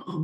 Hey,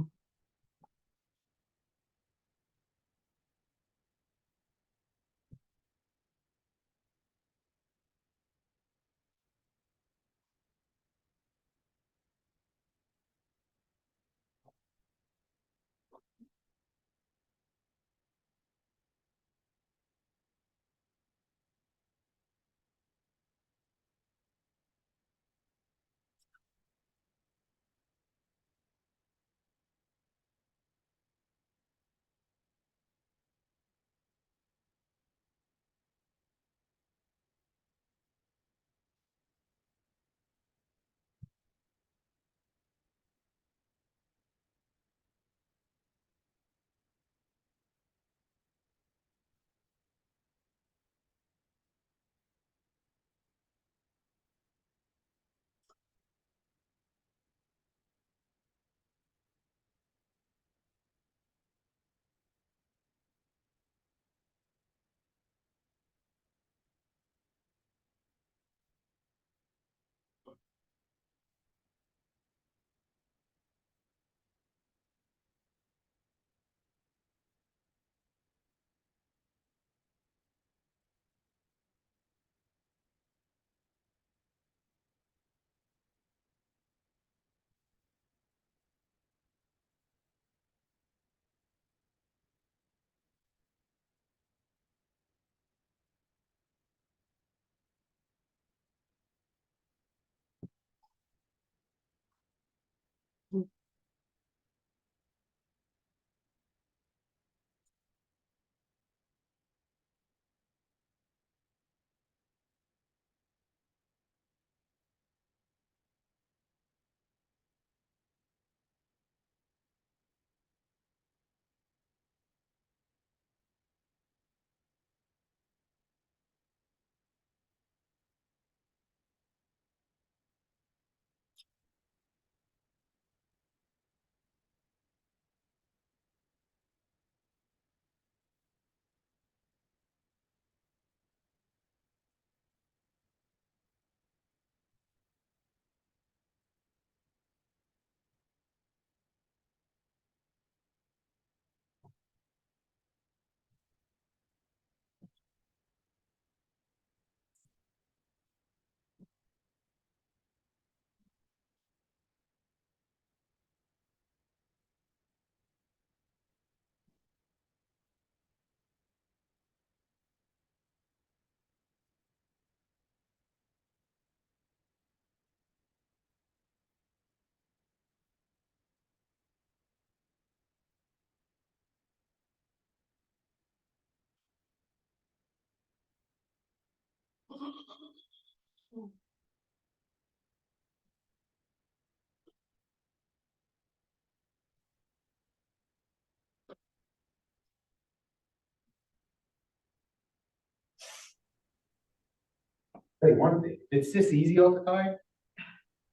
one thing, it's this easy all the time?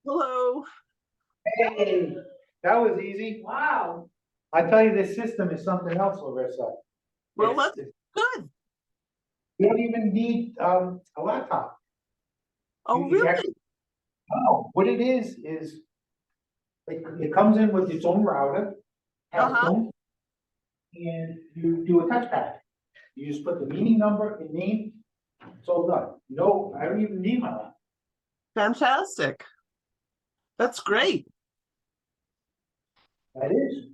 Hello. Hey, that was easy. Wow. I tell you, this system is something else, Larissa. Well, It's- that's good. You don't even need, a laptop. Oh, You really? actually- No, what it is, it comes in with its own router, has its Uh-huh. own, and you do a touchpad. You just put the meeting number and name, it's all done. No, I don't even need my laptop. Fantastic. That's great. That is.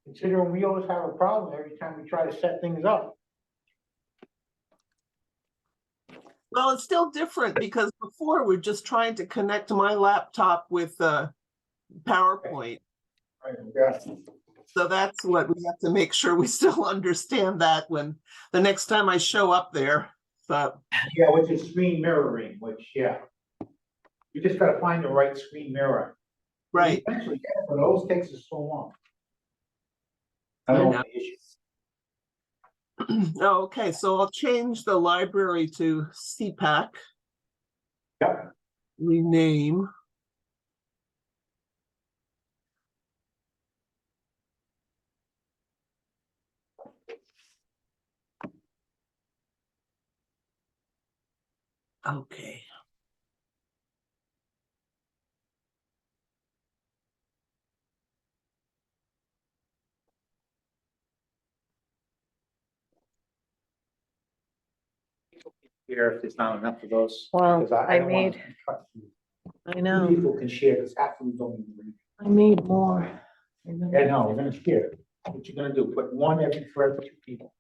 Considering we always have a problem every time we try to set things up. Well, it's still different because before we're just trying to connect my laptop with PowerPoint. Right, yeah. So that's what we have to make sure we still understand that when the next time I show up there. So Yeah, which is screen mirroring, which, yeah. You just gotta find the right screen mirror. right. You eventually get it, but it always takes us so long. I I don't know. know the issues. Oh, okay, so I'll change the library to CPAC, Yep, rename. Okay. Here, if there's not enough of those. Well, because I don't wanna made- cut you. I Two know, people can share, because half of them don't even read. I need more. Yeah, no, we're gonna share. What you're gonna do, put one for every two people.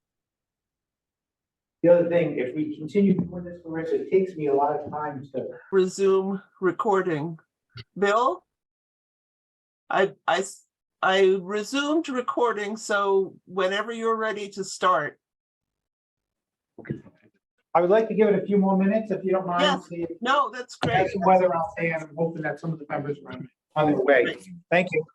The other thing, if we continue doing this, Larissa, it takes me a lot of time to. Resume recording. Bill? I resumed recording, so whenever you're ready to start. I would like to give it a few more minutes, if you don't mind. Yes. See if No, that's we great. have some weather out there, and I'm hoping that some of the members are on their way. Thank you.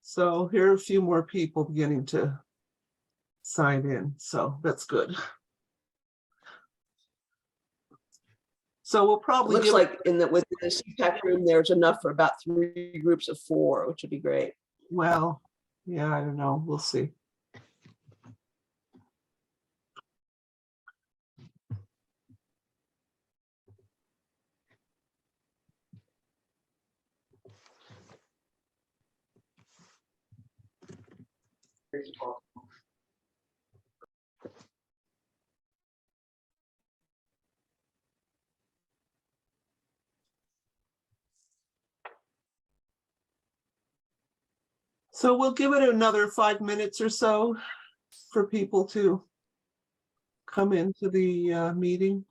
So here are a few more people beginning to sign in, so that's good. So we'll probably Looks give, like within the CPAC room, there's enough for about 3 groups of 4, which would be great. well, yeah, I don't know, we'll see. So we'll give it another 5 minutes or so for people to come into the meeting.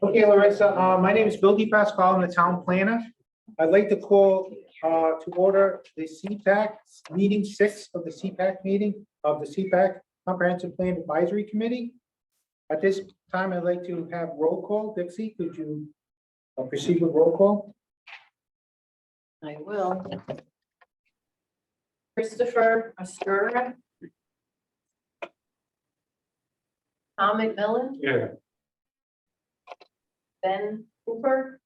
Okay, Larissa, my name is Bill DePasquale, I'm the town planner. I'd like to call to order the CPAC meeting 6 of the CPAC meeting of the CPAC Comprehensive Plan Advisory Committee. At this time, I'd like to have roll call. Dixie, could you proceed with roll call? I will. Christopher Mastura. Tom McMillan, Yeah. Ben Cooper.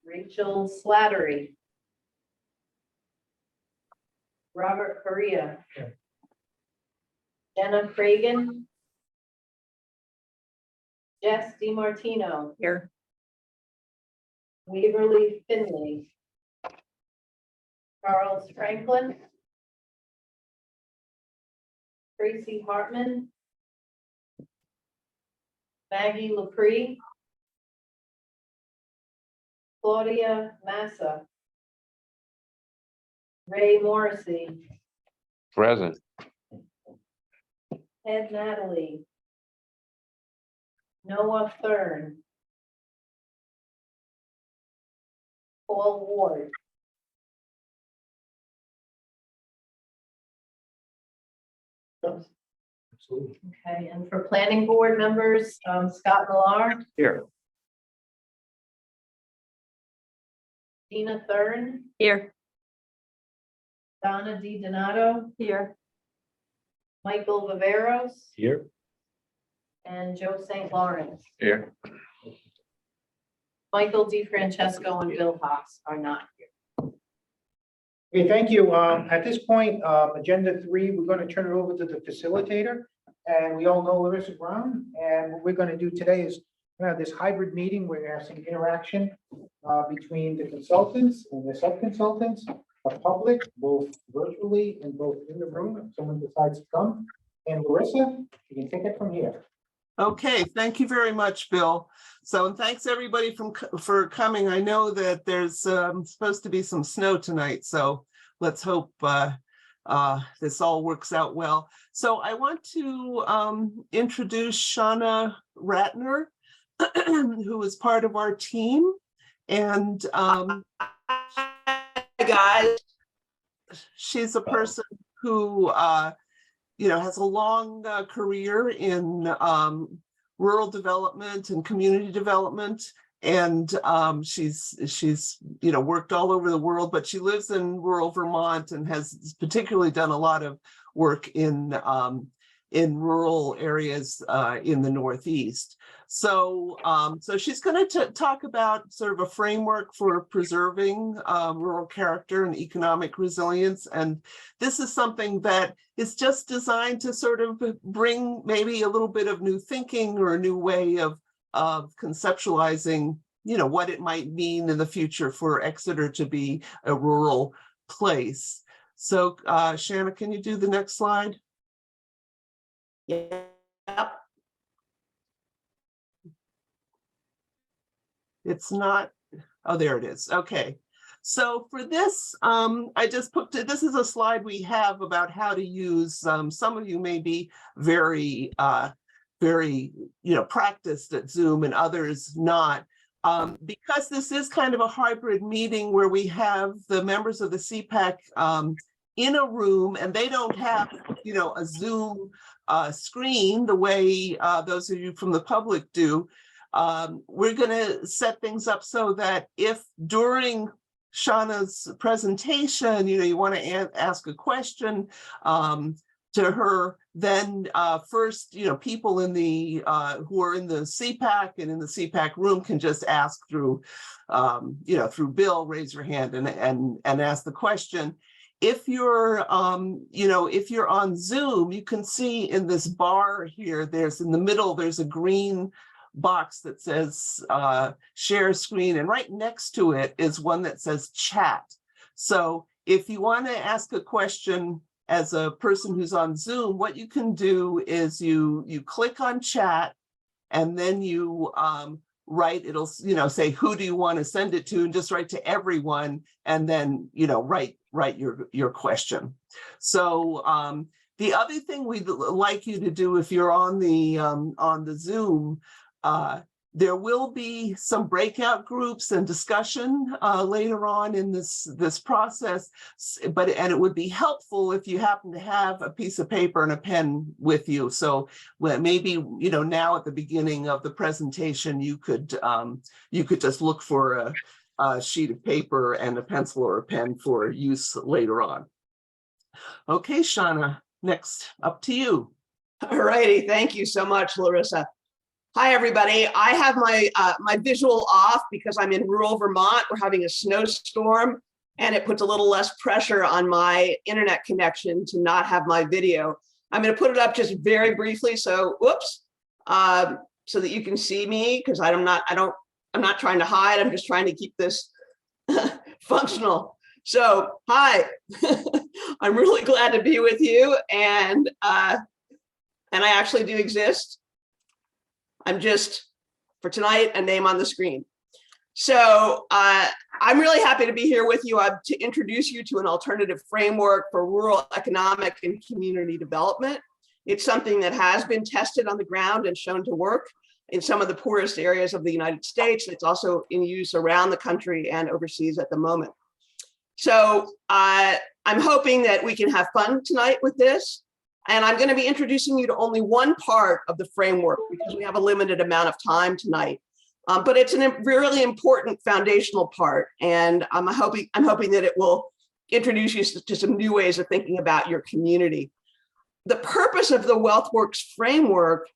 Rachel Slattery. Robert Correa. Yeah. Jenna Cragen. Jess DiMartino. Here. Waverly Finley. Charles Franklin. Tracy Hartman. Maggie LaPree. Claudia Massa. Ray Morrissey. Present. Ed Natalie. Noah Thurn. Paul Ward. Okay, and for planning board members, Scott Millar, Here. Dina Thurn, Here. Donna Di Donato, Here. Michael Viveros, Here. and Joe St. Lawrence. Here. Michael Di Francesco and Bill Haas are not here. Okay, thank you. At this point, agenda 3, we're going to turn it over to the facilitator. And we all know Larissa Brown. And what we're going to do today is this hybrid meeting where we're having interaction between the consultants and the sub-consultants, the public, both virtually and both in the room, if someone decides to come. And Larissa, you can take it from here. Okay, thank you very much, Bill. So, and thanks everybody for coming. I know that there's supposed to be some snow tonight, so let's hope this all works out well. So I want to introduce Shauna Ratner, who is part of our team. And Hi, guys. she's a person who has a long career in rural development and community development, and she's worked all over the world, but she lives in rural Vermont and has particularly done a lot of work in rural areas in the Northeast. So she's going to talk about sort of a framework for preserving rural character and economic resilience. And this is something that is just designed to sort of bring maybe a little bit of new thinking or a new way of conceptualizing, what it might mean in the future for Exeter to be a rural place. So Shanna, can you do the next slide? Yep. It's not, oh, there it is. Okay. So for this, I just this is a slide we have about how to use, some of you may be very, practiced at Zoom and others not. Because this is kind of a hybrid meeting where we have the members of the CPAC in a room and they don't have, a Zoom screen the way those of you from the public do. We're going to set things up so that if during Shauna's presentation, you want to ask a question to her, then first, people in the who are in the CPAC and in the CPAC room can just ask through, through Bill, raise your hand and ask the question. If you're, if you're on Zoom, you can see in this bar here, there's in the middle, there's a green box that says share screen, and right next to it is one that says chat. So if you want to ask a question as a person who's on Zoom, what you can do is you click on chat and then you write, it'll say who do you want to send it to, and just write to everyone and then write your question. So the other thing we'd like you to do if you're on the Zoom, there will be some breakout groups and discussion later on in this process, and it would be helpful if you happen to have a piece of paper and a pen with you. So maybe now at the beginning of the presentation you could just look for a sheet of paper and a pencil or a pen for use later on. Okay, Shauna, next up to you. All righty. Thank you so much, Larissa. Hi, everybody. I have my my visual off because I'm in rural Vermont. We're having a snowstorm, and it puts a little less pressure on my internet connection to not have my video. I'm going to put it up just very briefly. So, whoops, so that you can see me, because I'm not trying to hide. I'm just trying to keep this functional. So, hi. I'm really glad to be with you, and I actually do exist. I'm just, for tonight, a name on the screen. So I'm really happy to be here with you to introduce you to an alternative framework for rural economic and community development. It's something that has been tested on the ground and shown to work in some of the poorest areas of the United States. It's also in use around the country and overseas at the moment. So I'm hoping that we can have fun tonight with this. And I'm going to be introducing you to only one part of the framework because we have a limited amount of time tonight. But it's a really important foundational part. And I'm hoping that it will introduce you to some new ways of thinking about your community. The purpose of the WealthWorks framework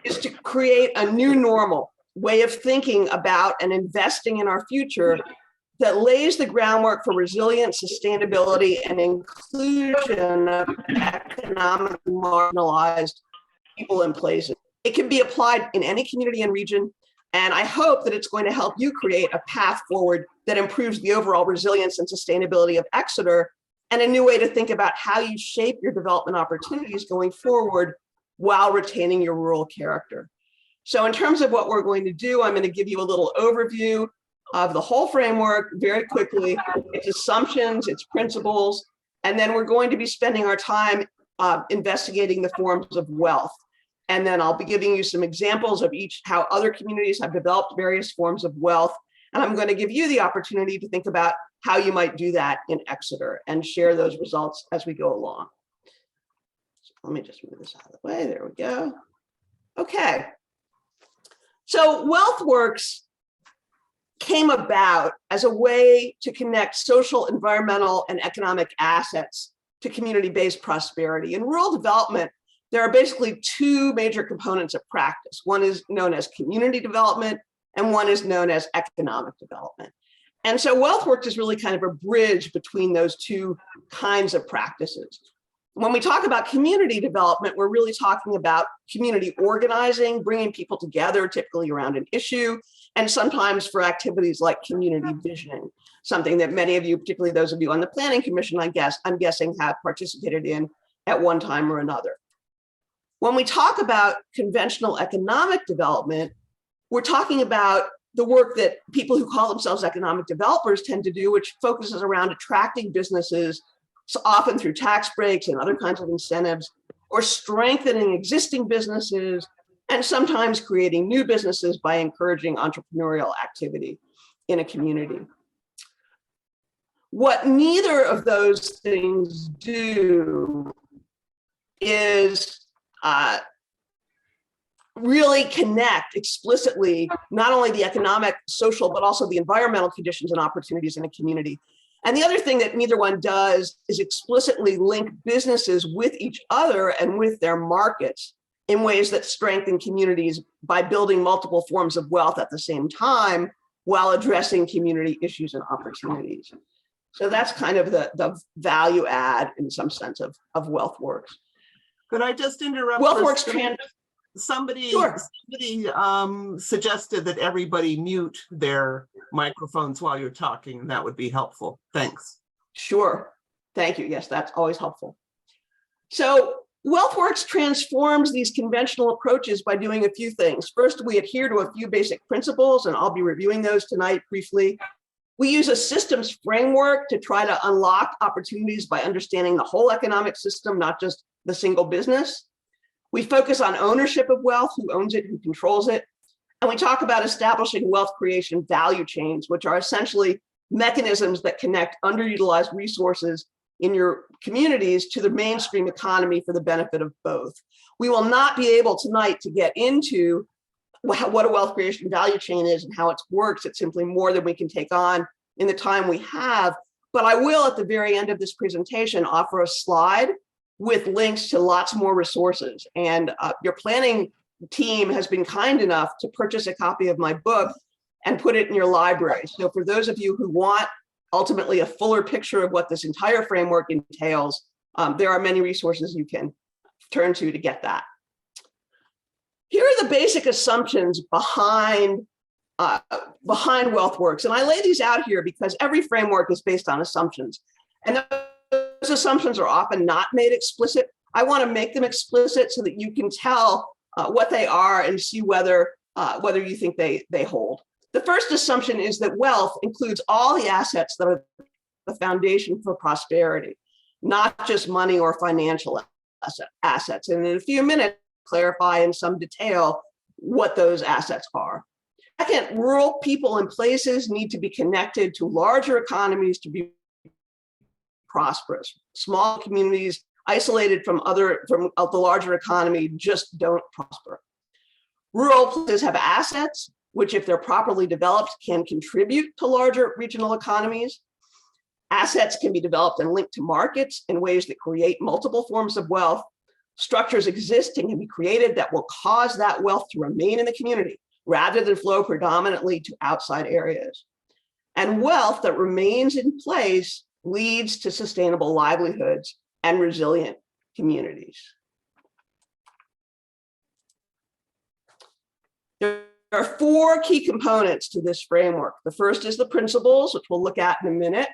is to create a new normal way of thinking about and investing in our future that lays the groundwork for resilience, sustainability, and inclusion of economically marginalized people and places. It can be applied in any community and region, and I hope that it's going to help you create a path forward that improves the overall resilience and sustainability of Exeter, and a new way to think about how you shape your development opportunities going forward while retaining your rural character. So in terms of what we're going to do, I'm going to give you a little overview of the whole framework very quickly, its assumptions, its principles, and then we're going to be spending our time investigating the forms of wealth. And then I'll be giving you some examples of how other communities have developed various forms of wealth. And I'm going to give you the opportunity to think about how you might do that in Exeter and share those results as we go along. So let me just move this out of the way. There we go. Okay. So WealthWorks came about as a way to connect social, environmental, and economic assets to community-based prosperity. In rural development, there are basically two major components of practice. One is known as community development, and one is known as economic development. And so WealthWorks is really kind of a bridge between those two kinds of practices. When we talk about community development, we're really talking about community organizing, bringing people together, typically around an issue, and sometimes for activities like community visioning, something that many of you, particularly those of you on the Planning Commission, I'm guessing have participated in at one time or another. When we talk about conventional economic development, we're talking about the work that people who call themselves economic developers tend to do, which focuses around attracting businesses, so often through tax breaks and other kinds of incentives, or strengthening existing businesses, and sometimes creating new businesses by encouraging entrepreneurial activity in a community. What neither of those things do is really connect explicitly not only the economic, social, but also the environmental conditions and opportunities in a community. And the other thing that neither one does is explicitly link businesses with each other and with their markets in ways that strengthen communities by building multiple forms of wealth at the same time while addressing community issues and opportunities. So that's kind of the value add in some sense of WealthWorks. Could I just interrupt? WealthWorks Somebody Sure. suggested that everybody mute their microphones while you're talking, and that would be helpful. Thanks. Sure. Thank you. Yes, that's always helpful. So WealthWorks transforms these conventional approaches by doing a few things. First, we adhere to a few basic principles, and I'll be reviewing those tonight briefly. We use a systems framework to try to unlock opportunities by understanding the whole economic system, not just the single business. We focus on ownership of wealth, who owns it, who controls it. And we talk about establishing wealth creation value chains, which are essentially mechanisms that connect underutilized resources in your communities to the mainstream economy for the benefit of both. We will not be able tonight to get into what a wealth creation value chain is and how it works. It's simply more than we can take on in the time we have. But I will, at the very end of this presentation, offer a slide with links to lots more resources. And your planning team has been kind enough to purchase a copy of my book and put it in your library. So for those of you who want ultimately a fuller picture of what this entire framework entails, there are many resources you can turn to get that. Here are the basic assumptions behind WealthWorks. And I lay these out here because every framework is based on assumptions. And those assumptions are often not made explicit. I want to make them explicit so that you can tell what they are and see whether you think they hold. The first assumption is that wealth includes all the assets that are the foundation for prosperity, not just money or financial assets. And in a few minutes, clarify in some detail what those assets are. Second, rural people and places need to be connected to larger economies to be prosperous. Small communities isolated from the larger economy, just don't prosper. Rural places have assets, which if they're properly developed can contribute to larger regional economies. Assets can be developed and linked to markets in ways that create multiple forms of wealth. Structures exist and can be created that will cause that wealth to remain in the community rather than flow predominantly to outside areas. And wealth that remains in place leads to sustainable livelihoods and resilient communities. There are 4 key components to this framework. The first is the principles, which we'll look at in a minute.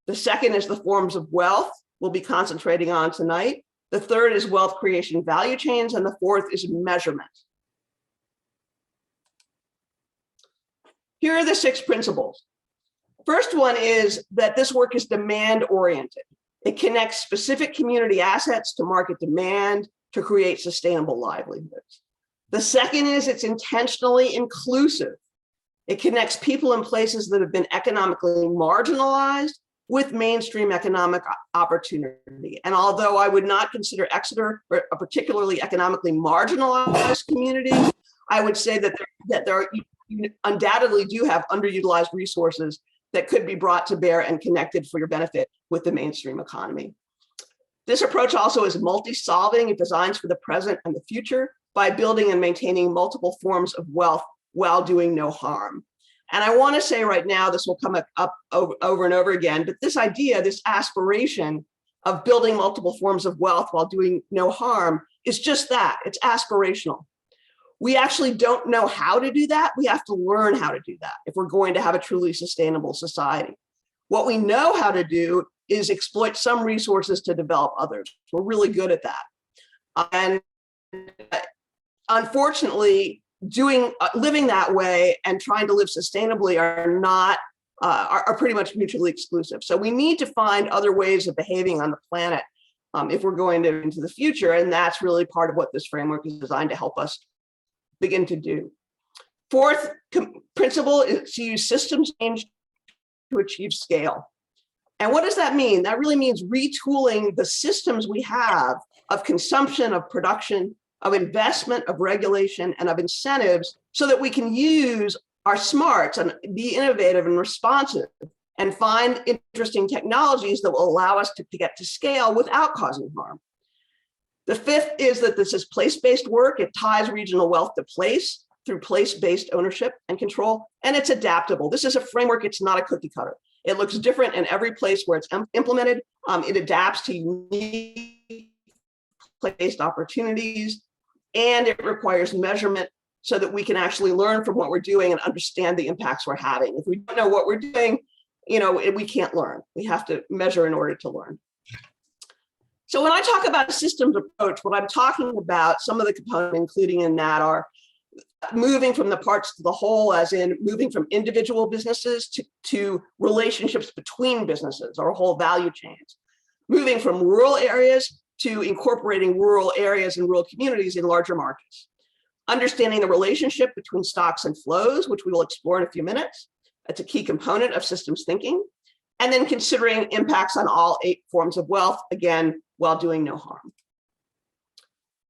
The second is the forms of wealth we'll be concentrating on tonight. The third is wealth creation value chains, and the fourth is measurement. Here are the 6 principles. First one is that this work is demand oriented. It connects specific community assets to market demand to create sustainable livelihoods. The second is it's intentionally inclusive. It connects people in places that have been economically marginalized with mainstream economic opportunity. And although I would not consider Exeter a particularly economically marginalized community, I would say that you undoubtedly do have underutilized resources that could be brought to bear and connected for your benefit with the mainstream economy. This approach also is multi-solving. It designs for the present and the future by building and maintaining multiple forms of wealth while doing no harm. And I want to say right now, this will come up over and over again, but this idea, this aspiration of building multiple forms of wealth while doing no harm is just that. It's aspirational. We actually don't know how to do that. We have to learn how to do that if we're going to have a truly sustainable society. What we know how to do is exploit some resources to develop others. We're really good at that. And unfortunately, living that way and trying to live sustainably are pretty much mutually exclusive. So we need to find other ways of behaving on the planet if we're going into the future. And that's really part of what this framework is designed to help us begin to do. Fourth principle is to use systems change to achieve scale. And what does that mean? That really means retooling the systems we have of consumption, of production, of investment, of regulation, and of incentives so that we can use our smarts and be innovative and responsive and find interesting technologies that will allow us to get to scale without causing harm. The fifth is that this is place-based work. It ties regional wealth to place through place-based ownership and control, and it's adaptable. This is a framework. It's not a cookie cutter. It looks different in every place where it's implemented. It adapts to unique place-based opportunities, and it requires measurement so that we can actually learn from what we're doing and understand the impacts we're having. If we don't know what we're doing, we can't learn. We have to measure in order to learn. So when I talk about a systems approach, what I'm talking about, some of the components including in that are moving from the parts to the whole, as in moving from individual businesses to relationships between businesses or whole value chains, moving from rural areas to incorporating rural areas and rural communities in larger markets, understanding the relationship between stocks and flows, which we will explore in a few minutes. That's a key component of systems thinking. And then considering impacts on all 8 forms of wealth, again, while doing no harm.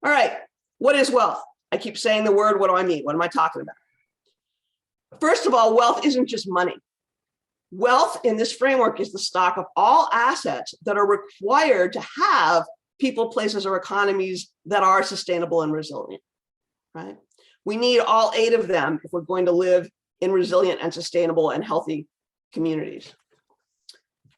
All right, what is wealth? I keep saying the word, what do I mean? What am I talking about? First of all, wealth isn't just money. Wealth in this framework is the stock of all assets that are required to have people, places, or economies that are sustainable and resilient, right? We need all 8 of them if we're going to live in resilient and sustainable and healthy communities.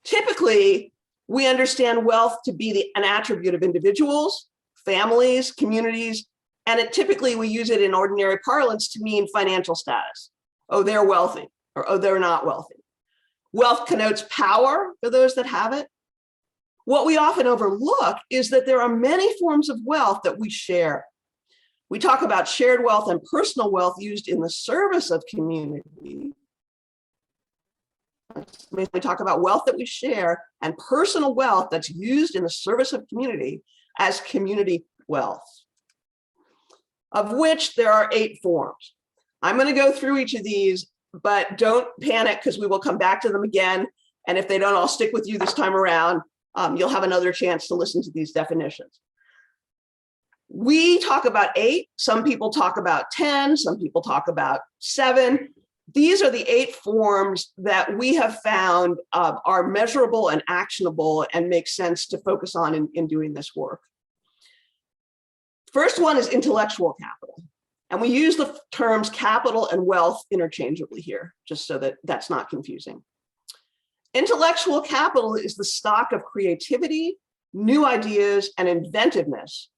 Typically, we understand wealth to be an attribute of individuals, families, communities, and typically we use it in ordinary parlance to mean financial status. Oh, they're wealthy, or oh, they're not wealthy. Wealth connotes power for those that have it. What we often overlook is that there are many forms of wealth that we share. We talk about shared wealth and personal wealth used in the service of community. We talk about wealth that we share and personal wealth that's used in the service of community as community wealth, of which there are 8 forms. I'm going to go through each of these, but don't panic because we will come back to them again. And if they don't, I'll stick with you this time around. You'll have another chance to listen to these definitions. We talk about 8, some people talk about 10, some people talk about 7. These are the 8 forms that we have found are measurable and actionable and make sense to focus on in doing this work. First one is intellectual capital. And we use the terms capital and wealth interchangeably here, just so that that's not confusing. Intellectual capital is the stock of creativity, new ideas, and inventiveness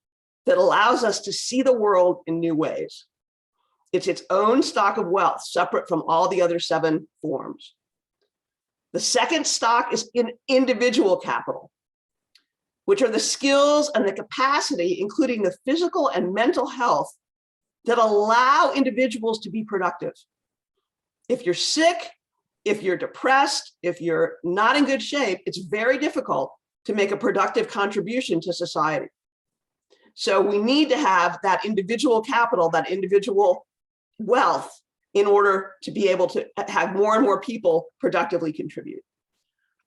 that allows us to see the world in new ways. It's its own stock of wealth, separate from all the other 7 forms. The second stock is in individual capital, which are the skills and the capacity, including the physical and mental health, that allow individuals to be productive. If you're sick, if you're depressed, if you're not in good shape, it's very difficult to make a productive contribution to society. So we need to have that individual capital, that individual wealth, in order to be able to have more and more people productively contribute.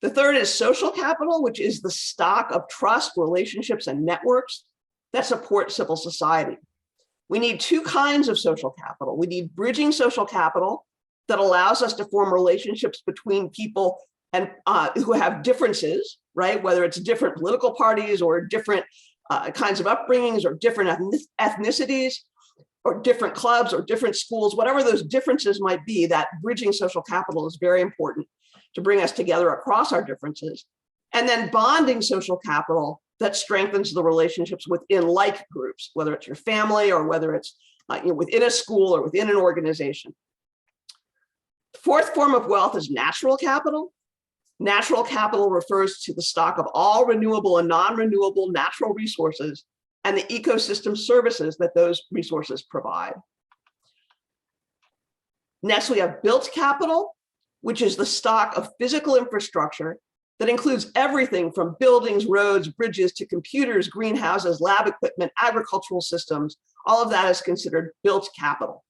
The third is social capital, which is the stock of trust, relationships, and networks that support civil society. We need 2 kinds of social capital. We need bridging social capital that allows us to form relationships between people and who have differences, right? Whether it's different political parties or different kinds of upbringings or different ethnicities or different clubs or different schools, whatever those differences might be, that bridging social capital is very important to bring us together across our differences. And then bonding social capital that strengthens the relationships within like groups, whether it's your family or whether it's within a school or within an organization. The fourth form of wealth is natural capital. Natural capital refers to the stock of all renewable and non-renewable natural resources and the ecosystem services that those resources provide. Next, we have built capital, which is the stock of physical infrastructure that includes everything from buildings, roads, bridges, to computers, greenhouses, lab equipment, agricultural systems. All of that is considered built capital.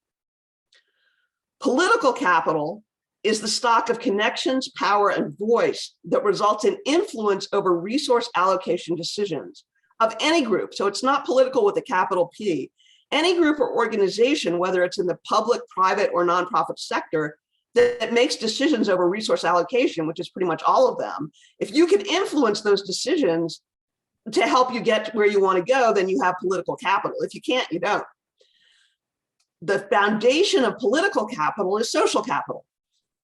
Political capital is the stock of connections, power, and voice that results in influence over resource allocation decisions of any group. So it's not political with a capital P. Any group or organization, whether it's in the public, private, or nonprofit sector, that makes decisions over resource allocation, which is pretty much all of them. If you can influence those decisions to help you get where you want to go, then you have political capital. If you can't, you don't. The foundation of political capital is social capital,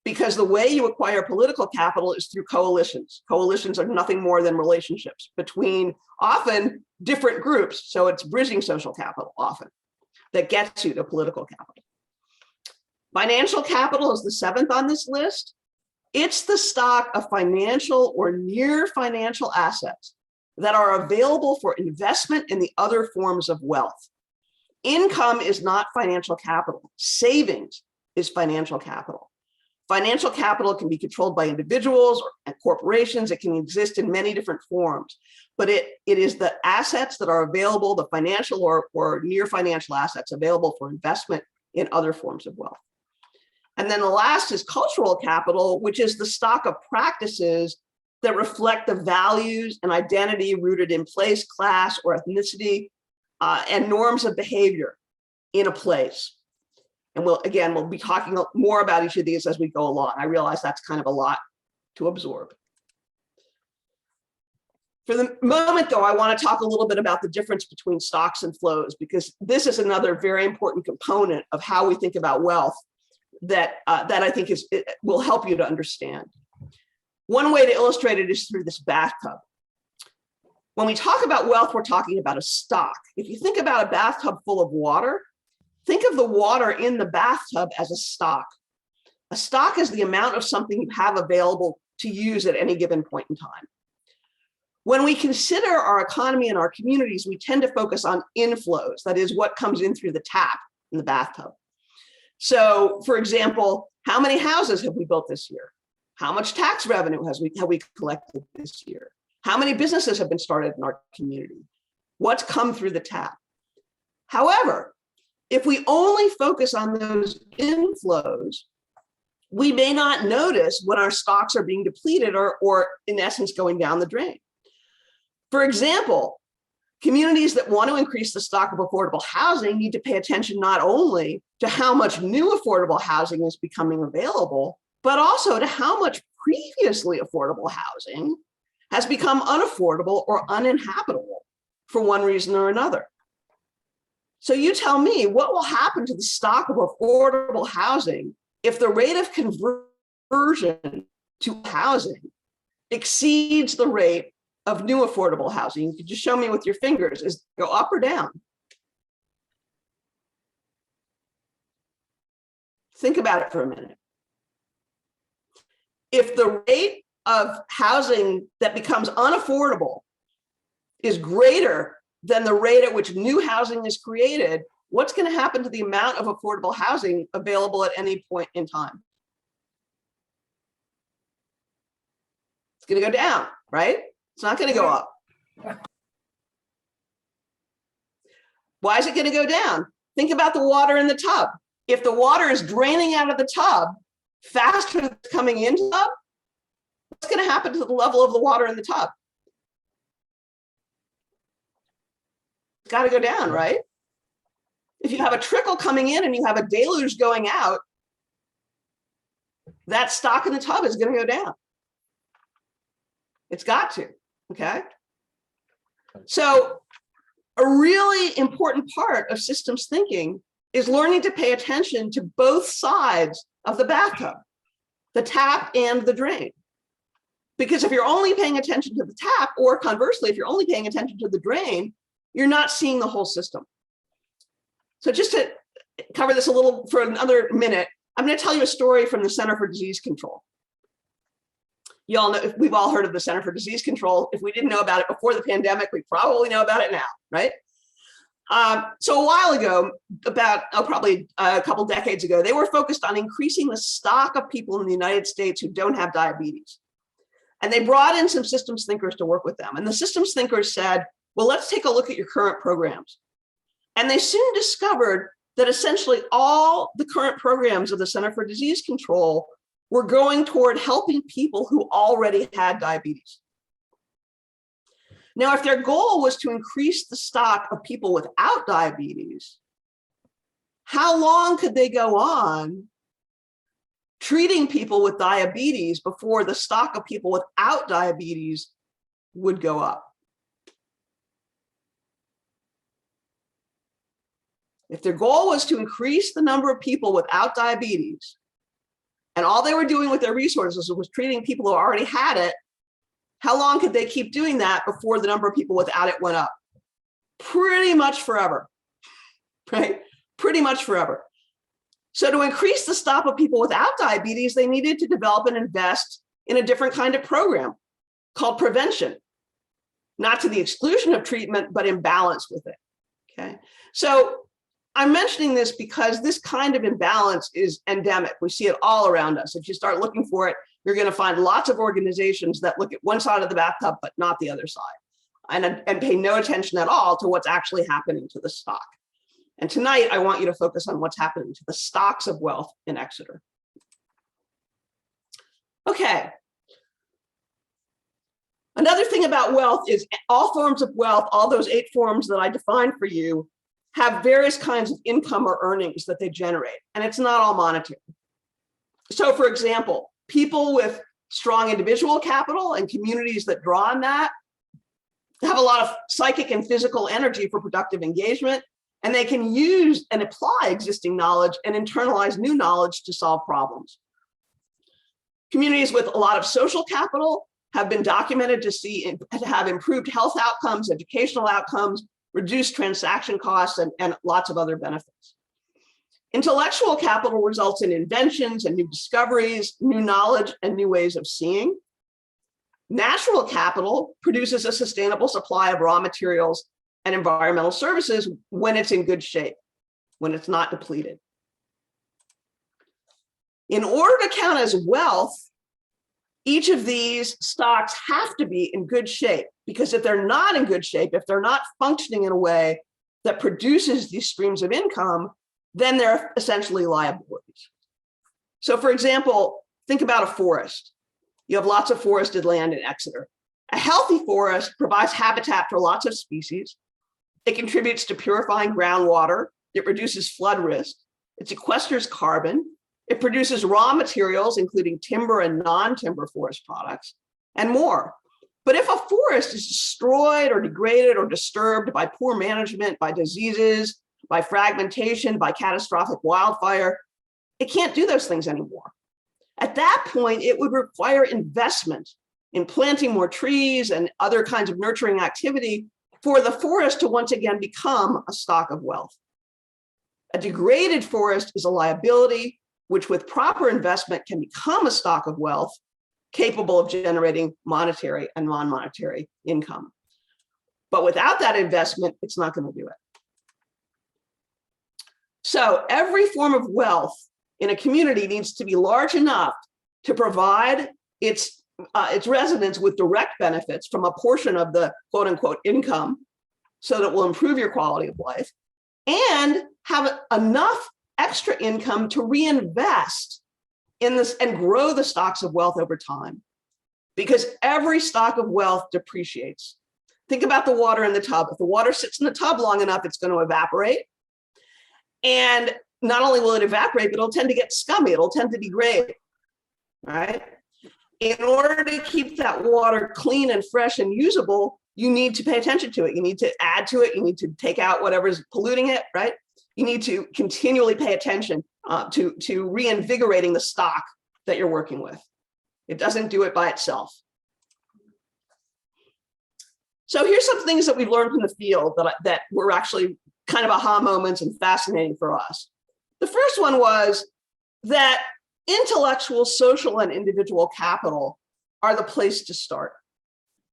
because the way you acquire political capital is through coalitions. Coalitions are nothing more than relationships between often different groups. So it's bridging social capital often that gets you to political capital. Financial capital is the 7th on this list. It's the stock of financial or near financial assets that are available for investment in the other forms of wealth. Income is not financial capital. Savings is financial capital. Financial capital can be controlled by individuals and corporations. It can exist in many different forms, but it is the assets that are available, the financial or near financial assets available for investment in other forms of wealth. And then the last is cultural capital, which is the stock of practices that reflect the values and identity rooted in place, class, or ethnicity, and norms of behavior in a place. And we'll be talking more about each of these as we go along. I realize that's kind of a lot to absorb. For the moment, though, I want to talk a little bit about the difference between stocks and flows, because this is another very important component of how we think about wealth that I think will help you to understand. One way to illustrate it is through this bathtub. When we talk about wealth, we're talking about a stock. If you think about a bathtub full of water, think of the water in the bathtub as a stock. A stock is the amount of something you have available to use at any given point in time. When we consider our economy and our communities, we tend to focus on inflows, that is what comes in through the tap in the bathtub. So, for example, how many houses have we built this year? How much tax revenue have we collected this year? How many businesses have been started in our community? What's come through the tap? However, if we only focus on those inflows, we may not notice when our stocks are being depleted or in essence going down the drain. For example, communities that want to increase the stock of affordable housing need to pay attention not only to how much new affordable housing is becoming available, but also to how much previously affordable housing has become unaffordable or uninhabitable for one reason or another. So you tell me, what will happen to the stock of affordable housing if the rate of conversion to housing exceeds the rate of new affordable housing? You could just show me with your fingers. Is it go up or down? Think about it for a minute. If the rate of housing that becomes unaffordable is greater than the rate at which new housing is created, what's going to happen to the amount of affordable housing available at any point in time? It's going to go down, right? It's not going to go up. Why is it going to go down? Think about the water in the tub. If the water is draining out of the tub faster than it's coming into the tub, what's going to happen to the level of the water in the tub? It's got to go down, right? If you have a trickle coming in and you have a deluge going out, that stock in the tub is going to go down. It's got to, okay? So a really important part of systems thinking is learning to pay attention to both sides of the bathtub, the tap and the drain. Because if you're only paying attention to the tap, or conversely, if you're only paying attention to the drain, you're not seeing the whole system. So just to cover this a little for another minute, I'm going to tell you a story from the Center for Disease Control. You all know, we've all heard of the Center for Disease Control. If we didn't know about it before the pandemic, we probably know about it now, right? So a while ago, about probably a couple decades ago, they were focused on increasing the stock of people in the United States who don't have diabetes. And they brought in some systems thinkers to work with them. And the systems thinkers said, well, let's take a look at your current programs. And they soon discovered that essentially all the current programs of the Center for Disease Control were going toward helping people who already had diabetes. Now, if their goal was to increase the stock of people without diabetes, how long could they go on treating people with diabetes before the stock of people without diabetes would go up? If their goal was to increase the number of people without diabetes, and all they were doing with their resources was treating people who already had it, how long could they keep doing that before the number of people without it went up? Pretty much forever, right? Pretty much forever. So to increase the stock of people without diabetes, they needed to develop and invest in a different kind of program called prevention, not to the exclusion of treatment, but in balance with it, okay? So I'm mentioning this because this kind of imbalance is endemic. We see it all around us. If you start looking for it, you're going to find lots of organizations that look at one side of the bathtub, but not the other side, and pay no attention at all to what's actually happening to the stock. And tonight, I want you to focus on what's happening to the stocks of wealth in Exeter. Okay. Another thing about wealth is all forms of wealth, all those 8 forms that I defined for you, have various kinds of income or earnings that they generate, and it's not all monetary. So for example, people with strong individual capital and communities that draw on that have a lot of psychic and physical energy for productive engagement, and they can use and apply existing knowledge and internalize new knowledge to solve problems. Communities with a lot of social capital have been documented to have improved health outcomes, educational outcomes, reduced transaction costs, and lots of other benefits. Intellectual capital results in inventions and new discoveries, new knowledge, and new ways of seeing. Natural capital produces a sustainable supply of raw materials and environmental services when it's in good shape, when it's not depleted. In order to count as wealth, each of these stocks have to be in good shape, because if they're not in good shape, if they're not functioning in a way that produces these streams of income, then they're essentially liabilities. So for example, think about a forest. You have lots of forested land in Exeter. A healthy forest provides habitat for lots of species. It contributes to purifying groundwater. It reduces flood risk. It sequesters carbon. It produces raw materials, including timber and non-timber forest products, and more. But if a forest is destroyed or degraded or disturbed by poor management, by diseases, by fragmentation, by catastrophic wildfire, it can't do those things anymore. At that point, it would require investment in planting more trees and other kinds of nurturing activity for the forest to once again become a stock of wealth. A degraded forest is a liability, which with proper investment can become a stock of wealth capable of generating monetary and non-monetary income. But without that investment, it's not going to do it. So every form of wealth in a community needs to be large enough to provide its residents with direct benefits from a portion of the quote unquote income, so that it will improve your quality of life, and have enough extra income to reinvest in this and grow the stocks of wealth over time. Because every stock of wealth depreciates. Think about the water in the tub. If the water sits in the tub long enough, it's going to evaporate. And not only will it evaporate, but it'll tend to get scummy. It'll tend to degrade, right? In order to keep that water clean and fresh and usable, you need to pay attention to it. You need to add to it. You need to take out whatever's polluting it, right? You need to continually pay attention to reinvigorating the stock that you're working with. It doesn't do it by itself. So here's some things that we've learned from the field that were actually kind of aha moments and fascinating for us. The first one was that intellectual, social, and individual capital are the place to start.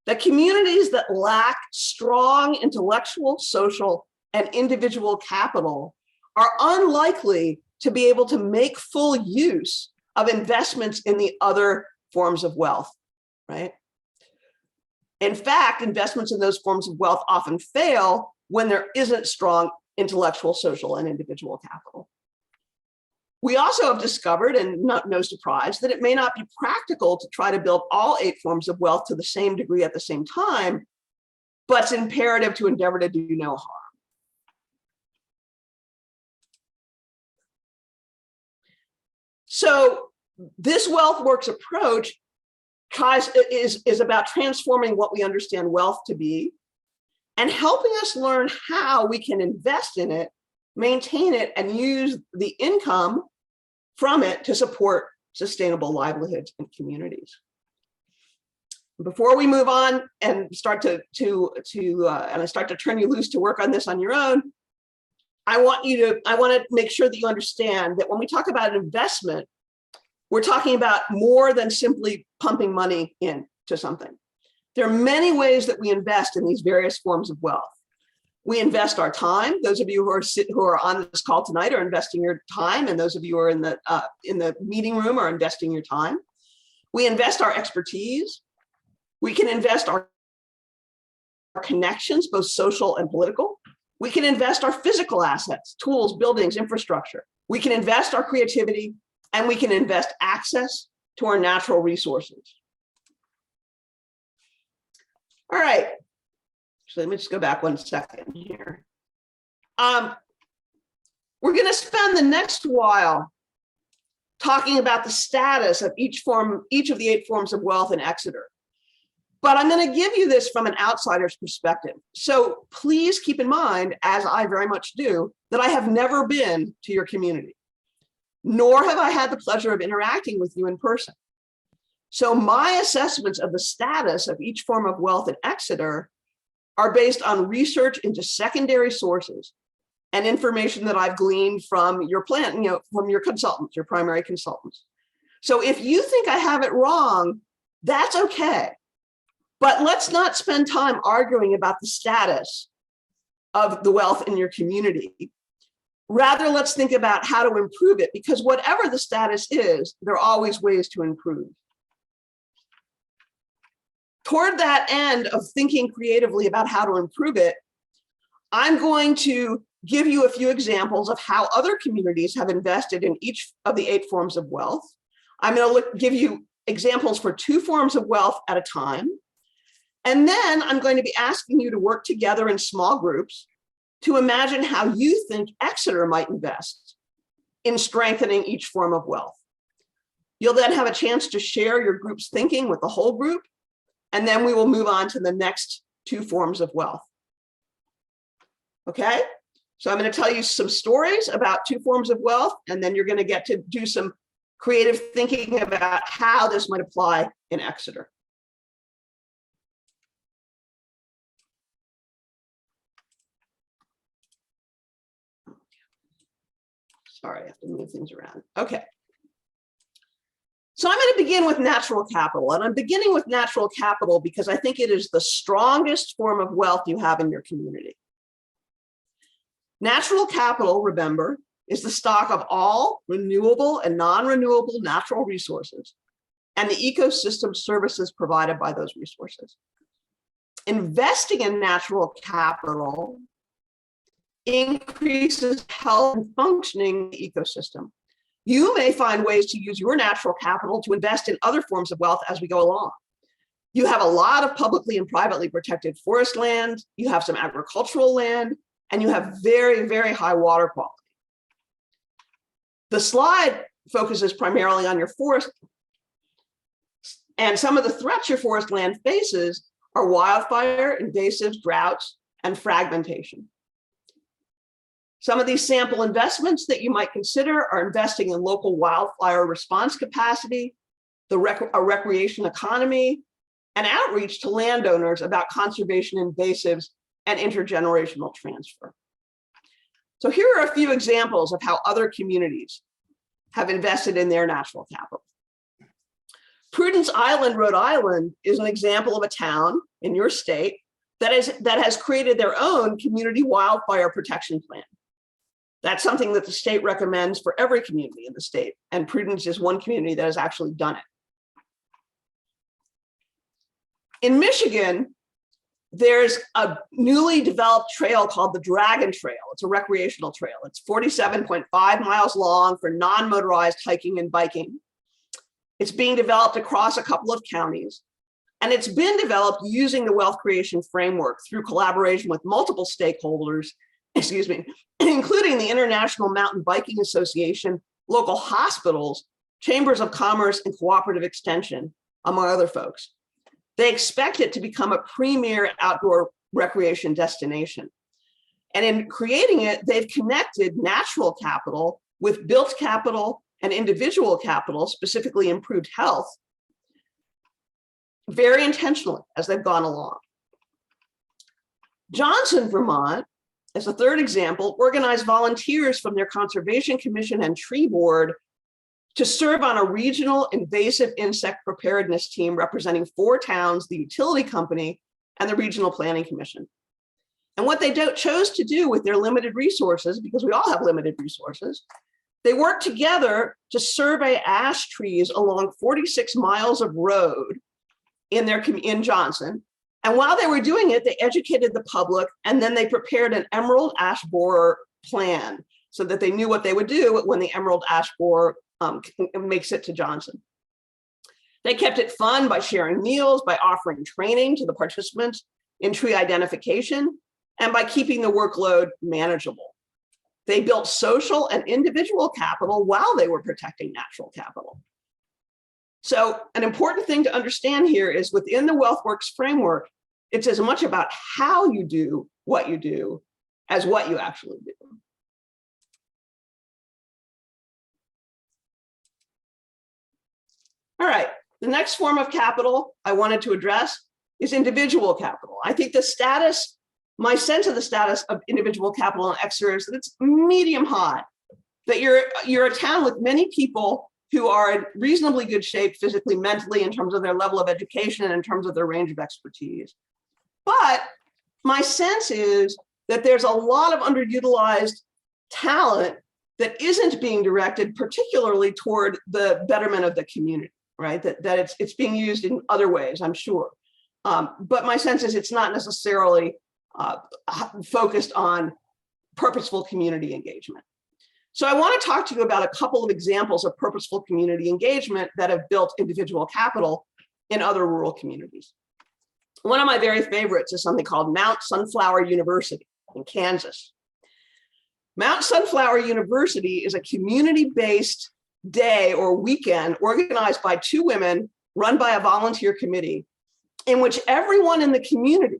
That communities that lack strong intellectual, social, and individual capital are unlikely to be able to make full use of investments in the other forms of wealth, right? In fact, investments in those forms of wealth often fail when there isn't strong intellectual, social, and individual capital. We also have discovered, and no surprise, that it may not be practical to try to build all 8 forms of wealth to the same degree at the same time, but it's imperative to endeavor to do no harm. So this WealthWorks approach is about transforming what we understand wealth to be and helping us learn how we can invest in it, maintain it, and use the income from it to support sustainable livelihoods and communities. Before we move on and start to turn you loose to work on this on your own, I want to make sure that you understand that when we talk about investment, we're talking about more than simply pumping money into something. There are many ways that we invest in these various forms of wealth. We invest our time. Those of you who are on this call tonight are investing your time, and those of you who are in the meeting room are investing your time. We invest our expertise. We can invest our connections, both social and political. We can invest our physical assets, tools, buildings, infrastructure. We can invest our creativity, and we can invest access to our natural resources. All right. So let me just go back one second here. We're going to spend the next while talking about the status of each of the 8 forms of wealth in Exeter. But I'm going to give you this from an outsider's perspective. So please keep in mind, as I very much do, that I have never been to your community, nor have I had the pleasure of interacting with you in person. So my assessments of the status of each form of wealth in Exeter are based on research into secondary sources and information that I've gleaned from your from your consultants, your primary consultants. So if you think I have it wrong, that's okay. But let's not spend time arguing about the status of the wealth in your community. Rather, let's think about how to improve it, because whatever the status is, there are always ways to improve. Toward that end of thinking creatively about how to improve it, I'm going to give you a few examples of how other communities have invested in each of the 8 forms of wealth. I'm going to give you examples for 2 forms of wealth at a time. And then I'm going to be asking you to work together in small groups to imagine how you think Exeter might invest in strengthening each form of wealth. You'll then have a chance to share your group's thinking with the whole group, and then we will move on to the next two forms of wealth. Okay, so I'm going to tell you some stories about two forms of wealth, and then you're going to get to do some creative thinking about how this might apply in Exeter. Sorry, I have to move things around. Okay. So I'm going to begin with natural capital, and I'm beginning with natural capital because I think it is the strongest form of wealth you have in your community. Natural capital, remember, is the stock of all renewable and non-renewable natural resources and the ecosystem services provided by those resources. Investing in natural capital increases health and functioning of the ecosystem. You may find ways to use your natural capital to invest in other forms of wealth as we go along. You have a lot of publicly and privately protected forest land, you have some agricultural land, and you have very, very high water quality. The slide focuses primarily on your forest, and some of the threats your forest land faces are wildfire, invasives, droughts, and fragmentation. Some of these sample investments that you might consider are investing in local wildfire response capacity, a recreation economy, and outreach to landowners about conservation invasives and intergenerational transfer. So here are a few examples of how other communities have invested in their natural capital. Prudence Island, Rhode Island is an example of a town in your state that has created their own community wildfire protection plan. That's something that the state recommends for every community in the state, and Prudence is one community that has actually done it. In Michigan, there's a newly developed trail called the Dragon Trail. It's a recreational trail. It's 47.5 miles long for non-motorized hiking and biking. It's being developed across a couple of counties, and it's been developed using the wealth creation framework through collaboration with multiple stakeholders, including the International Mountain Biking Association, local hospitals, chambers of commerce, and cooperative extension, among other folks. They expect it to become a premier outdoor recreation destination. And in creating it, they've connected natural capital with built capital and individual capital, specifically improved health, very intentionally as they've gone along. Johnson, Vermont, as a third example, organized volunteers from their Conservation Commission and Tree Board to serve on a regional invasive insect preparedness team representing 4 towns, the utility company, and the Regional Planning Commission. And what they chose to do with their limited resources, because we all have limited resources, they worked together to survey ash trees along 46 miles of road in Johnson. And while they were doing it, they educated the public, and then they prepared an emerald ash borer plan so that they knew what they would do when the emerald ash borer makes it to Johnson. They kept it fun by sharing meals, by offering training to the participants in tree identification, and by keeping the workload manageable. They built social and individual capital while they were protecting natural capital. So an important thing to understand here is within the WealthWorks framework, it's as much about how you do what you do as what you actually do. All right, the next form of capital I wanted to address is individual capital. I think my sense of the status of individual capital in Exeter is that it's medium high, that you're a town with many people who are in reasonably good shape physically, mentally, in terms of their level of education and in terms of their range of expertise. But my sense is that there's a lot of underutilized talent that isn't being directed particularly toward the betterment of the community, right? That it's being used in other ways, I'm sure. But my sense is it's not necessarily focused on purposeful community engagement. So I want to talk to you about a couple of examples of purposeful community engagement that have built individual capital in other rural communities. One of my very favorites is something called Mount Sunflower University in Kansas. Mount Sunflower University is a community-based day or weekend organized by two women, run by a volunteer committee, in which everyone in the community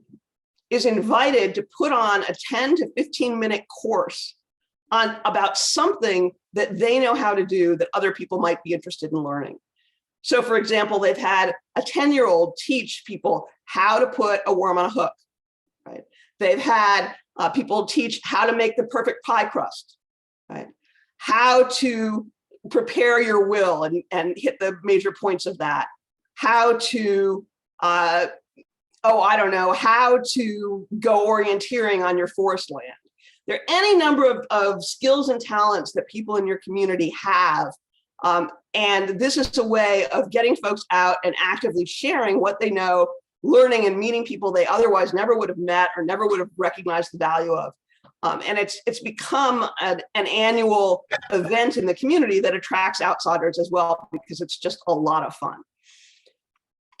is invited to put on a 10 to 15-minute course on about something that they know how to do that other people might be interested in learning. So for example, they've had a 10-year-old teach people how to put a worm on a hook, right? They've had people teach how to make the perfect pie crust, right? How to prepare your will and hit the major points of that. How to, how to go orienteering on your forest land. There are any number of skills and talents that people in your community have. And this is a way of getting folks out and actively sharing what they know, learning and meeting people they otherwise never would have met or never would have recognized the value of. And it's become an annual event in the community that attracts outsiders as well, because it's just a lot of fun.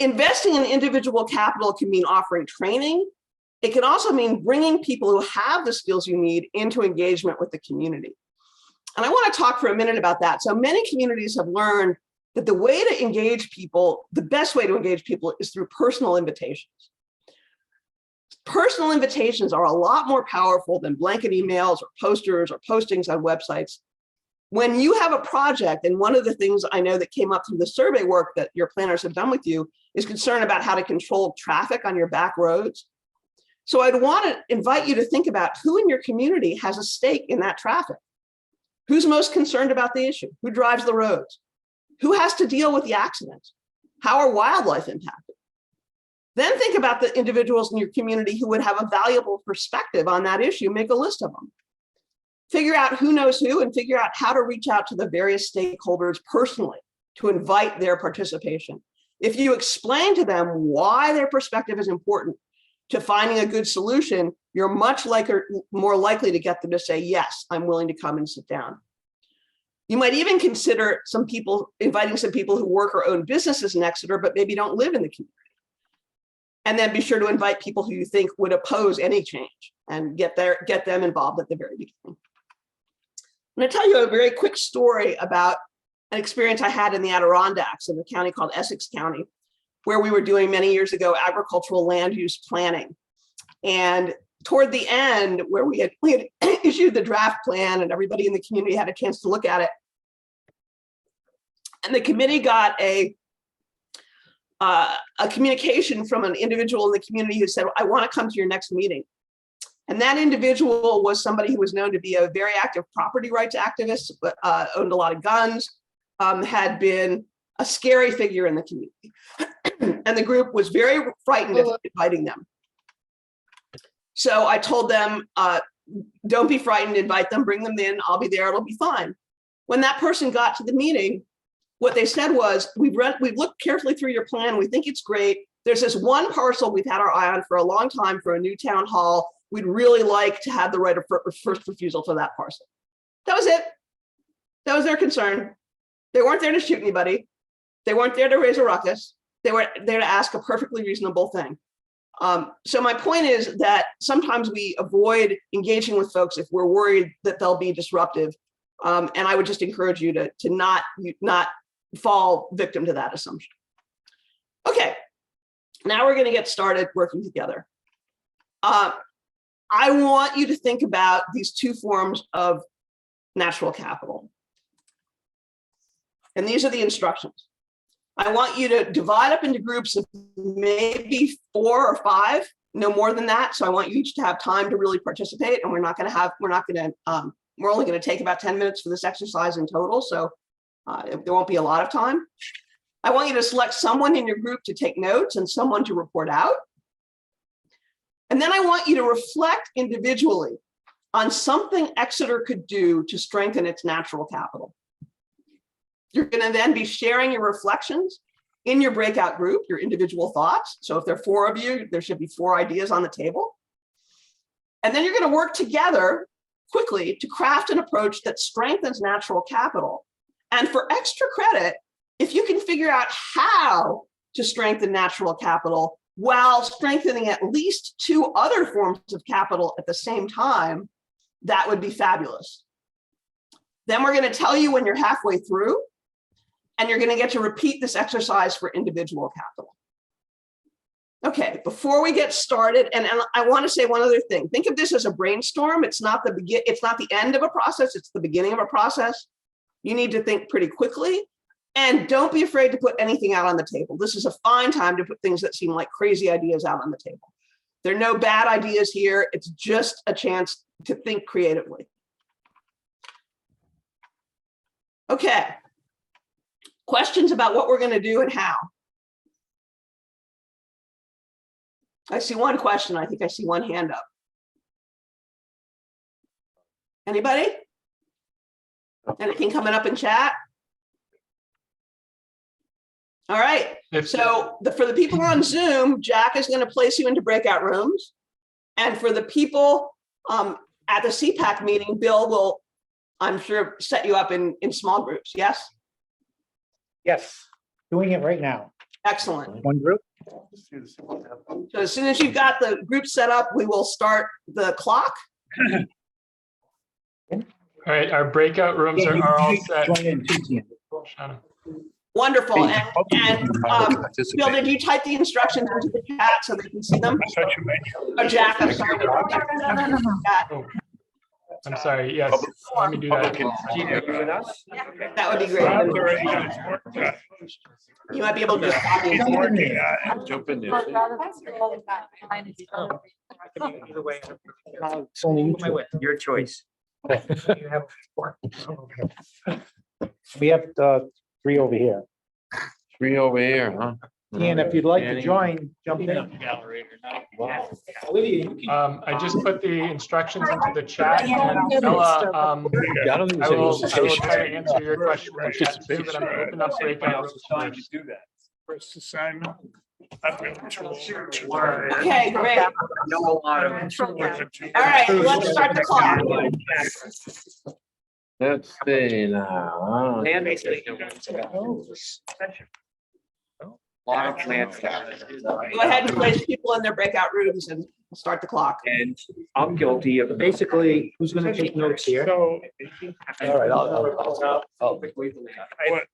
Investing in individual capital can mean offering training. It can also mean bringing people who have the skills you need into engagement with the community. And I want to talk for a minute about that. So many communities have learned that the way to engage people, the best way to engage people is through personal invitations. Personal invitations are a lot more powerful than blanket emails or posters or postings on websites. When you have a project, and one of the things I know that came up through the survey work that your planners have done with you is concern about how to control traffic on your back roads. So I'd want to invite you to think about who in your community has a stake in that traffic. Who's most concerned about the issue? Who drives the roads? Who has to deal with the accidents? How are wildlife impacted? Then think about the individuals in your community who would have a valuable perspective on that issue. Make a list of them. Figure out who knows who and figure out how to reach out to the various stakeholders personally to invite their participation. If you explain to them why their perspective is important to finding a good solution, you're much more likely to get them to say, yes, I'm willing to come and sit down. You might even consider inviting some people who work or own businesses in Exeter, but maybe don't live in the community. And then be sure to invite people who you think would oppose any change and get them involved at the very beginning. I'm going to tell you a very quick story about an experience I had in the Adirondacks in a county called Essex County, where we were doing many years ago agricultural land use planning. And toward the end, where we had issued the draft plan and everybody in the community had a chance to look at it, and the committee got a communication from an individual in the community who said, I want to come to your next meeting. And that individual was somebody who was known to be a very active property rights activist, but owned a lot of guns, had been a scary figure in the community. And the group was very frightened of inviting them. So I told them, don't be frightened, invite them, bring them in, I'll be there, it'll be fine. When that person got to the meeting, what they said was, we've looked carefully through your plan, we think it's great. There's this one parcel we've had our eye on for a long time for a new town hall. We'd really like to have the right of first refusal for that parcel. That was it. That was their concern. They weren't there to shoot anybody. They weren't there to raise a ruckus. They were there to ask a perfectly reasonable thing. So my point is that sometimes we avoid engaging with folks if we're worried that they'll be disruptive. And I would just encourage you to not fall victim to that assumption. Okay, now we're going to get started working together. I want you to think about these two forms of natural capital. And these are the instructions. I want you to divide up into groups of maybe 4 or 5, no more than that. So I want you each to have time to really participate. And we're only going to take about 10 minutes for this exercise in total. So there won't be a lot of time. I want you to select someone in your group to take notes and someone to report out. And then I want you to reflect individually on something Exeter could do to strengthen its natural capital. You're going to then be sharing your reflections in your breakout group, your individual thoughts. So if there are 4 of you, there should be 4 ideas on the table. And then you're going to work together quickly to craft an approach that strengthens natural capital. And for extra credit, if you can figure out how to strengthen natural capital, while strengthening at least 2 other forms of capital at the same time, that would be fabulous. Then we're going to tell you when you're halfway through, and you're going to get to repeat this exercise for individual capital. Okay, before we get started, and I want to say one other thing. Think of this as a brainstorm. It's not the end of a process, it's the beginning of a process. You need to think pretty quickly, and don't be afraid to put anything out on the table. This is a fine time to put things that seem like crazy ideas out on the table. There are no bad ideas here. It's just a chance to think creatively. Okay. Questions about what we're going to do and how? I see one question. I think I see one hand up. Anybody? Anything coming up in chat? All right. So for the people on Zoom, Jack is going to place you into breakout rooms. And for the people at the CPAC meeting, Bill will, I'm sure, set you up in small groups. Yes? Yes, doing it right now. Excellent. One group. So as soon as you've got the group set up, we will start the clock. All right, our breakout rooms are all set. Join in 2 p.m. Wonderful. And Bill, did you type the instructions into the chat so they can see them? Oh, Jack, I'm sorry. Oh, I'm sorry. Yes, let me do that. That would be great. You might be able to just copy it. Jump in there. It's only Your choice. We have 3 over here. 3 over here, huh? And if you'd like to join, jump in. I just put the instructions into the chat. And Ella, I will try to answer your question in the chat too, but I'm gonna open up breakout rooms first. First assignment. Okay, great. All right, let's start the clock. Let's see now. Lot of land stuff. Go ahead and place people in their breakout rooms and start the clock. And I'm guilty of. Basically, who's gonna take notes here? So All right, I'll.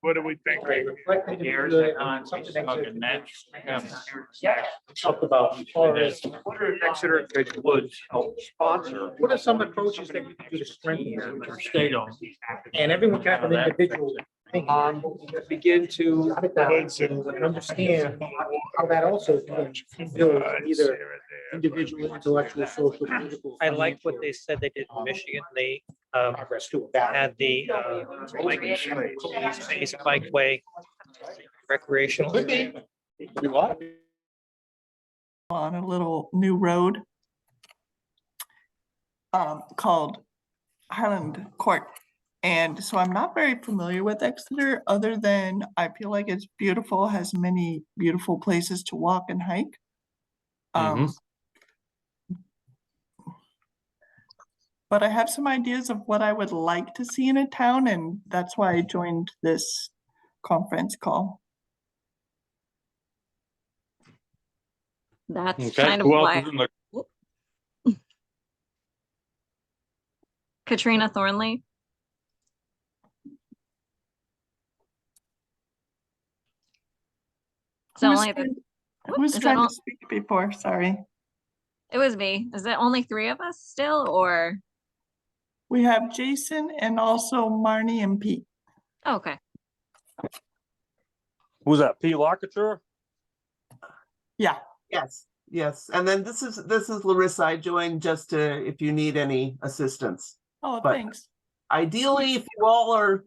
what do we think? Talk about. Exeter would help sponsor. What are some approaches that we can do to strengthen our state on? And everyone can have an individual thing. Begin to. Understand how that also can build either individual, intellectual, social, political. I like what they said they did in Michigan. They Progress to that. had the basic bikeway recreational. On a little new road called Highland Court. And so I'm not very familiar with Exeter, other than I feel like it's beautiful, has many beautiful places to walk and hike. But I have some ideas of what I would like to see in a town, and that's why I joined this conference call. That's kind of why. Katrina Thornley. So Who's only trying- the, who's is it trying all- to speak before? Sorry. it was me. Is it only 3 of us still, or? We have Jason and also Marnie and Pete. Oh, okay. Who's that? Pete Lockature? Yeah. Yes, yes. And then this is Larissa. I joined just to, if you need any assistance. Oh, But- thanks. Ideally, if you all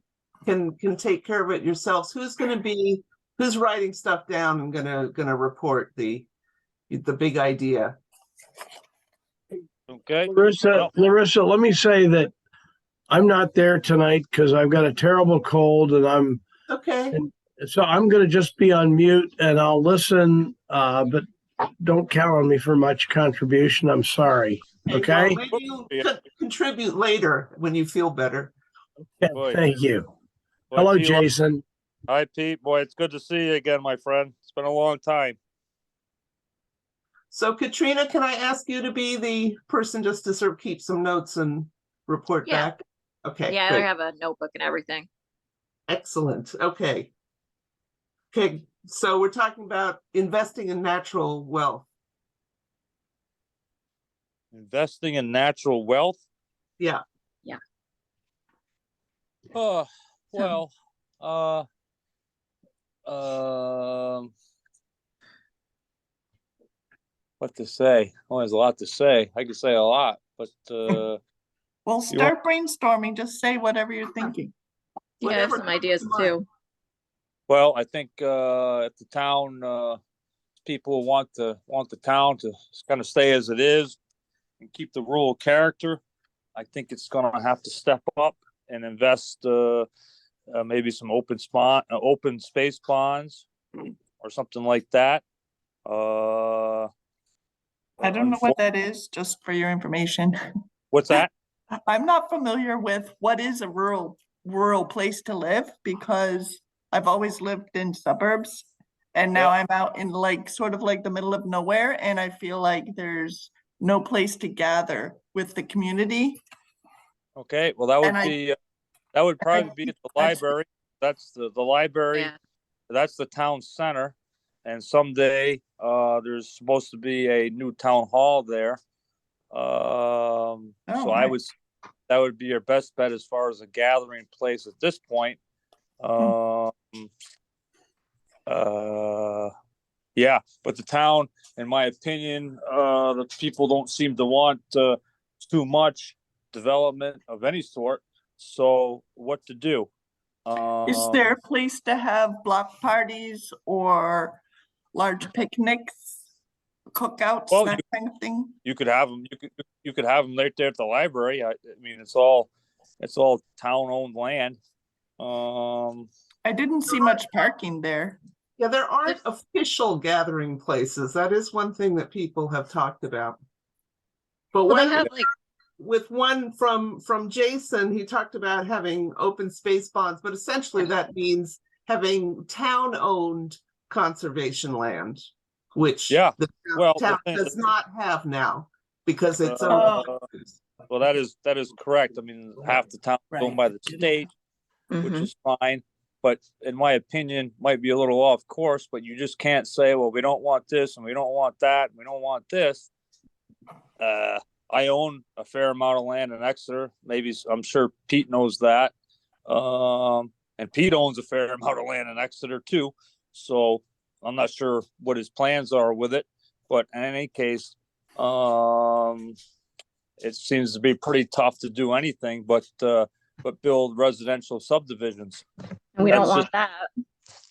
can take care of it yourselves, who's writing stuff down and gonna report the big idea? Okay. Larissa, let me say that I'm not there tonight because I've got a terrible cold and Okay. so I'm going to just be on mute and I'll listen, but don't count on me for much contribution. I'm sorry. Okay. Well, maybe you contribute later when you feel better. Yeah, thank you. Hello, Jason. Hi, Pete. Boy, it's good to see you again, my friend. It's been a long time. So Katrina, can I ask you to be the person just to sort of keep some notes and report Yeah. back? Okay, Yeah, I great. have a notebook and everything. Excellent. Okay. Okay, so we're talking about investing in natural wealth. Investing in natural wealth? Yeah. Oh, well, what to say? Oh, there's a lot to say. I could say a lot, but Well, You want- start brainstorming. Just say whatever you're thinking. Yeah, I have Whatever some comes ideas to mind. too. well, I think if the town people want the town to kind of stay as it is and keep the rural character, I think it's going to have to step up and invest maybe some open space bonds or something like that. I don't know what that is, just for your information. What's that? I'm not familiar with what is a rural place to live because I've always lived in suburbs. And now I'm out in like sort of like the middle of nowhere, and I feel like there's no place to gather with the community. Okay, well, that would And I- be that would probably be at the that's- library. That's the library. Yeah. That's the town center. And someday there's supposed to be a new town hall there. So I right. would that would be your best bet as far as a gathering place at this point. Yeah, but the town, in my opinion, the people don't seem to want too much development of any sort. So what to do? Is there a place to have block parties or large picnics, cookouts, Well, that kind of thing? you could have them. You could have them right there at the library. I mean, it's all town-owned land. I didn't see much parking there. Yeah, there aren't official gathering places. That is one thing that people have talked about. But Well, they one have like, with one from Jason, he talked about having open space bonds, but essentially that means having town-owned conservation land, which Yeah, the well, town the thing does is- not have now because it's Uh, owned. Well, that is correct. I mean, half the town is owned by the state, which mhm. is fine. But in my opinion, might be a little off course, but you just can't say, well, we don't want this and we don't want that and we don't want this. I own a fair amount of land in Exeter. Maybe I'm sure Pete knows that. And Pete owns a fair amount of land in Exeter too. So I'm not sure what his plans are with it, but in any case, it seems to be pretty tough to do anything but build residential subdivisions. And we don't That's want just- that.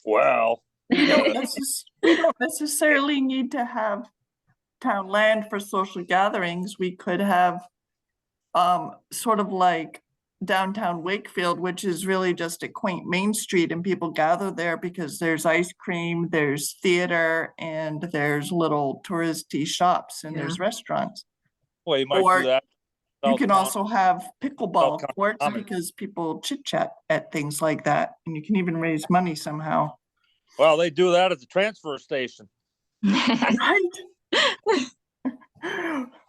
Well, We don't necessarily need to have town land for social gatherings. We could have sort of like downtown Wakefield, which is really just a quaint main street, and people gather there because there's ice cream, there's theater, and there's little touristy shops, and there's restaurants. well, you might Or do that. You South can County- also have pickleball County courts Commons. because people chit chat at things like that, and you can even raise money somehow. Well, they do that at the transfer station, Right?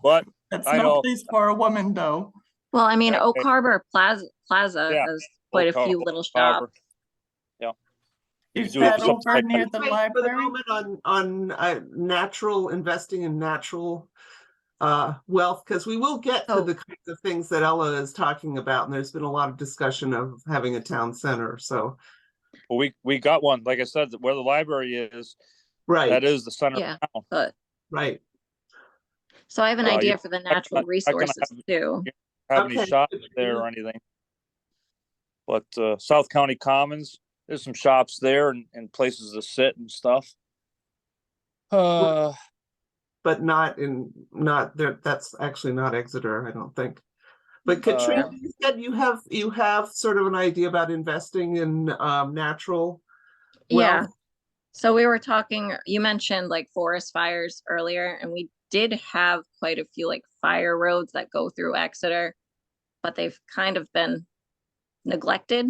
but That's I no know- place for a woman, though. Well, I mean, Yeah, Oak hey. Harbor Plaza Yeah, has quite a few little Harbor. shops. Yeah. You Is can do that something over like near that. the Wait for the library? moment on natural investing in natural wealth, because we will get to Oh. the kinds of things that Ella is talking about, and there's been a lot of discussion of having a town center. So Well, we got one. Like I said, where the library is, right, that is the center Yeah, of town. but right. so I have an you- idea for the natural not gonna resources have- too. Have any Okay. shops there or anything? But South County Commons, there's some shops there and places to sit and stuff. But not there. That's actually not Exeter, I don't think. But Katrina, you said you have sort of an idea about investing in natural Yeah. wealth. So we were talking, you mentioned like forest fires earlier, and we did have quite a few like fire roads that go through Exeter, but they've kind of been neglected.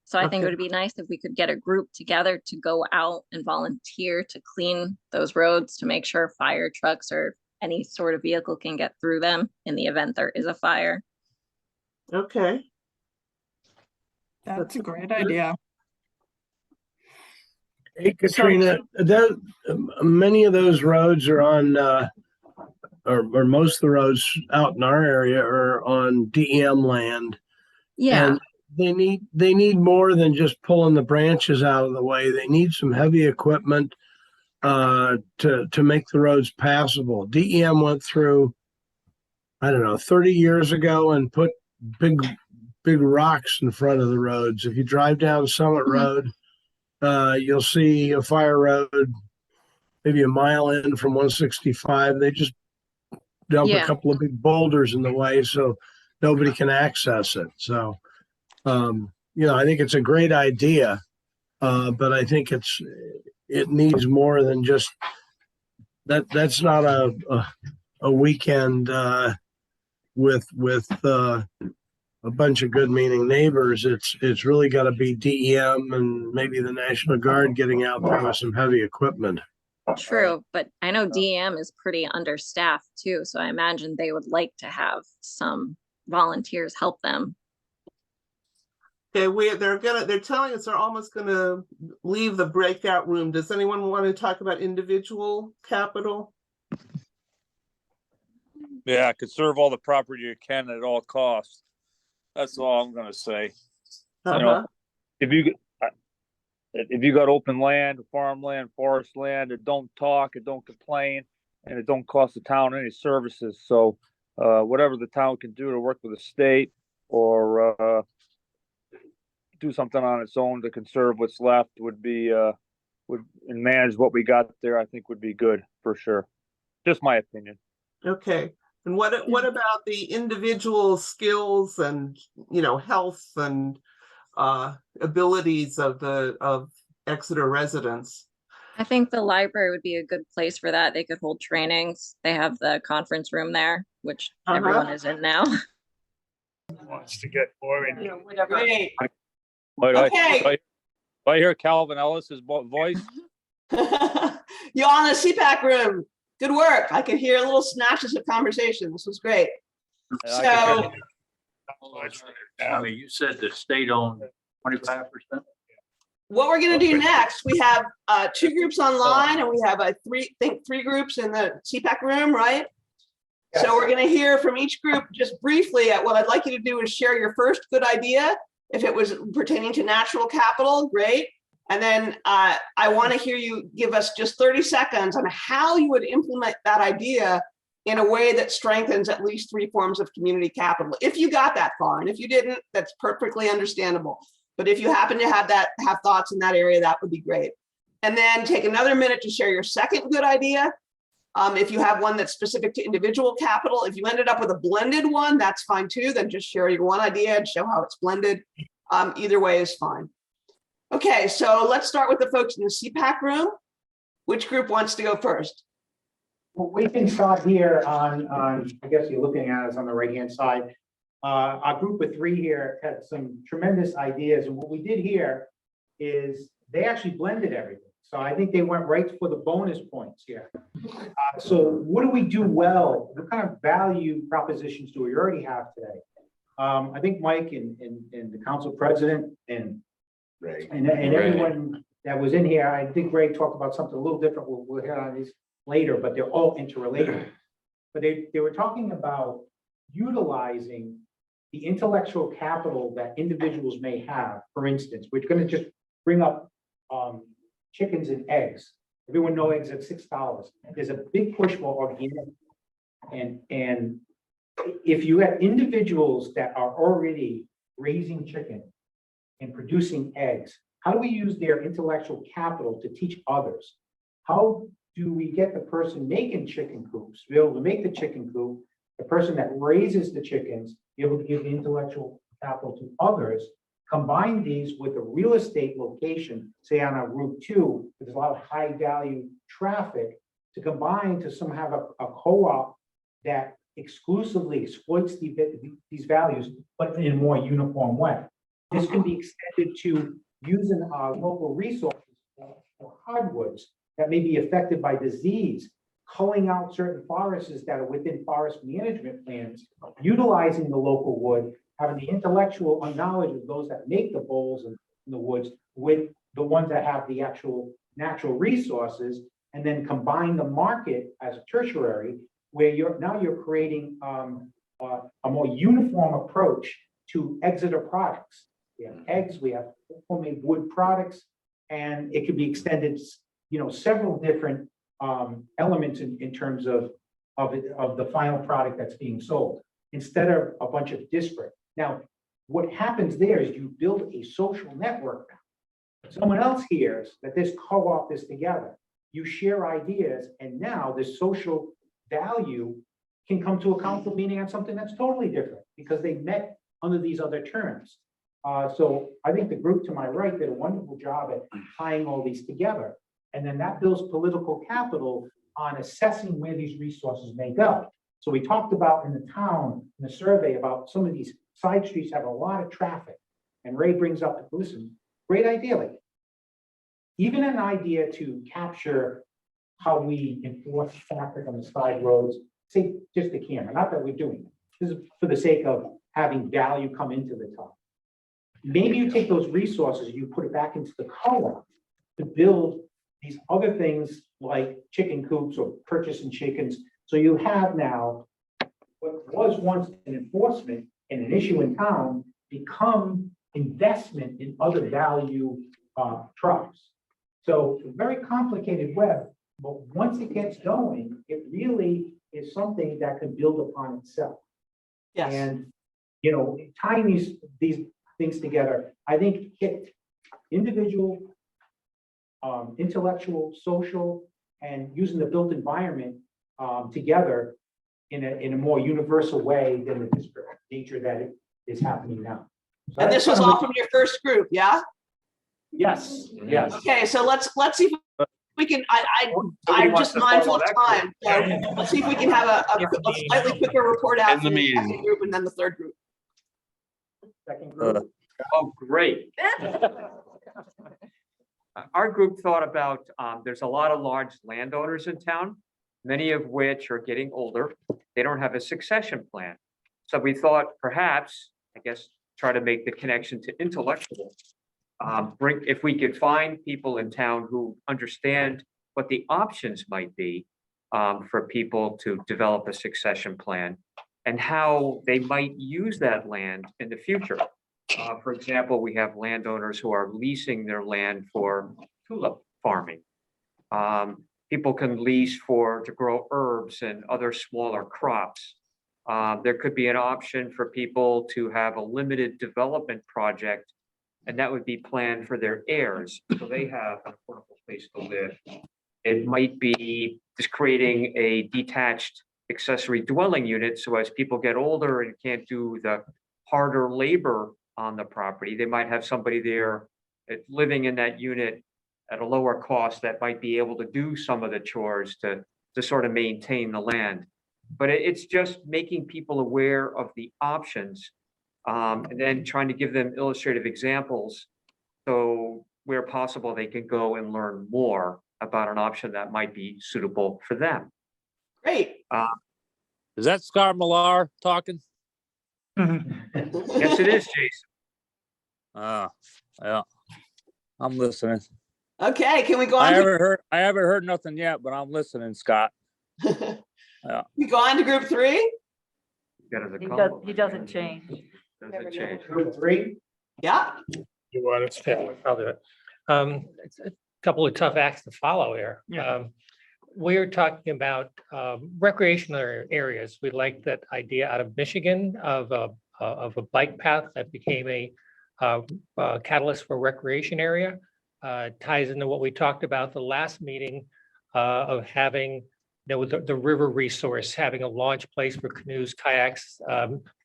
So I think it Okay. would be nice if we could get a group together to go out and volunteer to clean those roads to make sure fire trucks or any sort of vehicle can get through them in the event there is a fire. Okay. That's a great idea. Hey, Katrina, many of those roads are on, or most of the roads out in our area are on DEM land. Yeah, And they need more than just pulling the branches out of the way. They need some heavy equipment to make the roads passable. DEM went through, I don't know, 30 years ago and put big rocks in front of the roads. If you drive down Summit Road, you'll see a fire road maybe a mile in from 165. They just dump a Yeah. couple of big boulders in the way so nobody can access it. So, I think it's a great idea, but I think it needs more than just that. That's not a weekend with a bunch of good meaning neighbors. It's really got to be DEM and maybe the National Guard getting out there with some heavy equipment. true. But I know DEM is pretty understaffed too. So I imagine they would like to have some volunteers help them. Okay, they're telling us they're almost gonna leave the breakout room. Does anyone want to talk about individual capital? Yeah, conserve all the property you can at all costs. That's all I'm gonna say. You know, if you got open land, farmland, forest land, it don't talk, it don't complain, and it don't cost the town any services. So, whatever the town can do to work with the state or do something on its own to conserve what's left would be and manage what we got there, I think would be good for sure. Just my opinion. Okay. And what about the individual skills and, health and abilities of Exeter residents? I think the library would be a good place for that. They could hold trainings. They have the conference room there, which everyone is in now. Wants to get boring. Great. Okay. Okay. Do I hear Calvin Ellis's voice? You're on the CPAC room. Good work. I could hear little snatches of conversation. This was great. So, I mean, you said the state owned 25%. what we're going to do next, we have 2 groups online and we have three groups in the CPAC room, right? Yes. So we're going to hear from each group just briefly. What I'd like you to do is share your first good idea. If it was pertaining to natural capital, great. And then I want to hear you give us just 30 seconds on how you would implement that idea in a way that strengthens at least 3 forms of community capital. If you got that far, and if you didn't, that's perfectly understandable. But if you happen to have thoughts in that area, that would be great. And then take another minute to share your second good idea. If you have one that's specific to individual capital, if you ended up with a blended one, that's fine too. Then just share your one idea and show how it's blended. Either way is fine. Okay, so let's start with the folks in the CPAC room. Which group wants to go first? Well, we can start here on, I guess you're looking at us on the right-hand side. Our group of 3 here had some tremendous ideas. And what we did here is they actually blended everything. So I think they went right for the bonus points here. So what do we do well? What kind of value propositions do we already have today? I think Mike and the council president and everyone that was in here, I think Greg talked about something a little different. We'll hear on these later, but they're all interrelated. But they were talking about utilizing the intellectual capital that individuals may have. For instance, we're going to just bring up chickens and eggs. Everyone knows eggs at $6. There's a big push for organic. And if you have individuals that are already raising chicken and producing eggs, how do we use their intellectual capital to teach others? How do we get the person making chicken coops to be able to make the chicken coop, the person that raises the chickens, be able to give the intellectual capital to others, combine these with a real estate location, say on a Route 2, there's a lot of high value traffic, to combine to somehow have a co-op that exclusively exploits these values, but in a more uniform way. This can be extended to using our local resources for hardwoods that may be affected by disease, culling out certain forests that are within forest management plans, utilizing the local wood, having the intellectual knowledge of those that make the bowls in the woods with the ones that have the actual natural resources, and then combine the market as a tertiary, where you're creating a more uniform approach to Exeter products. We have eggs, we have homemade wood products, and it could be extended, several different elements in terms of the final product that's being sold, instead of a bunch of disparate. Now, what happens there is you build a social network. Someone else hears that this co-op is together. You share ideas, and now the social value can come to a council meeting on something that's totally different because they met under these other terms. So I think the group to my right did a wonderful job at tying all these together. And then that builds political capital on assessing where these resources may go. So we talked about in the town, in the survey, about some of these side streets have a lot of traffic. And Ray brings up, listen, great idea. Like, even an idea to capture how we enforce traffic on the side roads, say just the camera, not that we're doing it. This is for the sake of having value come into the top. Maybe you take those resources, you put it back into the co-op to build these other things like chicken coops or purchasing chickens. So you have now what was once an enforcement and an issue in town become investment in other value trucks. So a very complicated web, but once it gets going, it really is something that can build upon itself. Yes. And, tying these things together, I think hit individual, intellectual, social, and using the built environment together in a more universal way than the disparate nature that it is happening now. So And this was all from your first group, yeah? Yes, yes. Okay, so let's see if we can, I'm just mindful of time. So let's see if we can have a slightly quicker report out from the second group and then the third group. Second group. Oh, great. Our group thought about, there's a lot of large landowners in town, many of which are getting older. They don't have a succession plan. So we thought perhaps, try to make the connection to intellectual. If we could find people in town who understand what the options might be for people to develop a succession plan and how they might use that land in the future. For example, we have landowners who are leasing their land for tulip farming. People can lease to grow herbs and other smaller crops. There could be an option for people to have a limited development project, and that would be planned for their heirs, so they have an affordable place to live. It might be just creating a detached accessory dwelling unit, so as people get older and can't do the harder labor on the property, they might have somebody there living in that unit at a lower cost that might be able to do some of the chores to sort of maintain the land. But it's just making people aware of the options, and then trying to give them illustrative examples. So where possible, they can go and learn more about an option that might be suitable for them. Great. Is that Scott Millar talking? Yes, it is, Jason. Yeah, I'm listening. Okay, can we go on? I haven't heard nothing yet, but I'm listening, Scott. Yeah. We go on to group three? He doesn't change. Doesn't change. Group three. Yeah. You want to? I'll do it. It's a couple of tough acts to follow here. We're talking about recreational areas. We like that idea out of Michigan of a bike path that became a catalyst for recreation area. Ties into what we talked about the last meeting of having, the river resource, having a launch place for canoes, kayaks,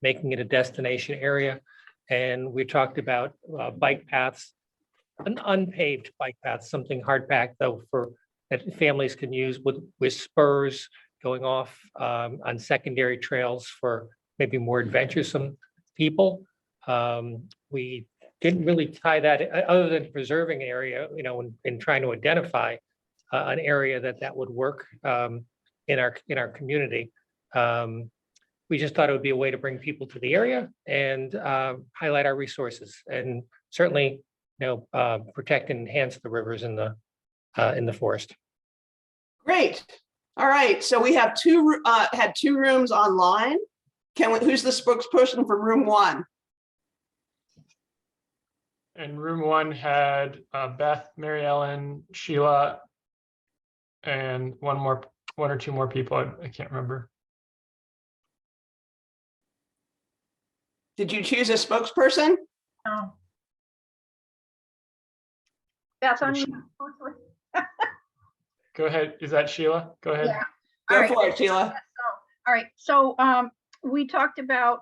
making it a destination area. And we talked about bike paths, an unpaved bike path, something hard packed though that families can use with spurs going off on secondary trails for maybe more adventuresome people. We didn't really tie that, other than preserving area, in trying to identify an area that would work in our community. We just thought it would be a way to bring people to the area and highlight our resources, and certainly, protect and enhance the rivers in the forest. Great. All right. So we have had two rooms online. Who's the spokesperson for room 1? And room 1 had Beth, Mary Ellen, Sheila, and one or two more people. I can't remember. Did you choose a spokesperson? No. That's on you. Go ahead. Is that Sheila? Go ahead. Yeah. Go for it, Sheila. All right, so we talked about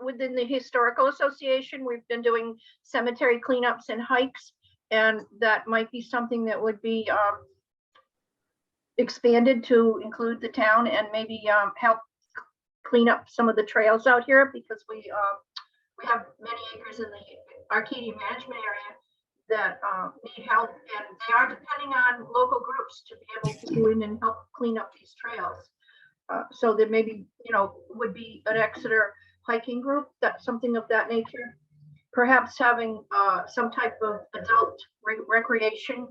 within the Historical Association, we've been doing cemetery cleanups and hikes, and that might be something that would be expanded to include the town and maybe help clean up some of the trails out here, because we have many acres in the Arcadia management area that need help, and they are depending on local groups to be able to go in and help clean up these trails. So there maybe, would be an Exeter hiking group, that's something of that nature. Perhaps having some type of adult recreation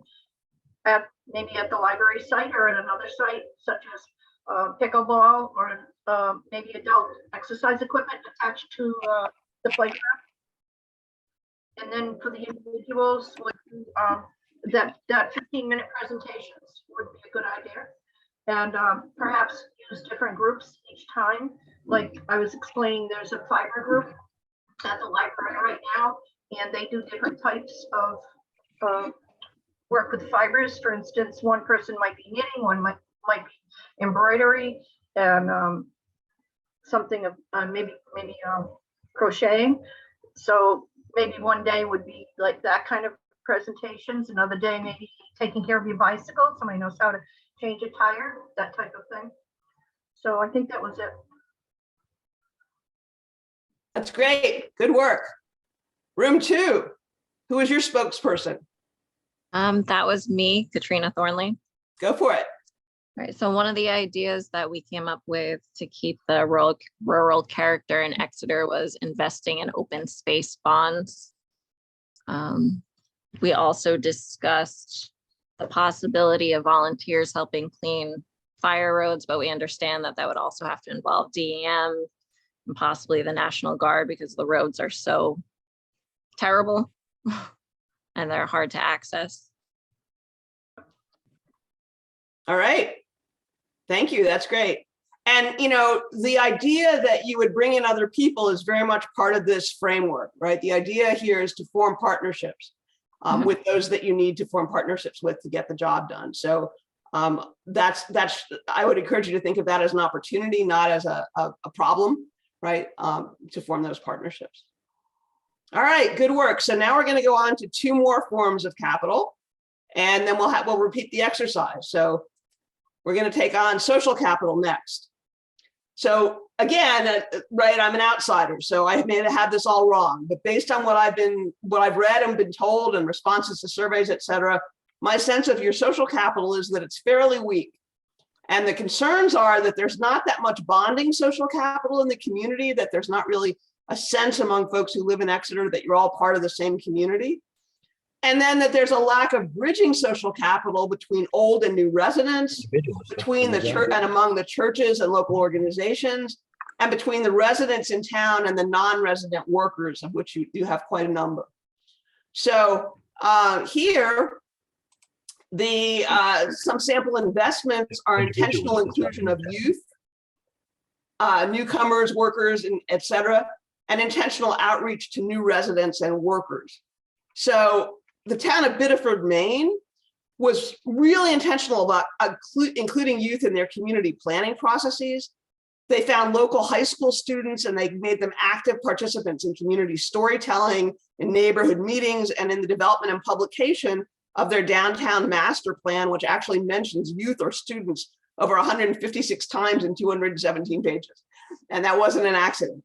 maybe at the library site or at another site, such as pickleball or maybe adult exercise equipment attached to the playground. And then for the individuals, that 15-minute presentations would be a good idea. And perhaps use different groups each time. Like I was explaining, there's a fiber group at the library right now, and they do different types of work with fibers. For instance, one person might be knitting, one might be embroidery, and something of maybe crocheting. So maybe one day would be like that kind of presentations. Another day, maybe taking care of your bicycle. Somebody knows how to change a tire, that type of thing. So I think that was it. That's great. Good work. Room 2, who is your spokesperson? That was me, Katrina Thornley. Go for it. Right. So one of the ideas that we came up with to keep the rural character in Exeter was investing in open space bonds. We also discussed the possibility of volunteers helping clean fire roads, but we understand that would also have to involve DEM and possibly the National Guard, because the roads are so terrible and they're hard to access. All right. Thank you. That's great. And, the idea that you would bring in other people is very much part of this framework, right? The idea here is to form partnerships with those that you need to form partnerships with to get the job done. So that's I would encourage you to think of that as an opportunity, not as a problem, right? To form those partnerships. All right, good work. So now we're going to go on to 2 more forms of capital, and then we'll repeat the exercise. So we're going to take on social capital next. So again, right, I'm an outsider, so I may have this all wrong, but based on what I've read and been told and responses to surveys, et cetera, my sense of your social capital is that it's fairly weak. And the concerns are that there's not that much bonding social capital in the community, that there's not really a sense among folks who live in Exeter that you're all part of the same community. And then that there's a lack of bridging social capital between old and new residents, between the church and among the churches and local organizations, and between the residents in town and the non-resident workers, of which you have quite a number. So here, some sample investments are intentional inclusion of youth, newcomers, workers, and et cetera, and intentional outreach to new residents and workers. So the town of Biddeford, Maine was really intentional about including youth in their community planning processes. They found local high school students and they made them active participants in community storytelling, in neighborhood meetings, and in the development and publication of their downtown master plan, which actually mentions youth or students over 156 times in 217 pages. And that wasn't an accident.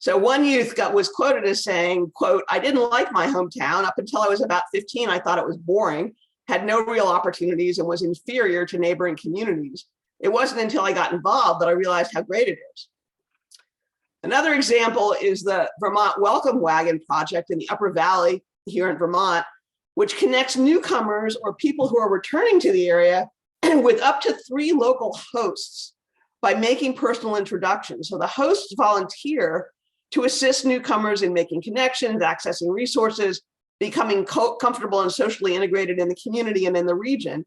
So one youth was quoted as saying, quote, "I didn't like my hometown. Up until I was about 15, I thought it was boring, had no real opportunities, and was inferior to neighboring communities. It wasn't until I got involved that I realized how great it is." Another example is the Vermont Welcome Wagon project in the Upper Valley here in Vermont, which connects newcomers or people who are returning to the area with up to 3 local hosts by making personal introductions. So the hosts volunteer to assist newcomers in making connections, accessing resources, becoming comfortable and socially integrated in the community and in the region.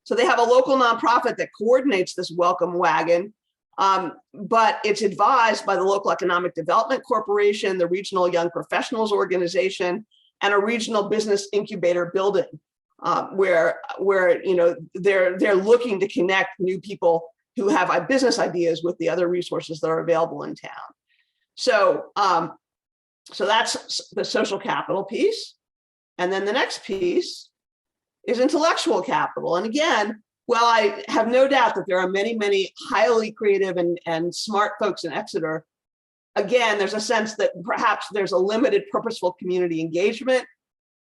So they have a local nonprofit that coordinates this welcome wagon, but it's advised by the local Economic Development Corporation, the Regional Young Professionals Organization, and a regional business incubator building, where they're looking to connect new people who have business ideas with the other resources that are available in town. So, so that's the social capital piece. And then the next piece is intellectual capital. And again, well, I have no doubt that there are many, many highly creative and smart folks in Exeter. Again, there's a sense that perhaps there's a limited purposeful community engagement.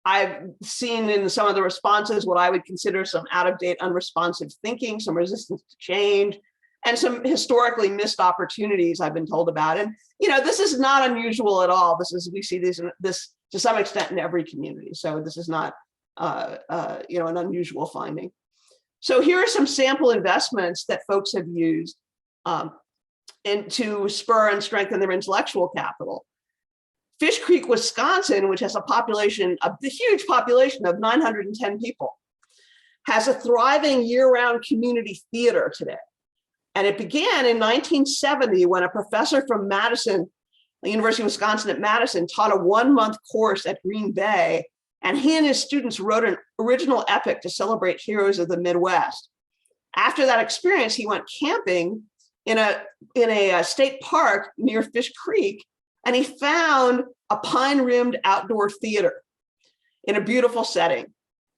I've seen in some of the responses what I would consider some out-of-date, unresponsive thinking, some resistance to change, and some historically missed opportunities I've been told about. And this is not unusual at all. We see this to some extent in every community. So this is not an unusual finding. So here are some sample investments that folks have used and to spur and strengthen their intellectual capital. Fish Creek, Wisconsin, which has the huge population of 910 people, has a thriving year-round community theater today. And it began in 1970 when a professor from Madison, the University of Wisconsin at Madison, taught a 1-month course at Green Bay, and he and his students wrote an original epic to celebrate heroes of the Midwest. After that experience, he went camping in a state park near Fish Creek, and he found a pine-rimmed outdoor theater in a beautiful setting.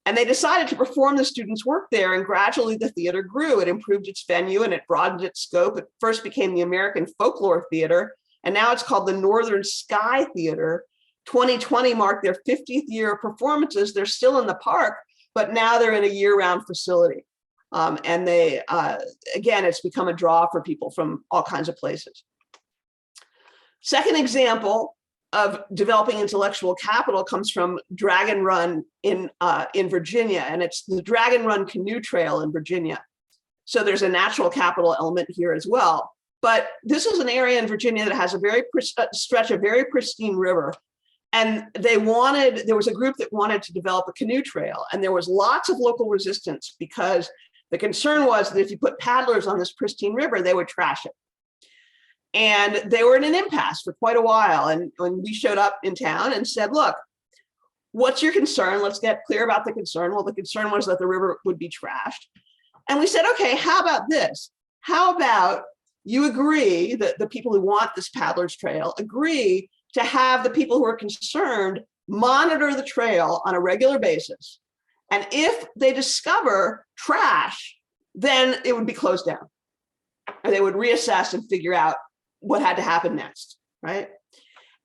And they decided to perform the students' work there, and gradually the theater grew. It improved its venue and it broadened its scope. It first became the American Folklore Theater, and now it's called the Northern Sky Theater. 2020 marked their 50th year of performances. They're still in the park, but now they're in a year-round facility. And they, again, it's become a draw for people from all kinds of places. Second example of developing intellectual capital comes from Dragon Run in Virginia, and it's the Dragon Run Canoe Trail in Virginia. So there's a natural capital element here as well. But this is an area in Virginia that has a stretch of very pristine river. And there was a group that wanted to develop a canoe trail, and there was lots of local resistance because the concern was that if you put paddlers on this pristine river, they would trash it. And they were in an impasse for quite a while. And when we showed up in town and said, look, what's your concern? Let's get clear about the concern. Well, the concern was that the river would be trashed. And we said, okay, how about this? How about you agree that the people who want this paddler's trail agree to have the people who are concerned monitor the trail on a regular basis. And if they discover trash, then it would be closed down. Or they would reassess and figure out what had to happen next, right?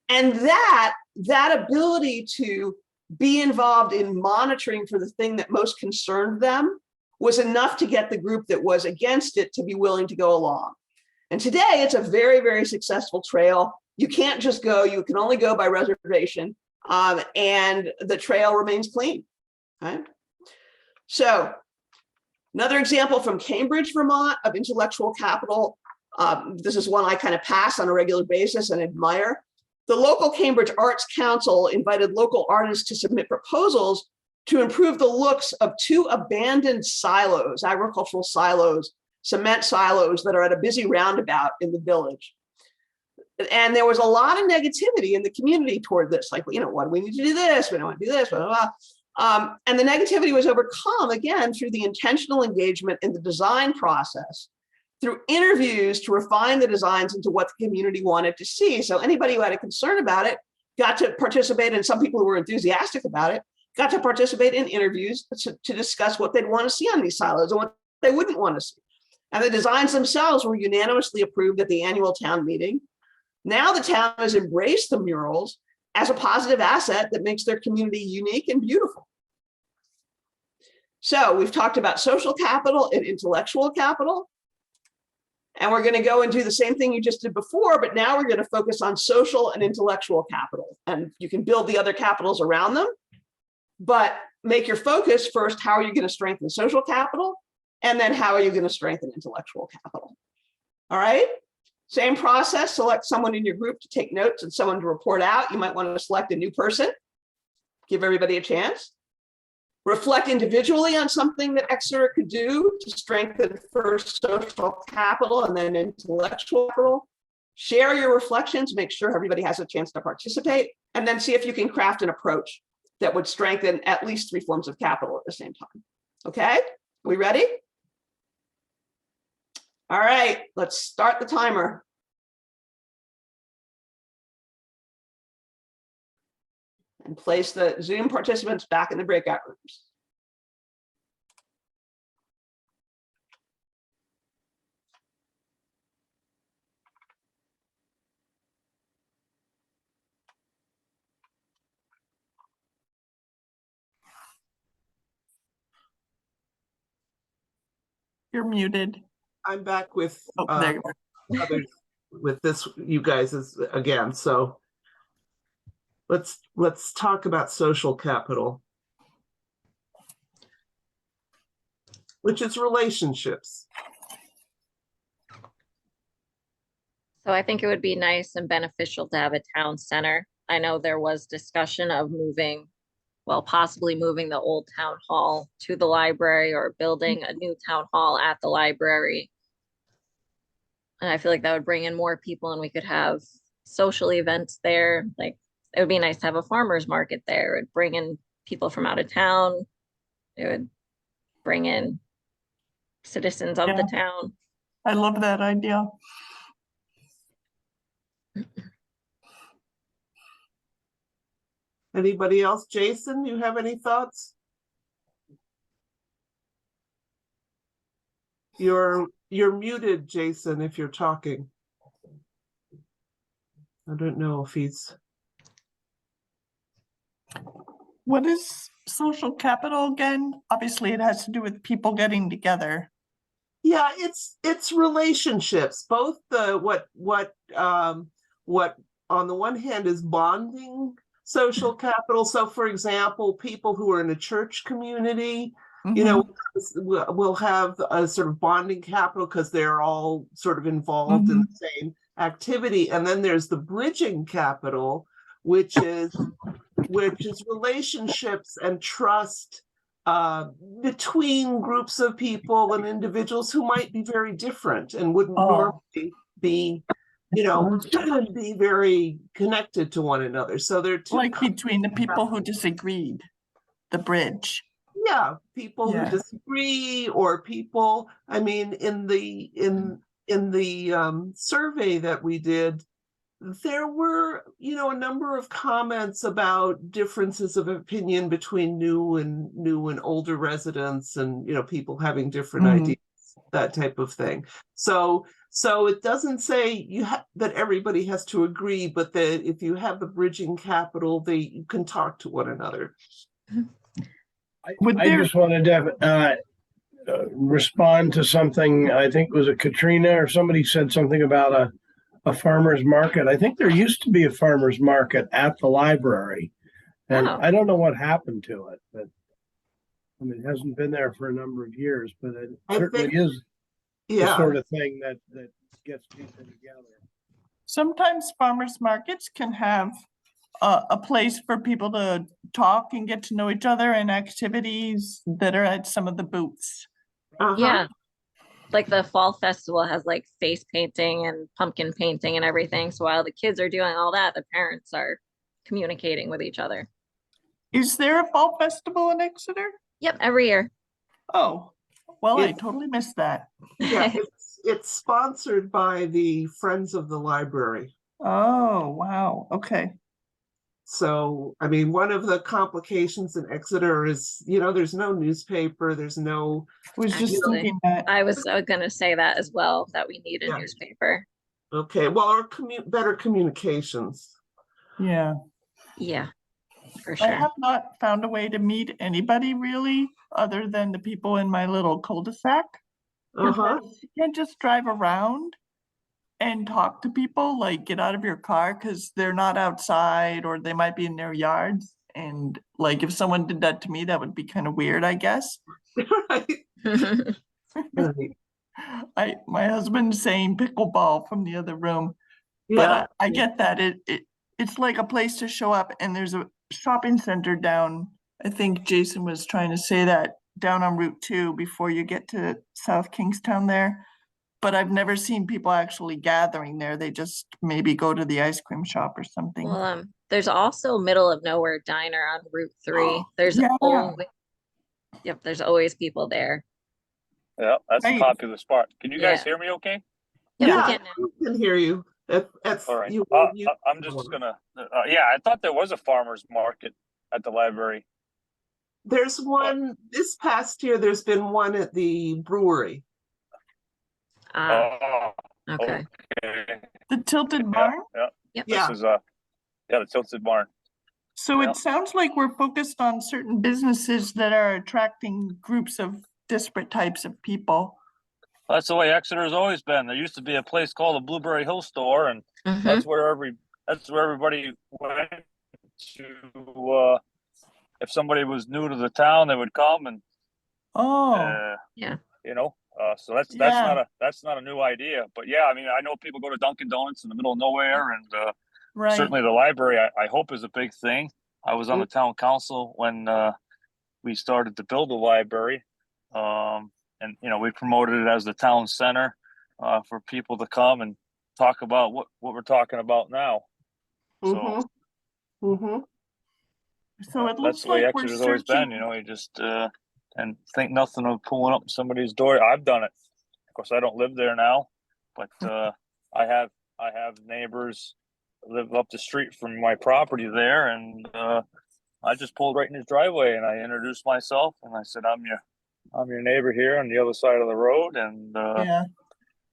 And that ability to be involved in monitoring for the thing that most concerned them was enough to get the group that was against it to be willing to go along. And today it's a very, very successful trail. You can't just go, you can only go by reservation, and the trail remains clean, right? So another example from Cambridge, Vermont of intellectual capital. This is one I kind of pass on a regular basis and admire. The local Cambridge Arts Council invited local artists to submit proposals to improve the looks of 2 abandoned silos, agricultural silos, cement silos that are at a busy roundabout in the village. And there was a lot of negativity in the community toward this, like, what do we need to do this? We don't want to do this, blah, blah, blah. And the negativity was overcome, again, through the intentional engagement in the design process, through interviews to refine the designs into what the community wanted to see. So anybody who had a concern about it got to participate, and some people who were enthusiastic about it got to participate in interviews to discuss what they'd want to see on these silos and what they wouldn't want to see. And the designs themselves were unanimously approved at the annual town meeting. Now the town has embraced the murals as a positive asset that makes their community unique and beautiful. So we've talked about social capital and intellectual capital. And we're going to go and do the same thing you just did before, but now we're going to focus on social and intellectual capital. And you can build the other capitals around them, but make your focus first, how are you going to strengthen social capital? And then how are you going to strengthen intellectual capital? All right. Same process, select someone in your group to take notes and someone to report out. You might want to select a new person. Give everybody a chance. Reflect individually on something that Exeter could do to strengthen first social capital and then intellectual capital. Share your reflections, make sure everybody has a chance to participate, and then see if you can craft an approach that would strengthen at least 3 forms of capital at the same time. Okay, we ready? All right, let's start the timer. And place the Zoom participants back in the breakout rooms. You're muted. I'm back with there you are. others, with this, you guys again. So let's talk about social capital, which is relationships. So I think it would be nice and beneficial to have a town center. I know there was discussion of moving, well, possibly moving the old town hall to the library or building a new town hall at the library. And I feel like that would bring in more people and we could have social events there. Like, it would be nice to have a farmer's market there. It would bring in people from out of town. It would bring in citizens of the town. I love that idea. Anybody else? Jason, you have any thoughts? You're muted, Jason, if you're talking. I don't know if he's. What is social capital again? Obviously, it has to do with people getting together. Yeah, it's relationships. Both the what on the one hand is bonding social capital. So, for example, people who are in a church community, you know, will have a sort of bonding capital because they're all sort of involved in the same activity. And then there's the bridging capital, which is relationships and trust between groups of people and individuals who might be very different and wouldn't normally be, you know, be very connected to one another. So they're like between the people who disagreed, the bridge. Yeah, people who disagree, or people, I mean, in the survey that we did, there were, you know, a number of comments about differences of opinion between new and older residents, and, you know, people having different ideas, that type of thing. So it doesn't say that everybody has to agree, but that if you have the bridging capital, you can talk to one another. I just wanted to respond to something. I think was it Katrina or somebody said something about a farmer's market. I think there used to be a farmer's market at the library, and I don't know what happened to it, but I mean, it hasn't been there for a number of years, but it certainly is the sort of thing that gets people together. Sometimes farmers markets can have a place for people to talk and get to know each other, and activities that are at some of the booths. Yeah, like the fall festival has like face painting and pumpkin painting and everything. So while the kids are doing all that, the parents are communicating with each other. Is there a fall festival in Exeter? Yep, every year. Oh, well, I totally missed that. Yeah, it's sponsored by the Friends of the Library. Oh, wow. Okay. So, I mean, one of the complications in Exeter is, you know, there's no newspaper, there's no. I was just thinking that. I was going to say that as well, that we need a newspaper. Okay, well, or better communications. Yeah. Yeah, for I sure. have not found a way to meet anybody really, other than the people in my little cul-de-sac. Because you can't just drive around and talk to people, like get out of your car, because they're not outside or they might be in their yards. And like if someone did that to me, that would be kind of weird, I guess. My husband's saying pickleball from the other room, but Yeah. I get that it's like a place to show up, and there's a shopping center down. I think Jason was trying to say that down on Route 2 before you get to South Kingstown there. But I've never seen people actually gathering there. They just maybe go to the ice cream shop or something. Well, there's also middle of nowhere diner on Route 3. There's Yeah. always, yep, there's always people there. Yeah, that's a Right. popular spot. Can you guys Yeah. hear me okay? Yeah, we can hear you. That's All right. you. I'm just gonna, yeah, I thought there was a farmer's market at the library. There's one this past year. There's been one at the brewery. Oh, okay. The Tilted Barn? Yeah. Yep. This is, the Tilted Barn. So it sounds like we're focused on certain businesses that are attracting groups of disparate types of people. That's the way Exeter's always been. There used to be a place called the Blueberry Hill Store, and that's where everybody went to. If somebody was new to the town, they would come and. Yeah. You know, so that's not a new idea. But yeah, I mean, I know people go to Dunkin' Donuts in the middle of nowhere, and Right. certainly the library, I hope, is a big thing. I was on the town council when we started to build the library. And we promoted it as the town center for people to come and talk about what we're talking about now. So So it that's looks the way like we're Exeter's always been. searching. You just and think nothing of pulling up somebody's door. I've done it. Of course, I don't live there now, but I have neighbors live up the street from my property there, and I just pulled right in his driveway and I introduced myself and I said, I'm your neighbor here on the other side of the road. And,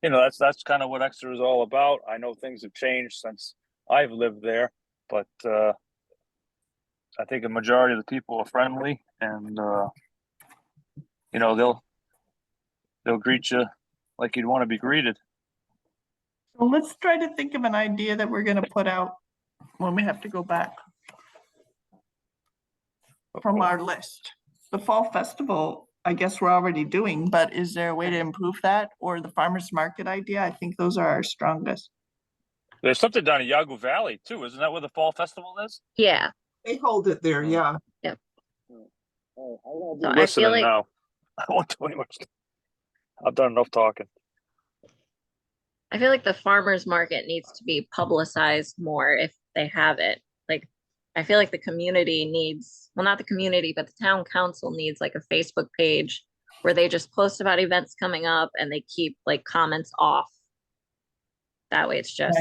that's kind of what Exeter is all about. I know things have changed since I've lived there, but I think a majority of the people are friendly, and, they'll greet you like you'd want to be greeted. So let's try to think of an idea that we're going to put out when we have to go back from our list. The fall festival, I guess we're already doing, but is there a way to improve that, or the farmer's market idea? I think those are our strongest. There's something down in Yagu Valley too. Isn't that where the fall festival is? Yeah. They hold it there. Yeah. Yep. So I feel like now. I won't do any more. I've done enough talking. I feel like the farmer's market needs to be publicized more if they have it. Like, I feel like the community needs, well, not the community, but the town council needs like a Facebook page where they just post about events coming up and they keep like comments off. That way it's just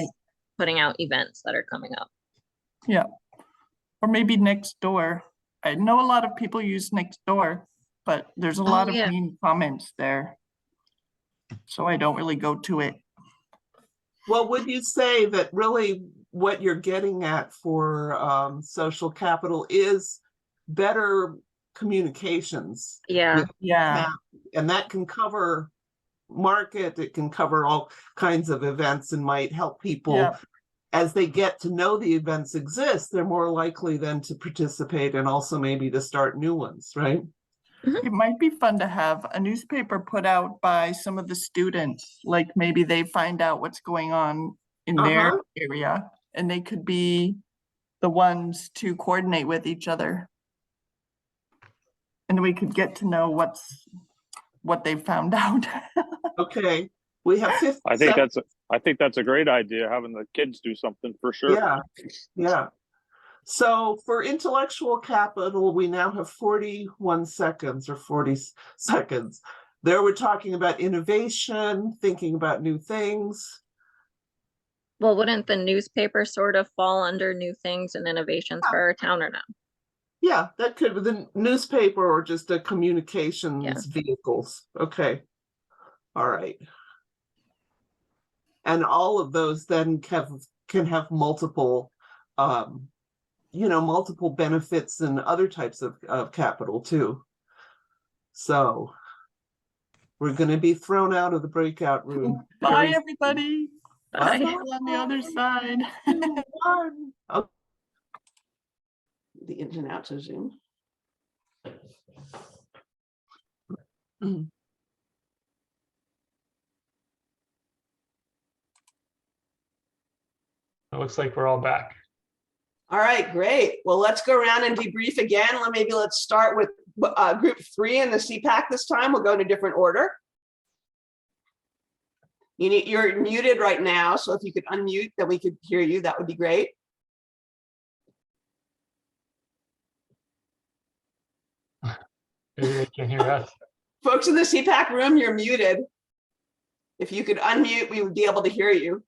putting out events that are coming up. Yeah. Or maybe Nextdoor. I know a lot of people use Nextdoor, but there's a lot of mean comments there. So I don't really go to it. Well, would you say that really what you're getting at for social capital is better communications? Yeah. Yeah. And that can cover market, it can cover all kinds of events and might help people as they get to know the events exist. They're more likely then to participate and also maybe to start new ones, right? It might be fun to have a newspaper put out by some of the students, like maybe they find out what's going on in their area and they could be the ones to coordinate with each other. And we could get to know what they found out. Okay, we have 50. I think that's a great idea, having the kids do something for sure. Yeah. So for intellectual capital, we now have 41 seconds or 40 seconds. There we're talking about innovation, thinking about new things. Well, wouldn't the newspaper sort of fall under new things and innovations for our town or no? Yeah, that could be the newspaper or just a communications vehicles. Okay. All right. And all of those then can have multiple, multiple benefits and other types of capital too. So we're going to be thrown out of the breakout room. Bye, everybody. Bye. See you on the other side. Okay. The ins and outs of Zoom. It looks like we're all back. All right, great. Well, let's go around and debrief again. Maybe let's start with group 3 in the CPAC this time. We'll go in a different order. You're muted right now, so if you could unmute, then we could hear you. That would be great. Maybe they can hear us. Folks in the CPAC room, you're muted. If you could unmute, we would be able to hear you.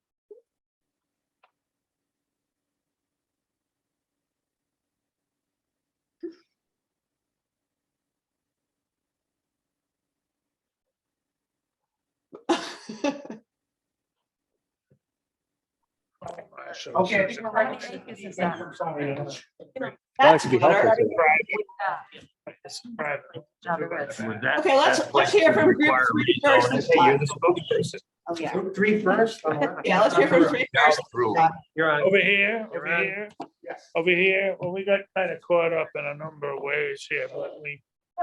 Okay. That's better. Okay, let's hear from group 3 first this time. Oh, yeah. Group 3 first? Yeah, let's hear from 3 first. You're on. Over here, over here, well, we got kind of caught up in a number of ways here, but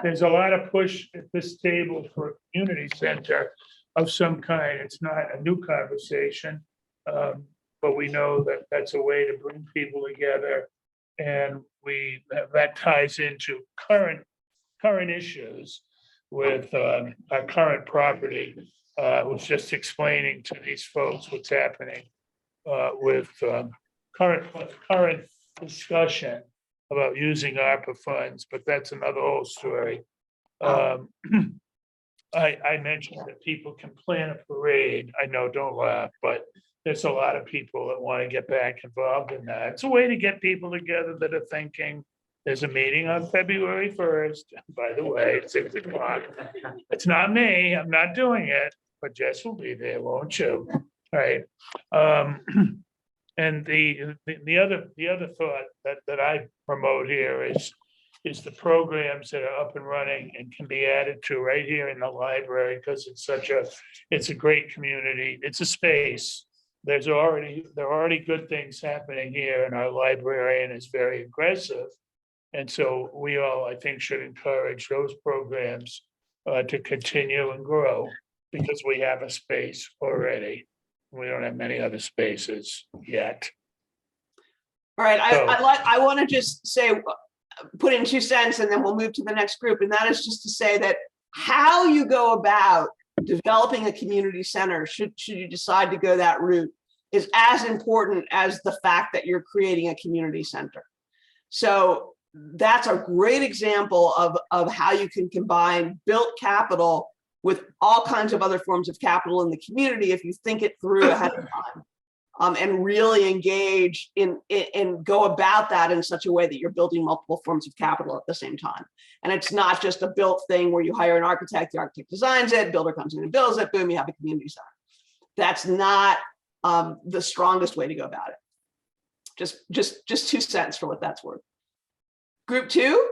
there's a lot of push at this table for a community center of some kind. It's not a new conversation, but we know that that's a way to bring people together. And that ties into current issues with our current property. Was just explaining to these folks what's happening with current discussion about using ARPA funds, but that's another whole story. I mentioned that people can plan a parade. I know, don't laugh, but there's a lot of people that want to get back involved in that. It's a way to get people together that are thinking. There's a meeting on February 1st. By the way, it's 6 o'clock. It's not me. I'm not doing it, but Jess will be there, won't you? All right. And the other thought that I promote here is the programs that are up and running and can be added to right here in the library, because it's a great community. It's a space. There are already good things happening here, and our librarian is very aggressive. And so we all, I think, should encourage those programs to continue and grow, because we have a space already. We don't have many other spaces yet. All right, I want to just say, put in 2 cents, and then we'll move to the next group. And that is just to say that how you go about developing a community center, should you decide to go that route, is as important as the fact that you're creating a community center. So that's a great example of how you can combine built capital with all kinds of other forms of capital in the community if you think it through ahead of time, and really engage in go about that in such a way that you're building multiple forms of capital at the same time. And it's not just a built thing where you hire an architect, the architect designs it, builder comes in and builds it, boom, you have a community center. That's not the strongest way to go about it. Just 2 cents for what that's worth. Group 2.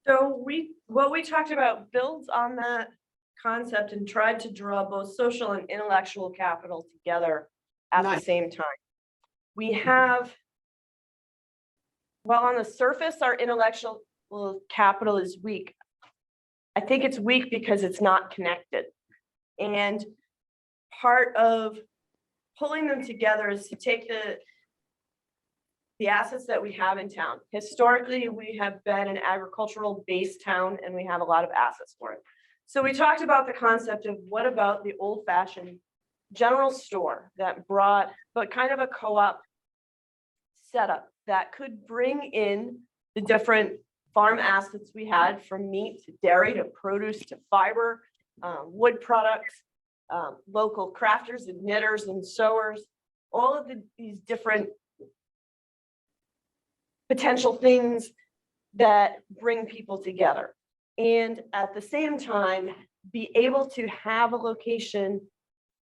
So what we talked about builds on that concept and tried to draw both social and intellectual capital together at the same time. We have, well, on the surface, our intellectual capital is weak. I think it's weak because it's not connected. And part of pulling them together is to take the assets that we have in town. Historically, we have been an agricultural based town, and we have a lot of assets for it. So we talked about the concept of what about the old fashioned general store that brought, but kind of a co-op setup that could bring in the different farm assets we had, from meat to dairy to produce to fiber, wood products, local crafters and knitters and sewers, all of these different potential things that bring people together. And at the same time, be able to have a location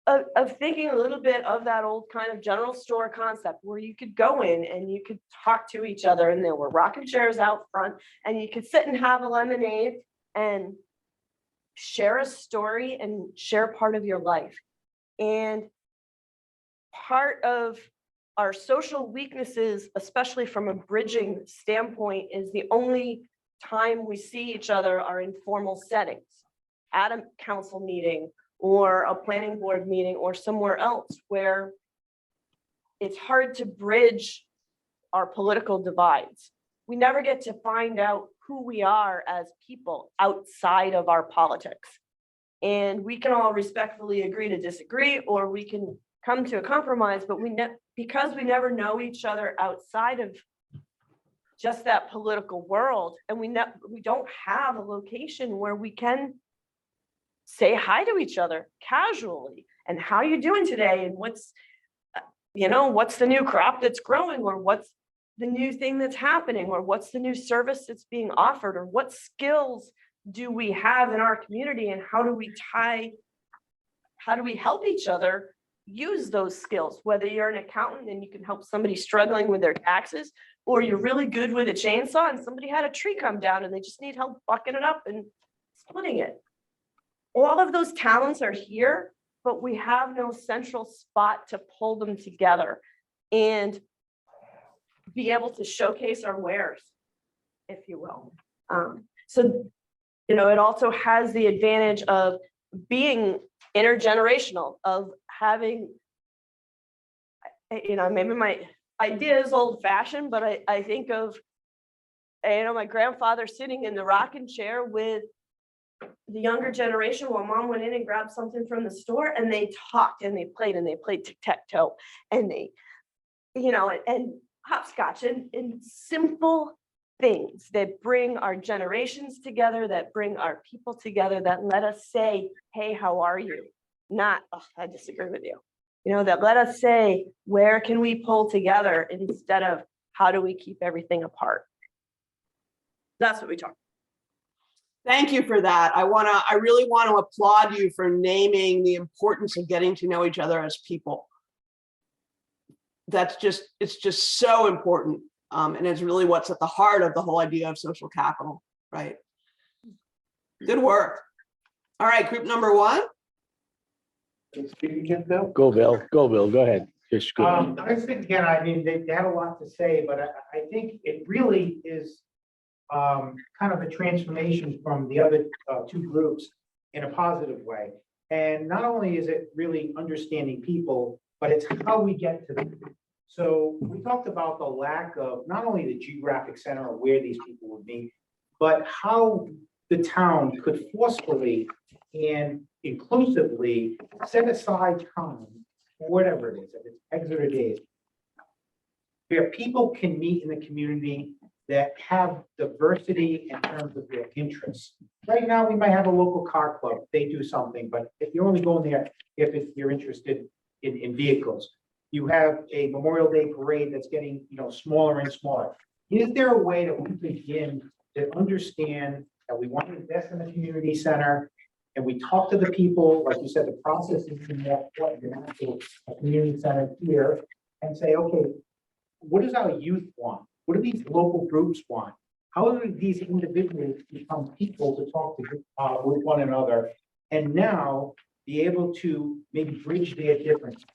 of thinking a little bit of that old kind of general store concept where you could go in and you could talk to each other and there were rocking chairs out front and you could sit and have a lemonade and share a story and share part of your life. And part of our social weaknesses, especially from a bridging standpoint, is the only time we see each other are in formal settings, at a council meeting or a planning board meeting or somewhere else where it's hard to bridge our political divides. We never get to find out who we are as people outside of our politics. And we can all respectfully agree to disagree, or we can come to a compromise, but because we never know each other outside of just that political world, and we don't have a location where we can say hi to each other casually and how you doing today and what's the new crop that's growing, or what's the new thing that's happening, or what's the new service that's being offered, or what skills do we have in our community, and how do we help each other use those skills, whether you're an accountant and you can help somebody struggling with their taxes, or you're really good with a chainsaw and somebody had a tree come down and they just need help bucking it up and splitting it. All of those talents are here, but we have no central spot to pull them together and be able to showcase our wares, if you will. So, it also has the advantage of being intergenerational, of having, maybe my idea is old fashioned, but I think of, my grandfather sitting in the rocking chair with the younger generation while mom went in and grabbed something from the store, and they talked and they played tic-tac-toe and they, and hopscotch and simple things that bring our generations together, that bring our people together, that let us say, hey, how are you? Not, oh, I disagree with you. That let us say, where can we pull together instead of how do we keep everything apart? That's what we talk. Thank you for that. I really want to applaud you for naming the importance of getting to know each other as people. It's just so important. And it's really what's at the heart of the whole idea of social capital, right? Good work. All right, group number one. Go, Bill. Go ahead. Just go. I think, again, they had a lot to say, but I think it really is kind of a transformation from the other two groups in a positive way. And not only is it really understanding people, but it's how we get to them. So we talked about the lack of not only the geographic center or where these people would be, but how the town could forcefully and inclusively set aside time for whatever it is, if it's Exeter Days, where people can meet in the community that have diversity in terms of their interests. Right now, we might have a local car club, they do something, but if you're only going there if you're interested in vehicles. You have a Memorial Day parade that's getting smaller and smaller. Is there a way that we begin to understand that we want to invest in the community center and we talk to the people, like you said, the process is more important than actual community center here, and say, okay, what does our youth want? What do these local groups want? How do these individuals become people to talk to with one another and now be able to maybe bridge their differences?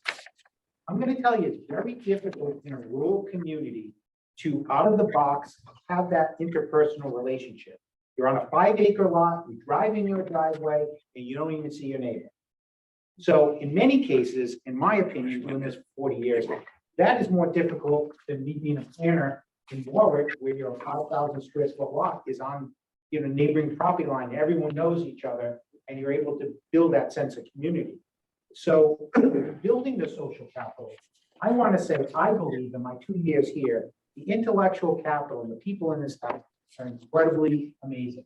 I'm going to tell you, it's very difficult in a rural community to, out of the box, have that interpersonal relationship. You're on a 5-acre lot, you drive in your driveway, and you don't even see your neighbor. So in many cases, in my opinion, doing this for 40 years, that is more difficult than me being a planner in Warwick, where your 5,000 square foot lot is on neighboring property line. Everyone knows each other, and you're able to build that sense of community. So building the social capital, I want to say, I believe in my 2 years here, the intellectual capital and the people in this town are incredibly amazing.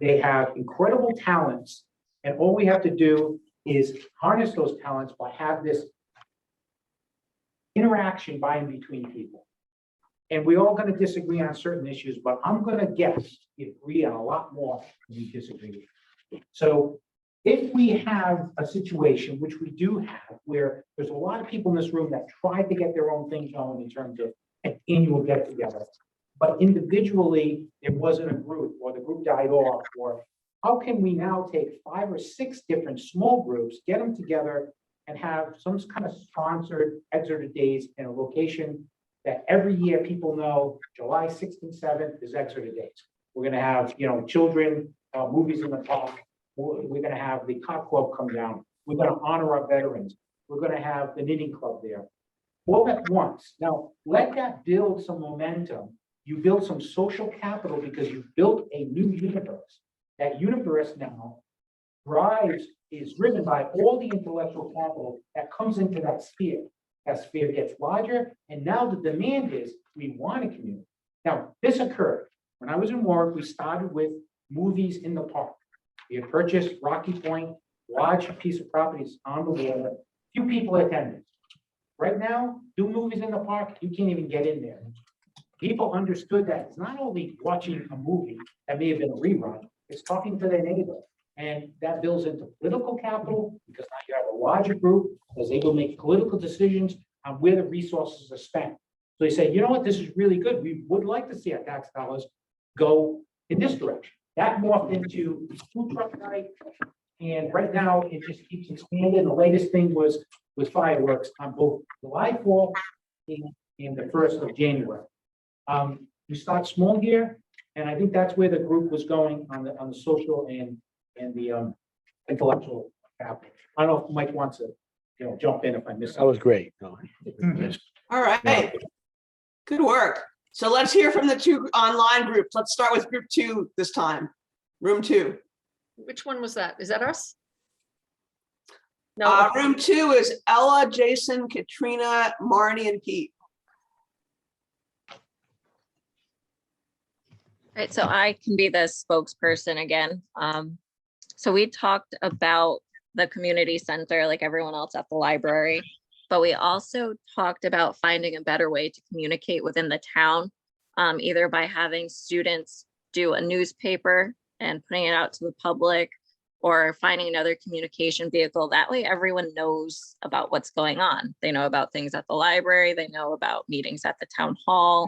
They have incredible talents, and all we have to do is harness those talents by have this interaction by and between people. And we're all going to disagree on certain issues, but I'm going to guess we agree on a lot more than we disagree. So if we have a situation, which we do have, where there's a lot of people in this room that tried to get their own thing going in terms of an annual get together, but individually, there wasn't a group, or the group died off, or how can we now take 5 or 6 different small groups, get them together and have some kind of sponsored Exeter days in a location that every year people know July 6th and 7th is Exeter days. We're gonna have, children, movies in the park. We're gonna have the cop club come down. We're gonna honor our veterans. We're gonna have the knitting club there. All at once. Now, let that build some momentum. You build some social capital because you built a new universe. That universe now is driven by all the intellectual capital that comes into that sphere. That sphere gets larger, and now the demand is we want a community. Now, this occurred when I was in Warwick. We started with movies in the park. We had purchased Rocky Point, large piece of properties on the water. Few people attended. Right now, do movies in the park, you can't even get in there. People understood that it's not only watching a movie that may have been a rerun, it's talking to their neighbor. And that builds into political capital because now you have a larger group that's able to make political decisions on where the resources are spent. So they say, you know what, this is really good. We would like to see our tax dollars go in this direction. That morphed into food truck night. And right now it just keeps expanding. The latest thing was with fireworks on both July 4th and the 1st of January. We start small here, and I think that's where the group was going on the social and the intellectual capital. I don't know if Mike wants to, jump in if I missed. That was great. No. All right. Good work. So let's hear from the 2 online groups. Let's start with group 2 this time. Room 2. Which one was that? Is that us? No. Room 2 is Ella, Jason, Katrina, Marnie, and Pete. Right, so I can be the spokesperson again. So we talked about the community center like everyone else at the library, but we also talked about finding a better way to communicate within the town, either by having students do a newspaper and putting it out to the public, or finding another communication vehicle. That way everyone knows about what's going on. They know about things at the library, they know about meetings at the town hall.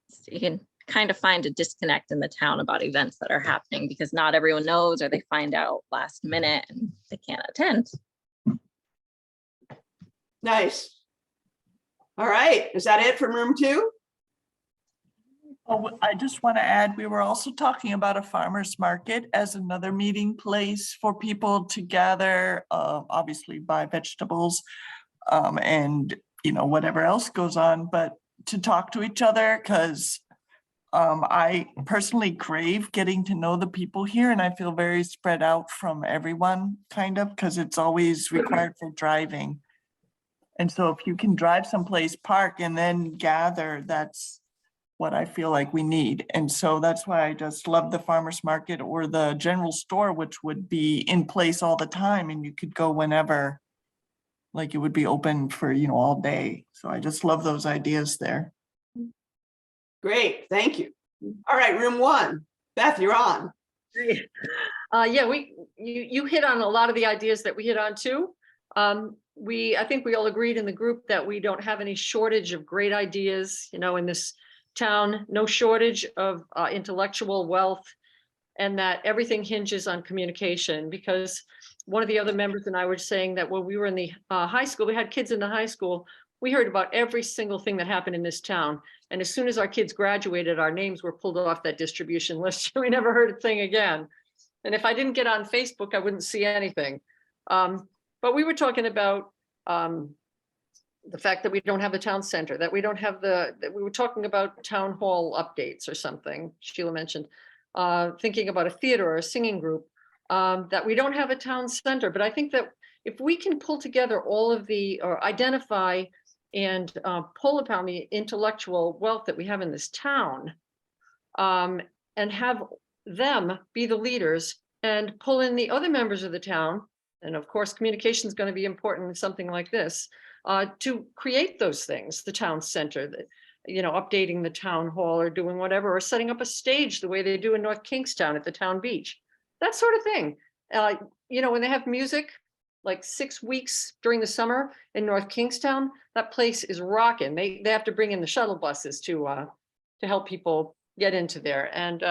So you can kind of find a disconnect in the town about events that are happening because not everyone knows, or they find out last minute and they can't attend. Nice. All right, is that it from room 2? Oh, I just want to add, we were also talking about a farmer's market as another meeting place for people to gather, obviously buy vegetables and, whatever else goes on, but to talk to each other, because I personally crave getting to know the people here, and I feel very spread out from everyone, kind of, because it's always required for driving. And so if you can drive someplace, park, and then gather, that's what I feel like we need. And so that's why I just love the farmer's market or the general store, which would be in place all the time, and you could go whenever, like it would be open for, all day. So I just love those ideas there. Great, thank you. All right, room 1. Beth, you're on. Yeah, you hit on a lot of the ideas that we hit on too. I think we all agreed in the group that we don't have any shortage of great ideas, in this town, no shortage of intellectual wealth, and that everything hinges on communication. Because one of the other members and I were saying that when we were in the high school, we had kids in the high school, we heard about every single thing that happened in this town. And as soon as our kids graduated, our names were pulled off that distribution list. We never heard a thing again. And if I didn't get on Facebook, I wouldn't see anything. But we were talking about the fact that we don't have the town center, that we don't have that we were talking about town hall updates or something, Sheila mentioned, thinking about a theater or a singing group, that we don't have a town center. But I think that if we can pull together all of or identify and pull upon the intellectual wealth that we have in this town, and have them be the leaders and pull in the other members of the town, and of course, communication is going to be important in something like this, to create those things, the town center, that, updating the town hall or doing whatever, or setting up a stage the way they do in North Kingstown at the town beach, that sort of thing. you know, when they have music, like 6 weeks during the summer in North Kingstown, that place is rocking. They have to bring in the shuttle buses to help people get into there. And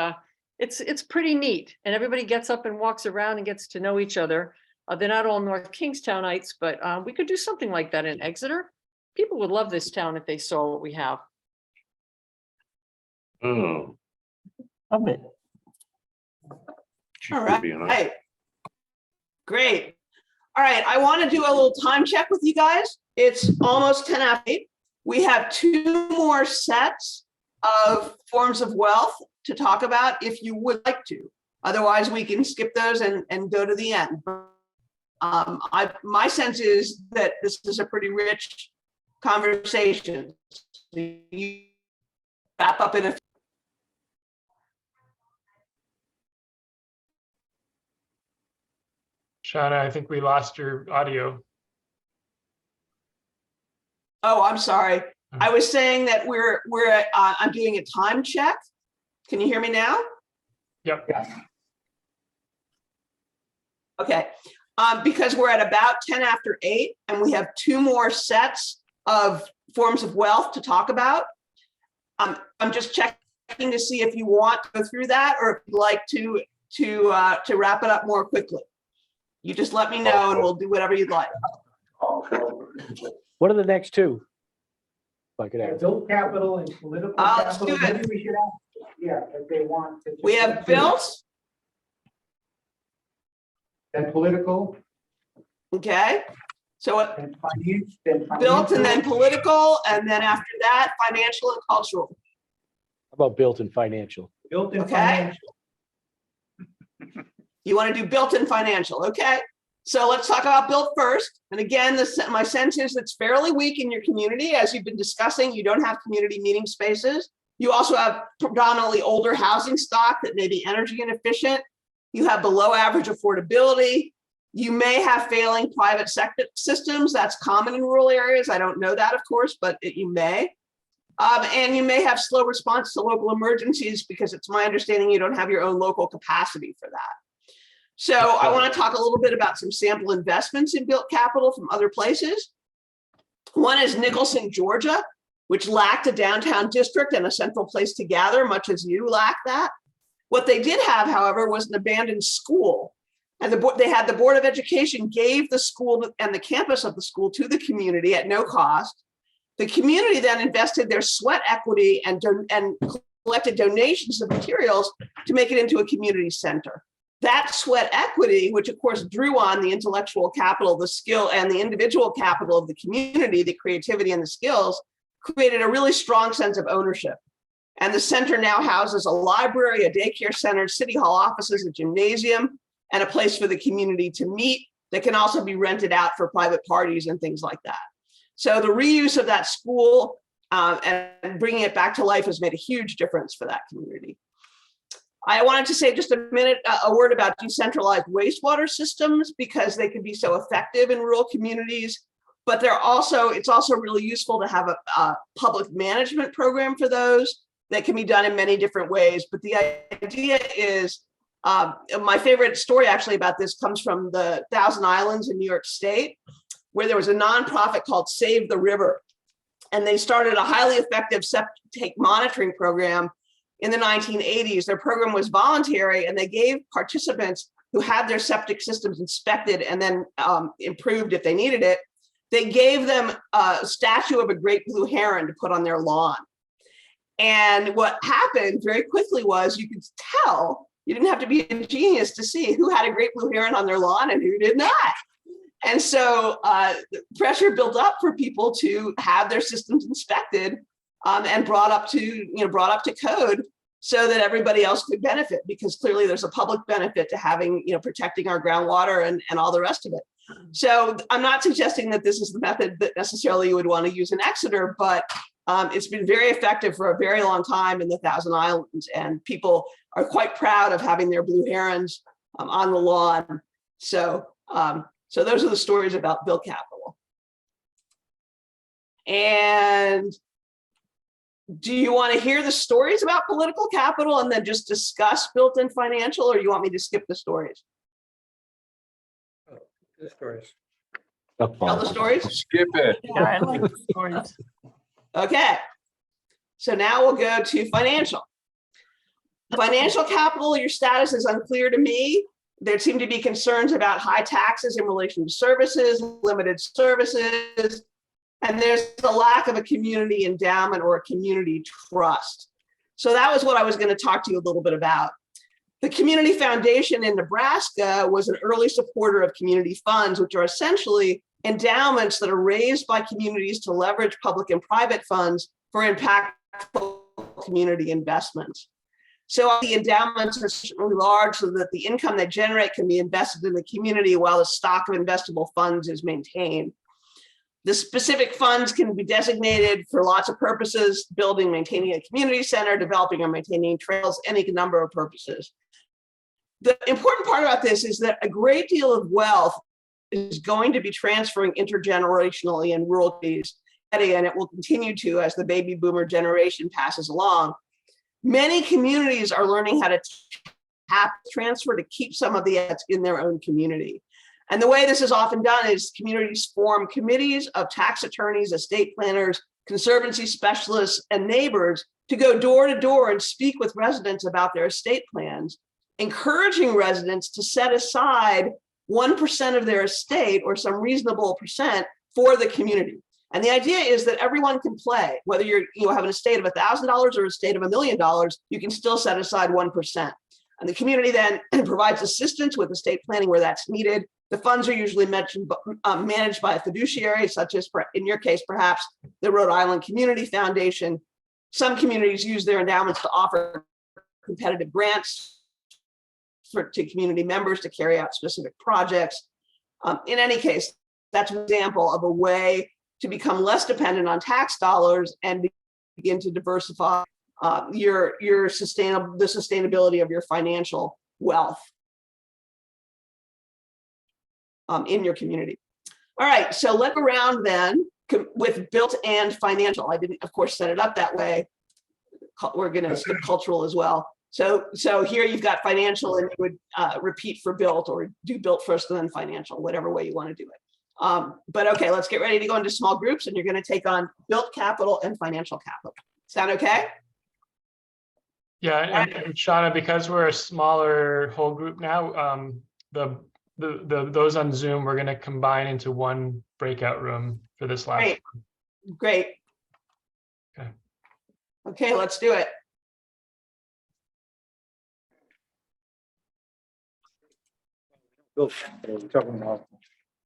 it's pretty neat. And everybody gets up and walks around and gets to know each other. They're not all North Kingstownites, but we could do something like that in Exeter. People would love this town if they saw what we have. Oh. I'm in. All right. Great. All right, I want to do a little time check with you guys. It's almost 10 after 8. We have 2 more sets of forms of wealth to talk about if you would like to. Otherwise, we can skip those and go to the end. My sense is that this is a pretty rich conversation. You wrap up in a Shauna, I think we lost your audio. Oh, I'm sorry. I was saying that I'm doing a time check. Can you hear me now? Yep. Okay. Because we're at about 10 after 8 and we have 2 more sets of forms of wealth to talk about. I'm just checking to see if you want to go through that or if you'd like to wrap it up more quickly. You just let me know and we'll do whatever you'd like. What are the next 2? If I could ask. Built capital and political Let's capital. do it. Maybe we should ask, yeah, if they want to. We have built. Then political. Okay. So what? And finance, Built and then political, and then after that, financial and cultural. How about built and financial? Built and Okay. financial. You want to do built and financial, okay? So let's talk about built first. And again, my sense is it's fairly weak in your community. As you've been discussing, you don't have community meeting spaces. You also have predominantly older housing stock that may be energy inefficient. You have below average affordability. You may have failing private sector systems. That's common in rural areas. I don't know that, of course, but you may. And you may have slow response to local emergencies because it's my understanding you don't have your own local capacity for that. So I want to talk a little bit about some sample investments in built capital from other places. One is Nicholson, Georgia, which lacked a downtown district and a central place to gather, much as you lack that. What they did have, however, was an abandoned school. And they had the Board of Education gave the school and the campus of the school to the community at no cost. The community then invested their sweat equity and collected donations of materials to make it into a community center. That sweat equity, which of course drew on the intellectual capital, the skill, and the individual capital of the community, the creativity and the skills, created a really strong sense of ownership. And the center now houses a library, a daycare center, city hall offices, a gymnasium, and a place for the community to meet that can also be rented out for private parties and things like that. So the reuse of that school and bringing it back to life has made a huge difference for that community. I wanted to say just a word about decentralized wastewater systems because they can be so effective in rural communities, but it's also really useful to have a public management program for those that can be done in many different ways. But the idea is, my favorite story actually about this comes from the Thousand Islands in New York State, where there was a nonprofit called Save the River. And they started a highly effective septic monitoring program in the 1980s. Their program was voluntary and they gave participants who had their septic systems inspected and then improved if they needed it, they gave them a statue of a great blue heron to put on their lawn. And what happened very quickly was you could tell, you didn't have to be a genius to see who had a great blue heron on their lawn and who did not. And so pressure built up for people to have their systems inspected and brought up to code so that everybody else could benefit, because clearly there's a public benefit to having, protecting our groundwater and all the rest of it. So I'm not suggesting that this is the method that necessarily you would want to use in Exeter, but it's been very effective for a very long time in the Thousand Islands, and people are quite proud of having their blue herons on the lawn. So those are the stories about built capital. And do you want to hear the stories about political capital and then just discuss built-in financial, or you want me to skip the stories? Tell the stories? Skip it. Yeah, I like the stories. Okay. So now we'll go to financial. Financial capital, your status is unclear to me. There seem to be concerns about high taxes in relation to services, limited services, and there's the lack of a community endowment or a community trust. So that was what I was going to talk to you a little bit about. The Community Foundation in Nebraska was an early supporter of community funds, which are essentially endowments that are raised by communities to leverage public and private funds for impactful community investments. So the endowments are sufficiently large so that the income they generate can be invested in the community while the stock of investable funds is maintained. The specific funds can be designated for lots of purposes: building, maintaining a community center, developing or maintaining trails, any number of purposes. The important part about this is that a great deal of wealth is going to be transferring intergenerationally in rural communities, and it will continue to as the baby boomer generation passes along. Many communities are learning how to transfer to keep some of the assets in their own community. And the way this is often done is communities form committees of tax attorneys, estate planners, conservancy specialists, and neighbors to go door to door and speak with residents about their estate plans, encouraging residents to set aside 1% of their estate or some reasonable percent for the community. And the idea is that everyone can play, whether you have an estate of $1,000 or a estate of $1 million, you can still set aside 1%. And the community then provides assistance with estate planning where that's needed. The funds are usually managed by a fiduciary, such as, in your case, perhaps the Rhode Island Community Foundation. Some communities use their endowments to offer competitive grants to community members to carry out specific projects. In any case, that's an example of a way to become less dependent on tax dollars and begin to diversify the sustainability of your financial wealth in your community. All right, so let's go around then with built and financial. I didn't, of course, set it up that way. We're going to skip cultural as well. So here you've got financial, and you would repeat for built, or do built first and then financial, whatever way you want to do it. But okay, let's get ready to go into small groups, and you're going to take on built capital and financial capital. Sound okay? Yeah, and Shauna, because we're a smaller whole group now, those on Zoom, we're going to combine into one breakout room for this last one. Great. Okay, let's do it. We're talking about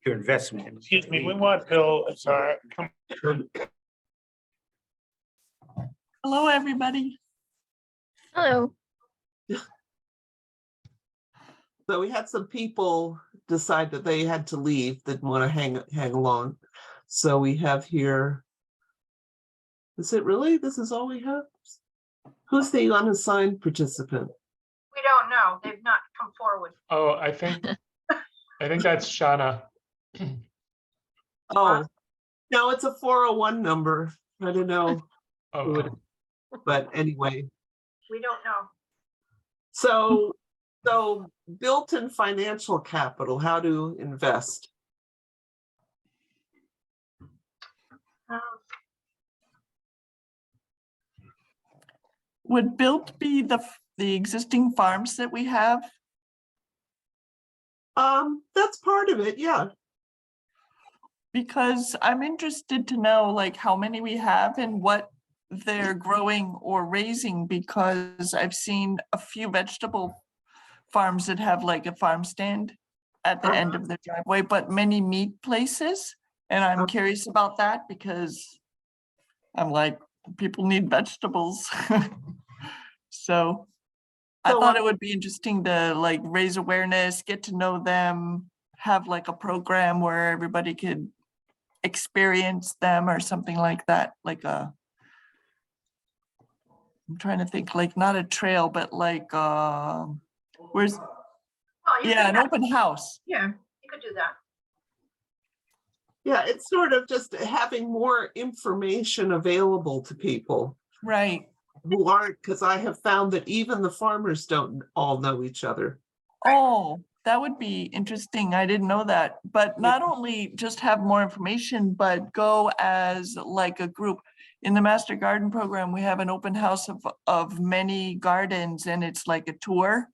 your investment. Excuse me, we want Bill, sorry. Hello, everybody. Hello. So we had some people decide that they had to leave, didn't want to hang along. So we have here, is it really? This is all we have? Who's the unassigned participant? We don't know. They've not come forward. Oh, I think that's Shauna. Oh, no, it's a 401 number. I don't know. Oh, but anyway. We don't know. So built-in financial capital, how to invest. Would built be the existing farms that we have? That's part of it, yeah. Because I'm interested to know like how many we have and what they're growing or raising, because I've seen a few vegetable farms that have like a farm stand at the end of their driveway, but many meat places. And I'm curious about that because I'm like, people need vegetables. So I thought it would be interesting to like raise awareness, get to know them, have like a program where everybody could experience them or something like that. Like I'm trying to think, like not a trail, but like an open house. Yeah, you could do that. Yeah, it's sort of just having more information available to people. Right. Who aren't, because I have found that even the farmers don't all know each other. Oh, That would be interesting. I didn't know that. But not only just have more information, but go as like a group. In the Master Garden Program, we have an open house of many gardens, and it's like a tour.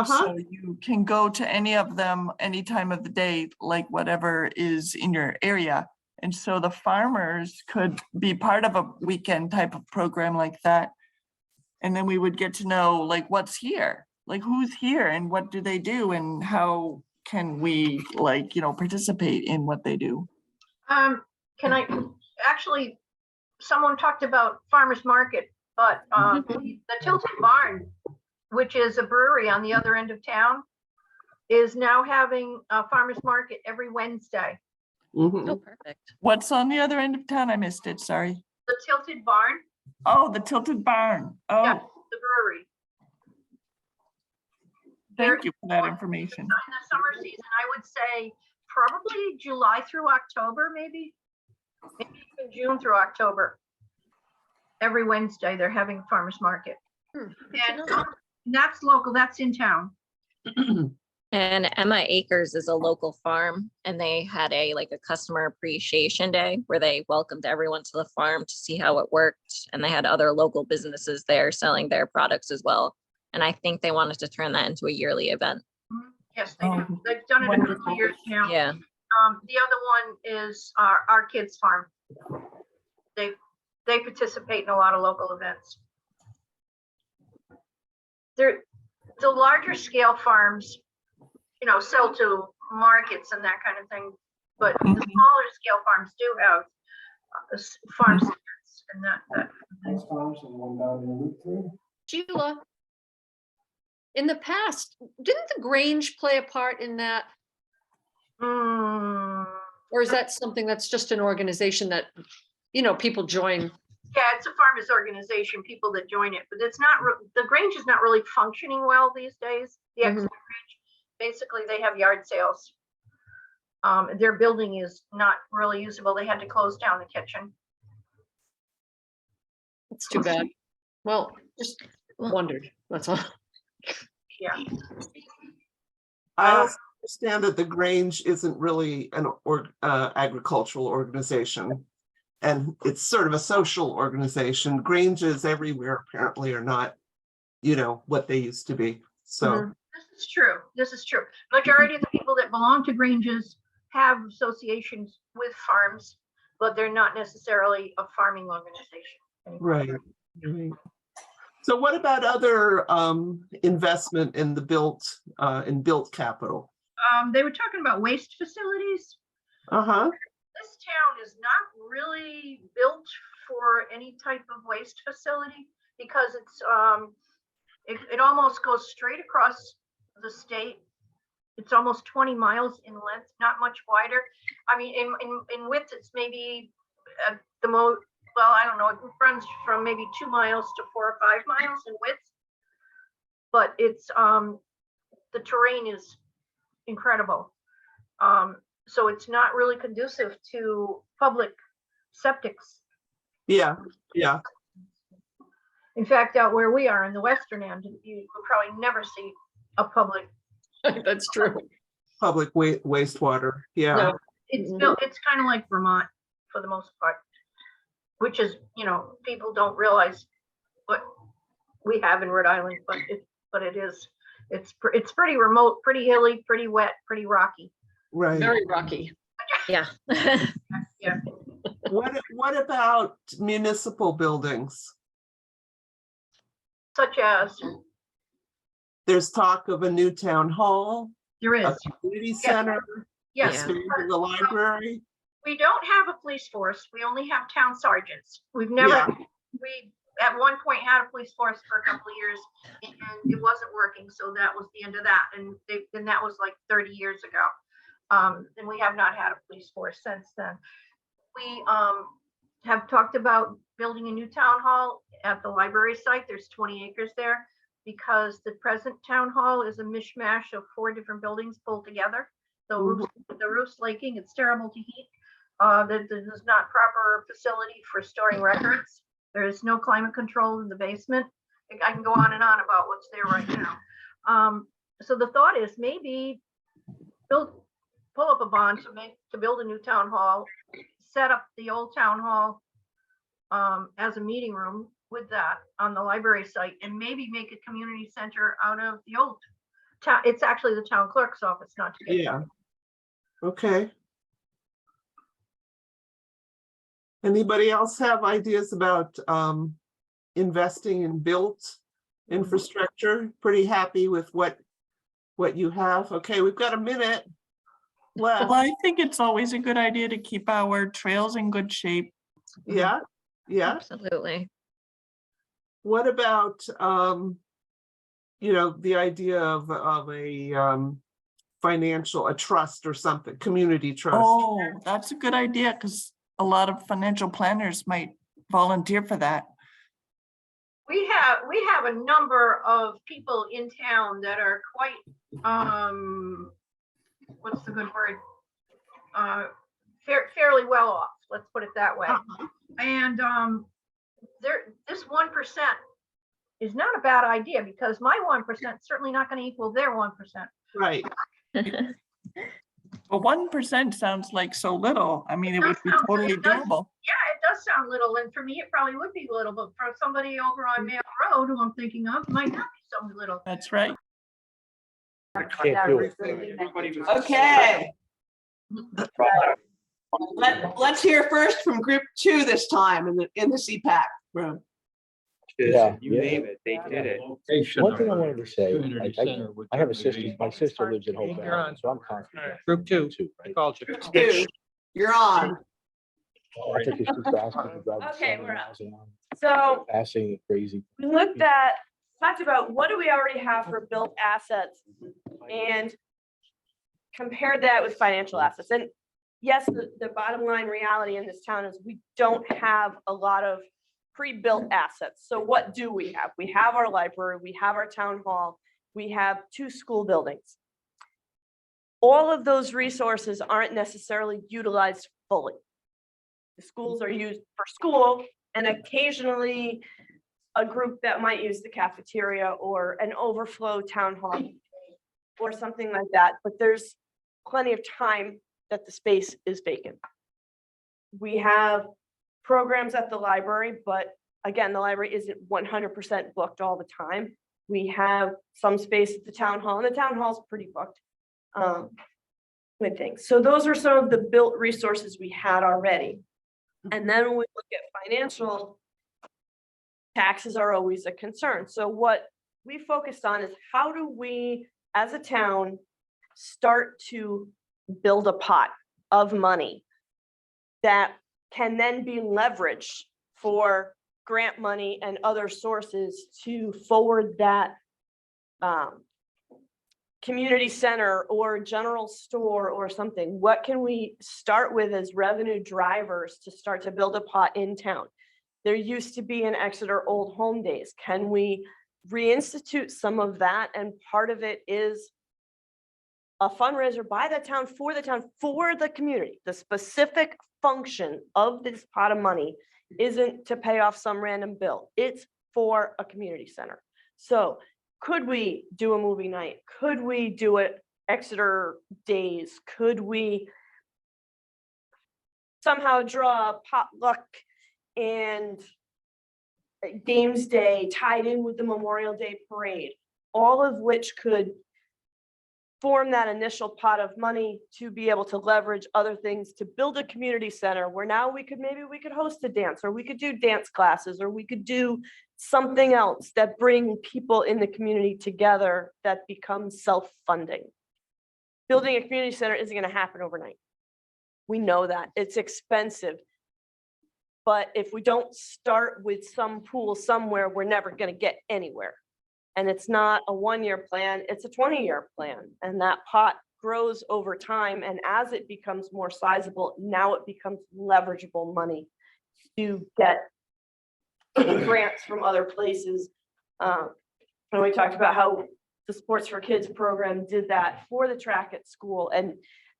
So you can go to any of them any time of the day, like whatever is in your area. And so the farmers could be part of a weekend type of program like that. And then we would get to know like what's here, like who's here and what do they do and how can we like, participate in what they do. Can I, actually, someone talked about farmer's market, but the Tilted Barn, which is a brewery on the other end of town, is now having a farmer's market every Wednesday. Oh, perfect. What's on the other end of town? I missed it, sorry. The Tilted Barn. Oh, the Tilted Barn. Oh, Yeah, the brewery. thank you for that information. In the summer season, I would say probably July through October, maybe even June through October. Every Wednesday, they're having a farmer's market. And that's local, that's in town. And Emma Acres is a local farm, and they had a customer appreciation day where they welcomed everyone to the farm to see how it worked. And they had other local businesses there selling their products as well. And I think they wanted to turn that into a yearly event. Yes, they do. They've done it a couple years now. Yeah. The other one is our kids' farm. They participate in a lot of local events. The larger scale farms, sell to markets and that kind of thing. But the smaller scale farms do have farm stands and that. Sheila, in the past, didn't the Grange play a part in that? Or is that something that's just an organization that, people join? Yeah, it's a farmers organization, people that join it, but it's not, the Grange is not really functioning well these days. The Exeter Grange, basically they have yard sales. Their building is not really usable. They had to close down the kitchen. It's too bad. Well, just wondered, that's all. Yeah. I also understand that the Grange isn't really an agricultural organization, and it's sort of a social organization. Granges everywhere apparently are not, what they used to be. So This is true. This is true. Majority of the people that belong to Granges have associations with farms, but they're not necessarily a farming organization anymore. Right. So what about other investment in the built capital? They were talking about waste facilities. This town is not really built for any type of waste facility because it's it almost goes straight across the state. It's almost 20 miles in length, not much wider. I mean, in width, it's maybe at the most, well, I don't know, it runs from maybe 2 miles to 4 or 5 miles in width. But it's the terrain is incredible. So it's not really conducive to public septics. Yeah. In fact, out where we are in the western end, you will probably never see a public. That's true. Public wastewater. Yeah. No, it's built. It's kind of like Vermont for the most part, which is, people don't realize what we have in Rhode Island, but it is. It's pretty remote, pretty hilly, pretty wet, pretty rocky. Right. Very rocky. Yeah. Yeah. What about municipal buildings? Such as? There's talk of a new town hall. There is. A community center. Yes. Expanding the library. We don't have a police force. We only have town sergeants. We've never, we at one point had a police force for a couple of years and it wasn't working. So that was the end of that. And then that was like 30 years ago. And we have not had a police force since then. We have talked about building a new town hall at the library site. There's 20 acres there because the present town hall is a mishmash of 4 different buildings pulled together. The roof's leaking. It's terrible to heat. There's not proper facility for storing records. There is no climate control in the basement. I can go on and on about what's there right now. so the thought is maybe pull up a bond to build a new town hall, set up the old town hall as a meeting room with that on the library site, and maybe make a community center out of the old town. It's actually the town clerk's office, not to get. Yeah. Okay. Anybody else have ideas about investing in built infrastructure? Pretty happy with what you have? Okay, we've got a minute left. Well, I think it's always a good idea to keep our trails in good shape. Yeah, yeah. Absolutely. What about the idea of a financial, a trust or something, community trust? Oh, that's a good idea, because a lot of financial planners might volunteer for that. We have a number of people in town that are quite, what's the good word? Fairly well off, let's put it that way. And this 1% is not a bad idea, because my 1% is certainly not going to equal their 1%. Right. But 1% sounds like so little. I mean, it would be totally doable. Yeah, it does sound little, and for me, it probably would be little, but for somebody over on Mail Road, who I'm thinking of, might not be so little. That's right. Can't do it. Okay. Let's hear first from group 2 this time in the CPAC room. Yeah. You name it, they did it. One thing I wanted to say, I have a sister, my sister lives in Hope You're Valley, on. so I'm confident. Group 2, I called you. Group 2, you're on. I think it's just asking to drive Okay, 70 we're up. miles an hour, So passing crazy. we talked about what do we already have for built assets and compared that with financial assets. And yes, the bottom line reality in this town is we don't have a lot of pre-built assets. So what do we have? We have our library, we have our town hall, we have 2 school buildings. All of those resources aren't necessarily utilized fully. The schools are used for school, and occasionally a group that might use the cafeteria or an overflow town hall or something like that, but there's plenty of time that the space is vacant. We have programs at the library, but again, the library isn't 100% booked all the time. We have some space at the town hall, and the town hall is pretty booked. Good things. So those are some of the built resources we had already. And then when we look at financial, taxes are always a concern. So what we focused on is how do we, as a town, start to build a pot of money that can then be leveraged for grant money and other sources to forward that community center or general store or something. What can we start with as revenue drivers to start to build a pot in town? There used to be in Exeter Old Home Days. Can we reinstitute some of that? And part of it is a fundraiser by the town, for the community. The specific function of this pot of money isn't to pay off some random bill. It's for a community center. So could we do a movie night? Could we do it Exeter Days? Could we somehow draw a potluck and Games Day tied in with the Memorial Day parade? All of which could form that initial pot of money to be able to leverage other things to build a community center where now we could host a dance, or we could do dance classes, or we could do something else that bring people in the community together that becomes self-funding. Building a community center isn't going to happen overnight. We know that it's expensive, but if we don't start with some pool somewhere, we're never going to get anywhere. And it's not a 1-year plan, it's a 20-year plan. And that pot grows over time. And as it becomes more sizable, now it becomes leverageable money to get grants from other places. And we talked about how the Sports for Kids program did that for the track at school. And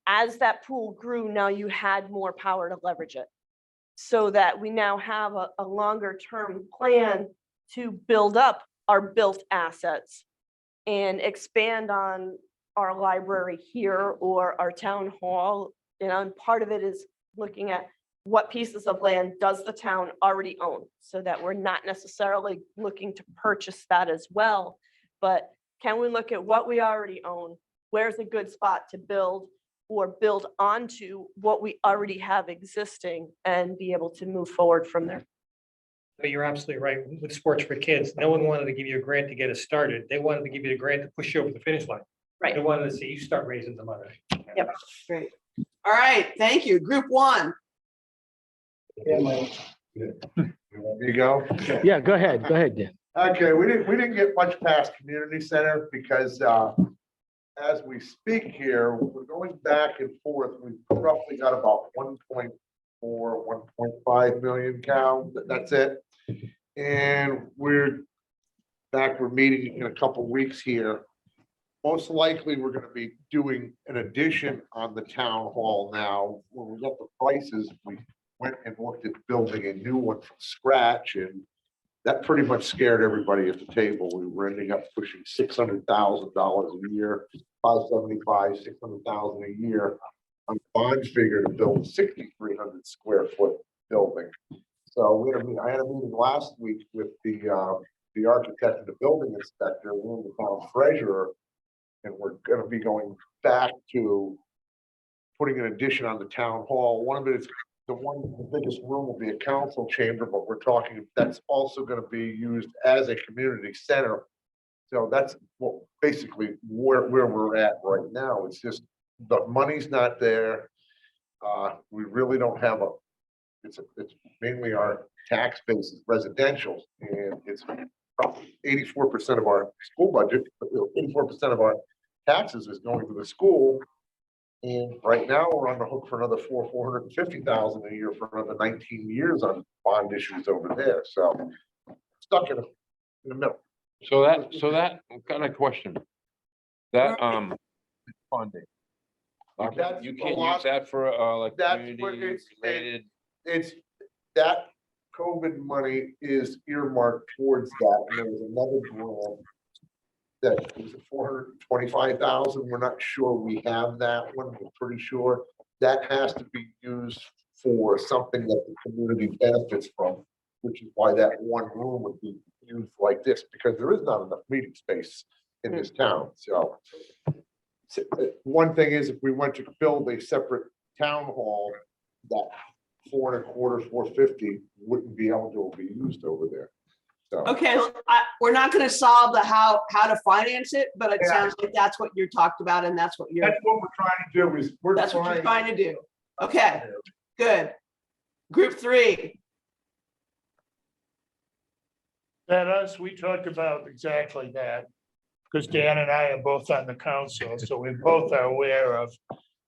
as that pool grew, now you had more power to leverage it. So that we now have a longer term plan to build up our built assets and expand on our library here or our town hall. And part of it is looking at what pieces of land does the town already own, so that we're not necessarily looking to purchase that as well. But can we look at what we already own? Where's a good spot to build or build onto what we already have existing and be able to move forward from there? But you're absolutely right. With Sports for Kids, no one wanted to give you a grant to get us started. They wanted to give you a grant to push you over the finish line. Right. They wanted to see you start raising the money. Yep, great. All right, thank you. Group one. You go? Yeah, go ahead, Dan. Okay, we didn't get much past community center because as we speak here, we're going back and forth. We've roughly got about 1.4, 1.5 million cows. That's it. And we're meeting in a couple weeks here. Most likely, we're gonna be doing an addition on the town hall now. When we got the prices, we went and looked at building a new one from scratch, and that pretty much scared everybody at the table. We were ending up pushing $600,000 a year, 575, 600,000 a year on bond figure to build a 6,300 square foot building. So I had a meeting last week with the architect and the building inspector and the town treasurer, and we're going to be going back to putting an addition on the town hall. One of it is the biggest room will be a council chamber, but we're talking that's also going to be used as a community center. So that's basically where we're at right now. It's just the money's not there. We really don't have it's mainly our tax base is residential, and it's probably 84% of our school budget, 84% of our taxes is going to the school. And right now we're on the hook for another $450,000 a year for another 19 years on bond issues over there. So stuck in the middle. So that I've got a question. That funding. You can't use that for like community related. It's that COVID money is earmarked towards that. And there was another grant that was 425,000. We're not sure we have that one. We're pretty sure that has to be used for something that the community benefits from, which is why that one room would be used like this, because there is not enough meeting space in this town. So one thing is, if we went to build a separate town hall, that 4.25, 450 wouldn't be eligible to be used over there. So. Okay, we're not going to solve the how to finance it, but it sounds like that's what you're talked about, and that's what we're trying to do. That's what you're trying to do. Okay, good. Group three. We talked about exactly that, because Dan and I are both on the council, so we both are aware of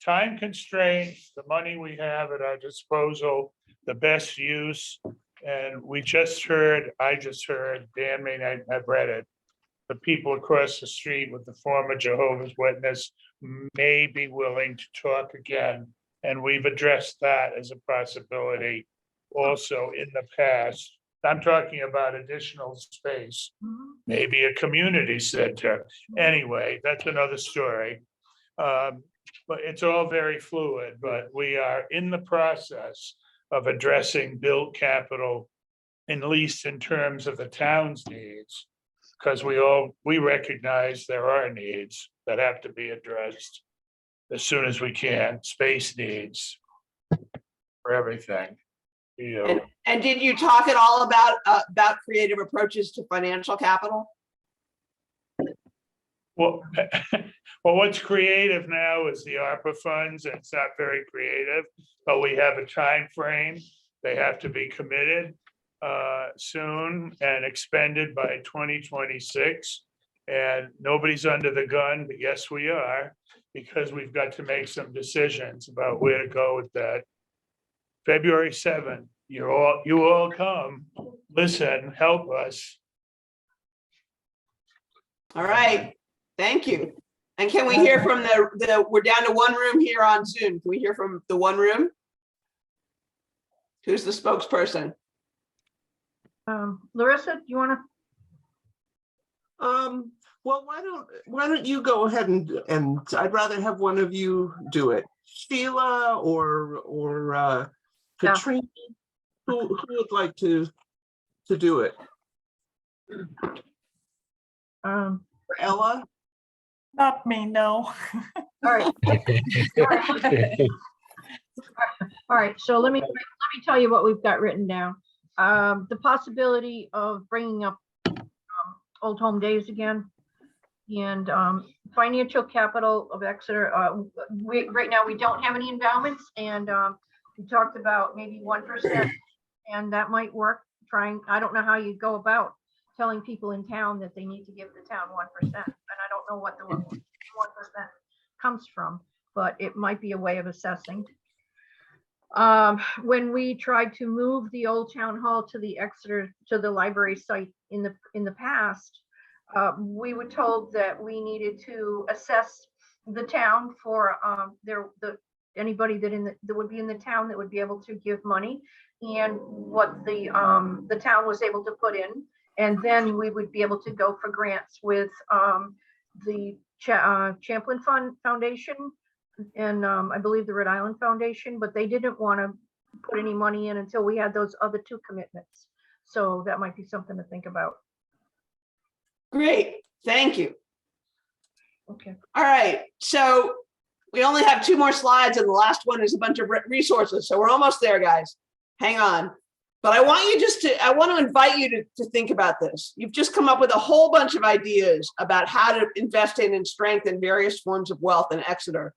time constraints, the money we have at our disposal, the best use. And I just heard, Dan may not have read it, the people across the street with the former Jehovah's Witness may be willing to talk again. And we've addressed that as a possibility also in the past. I'm talking about additional space, maybe a community center. Anyway, that's another story. But it's all very fluid, but we are in the process of addressing build capital, at least in terms of the town's needs, because we recognize there are needs that have to be addressed as soon as we can, space needs for everything. And did you talk at all about creative approaches to financial capital? Well, what's creative now is the ARPA funds. It's not very creative, but we have a time frame. They have to be committed soon and expended by 2026. And nobody's under the gun, but yes, we are, because we've got to make some decisions about where to go with that. February 7th, you all come, listen, help us. All right, thank you. And can we hear from we're down to one room here on Zoom. Can we hear from the one room? Who's the spokesperson? Larissa, do you want to? Well, why don't you go ahead and I'd rather have one of you do it. Sheila or Katrina, who would like to do it? Or Ella? Not me, no. All right. All right, so let me tell you what we've got written down. The possibility of bringing up Old Home Days again, and financial capital of Exeter. Right now we don't have any endowments, and we talked about maybe 1%, and that might work. I don't know how you go about telling people in town that they need to give the town 1%, and I don't know what the 1% comes from, but it might be a way of assessing. When we tried to move the old town hall to the Exeter, to the library site in the past, we were told that we needed to assess the town for anybody that would be in the town that would be able to give money, and what the town was able to put in, and then we would be able to go for grants with the Champlain Foundation and I believe the Rhode Island Foundation, but they didn't want to put any money in until we had those other two commitments. So that might be something to think about. Great, thank you. Okay. All right, so we only have 2 more slides, and the last one is a bunch of resources. So we're almost there, guys. Hang on. But I want to invite you to think about this. You've just come up with a whole bunch of ideas about how to invest in and strengthen various forms of wealth in Exeter.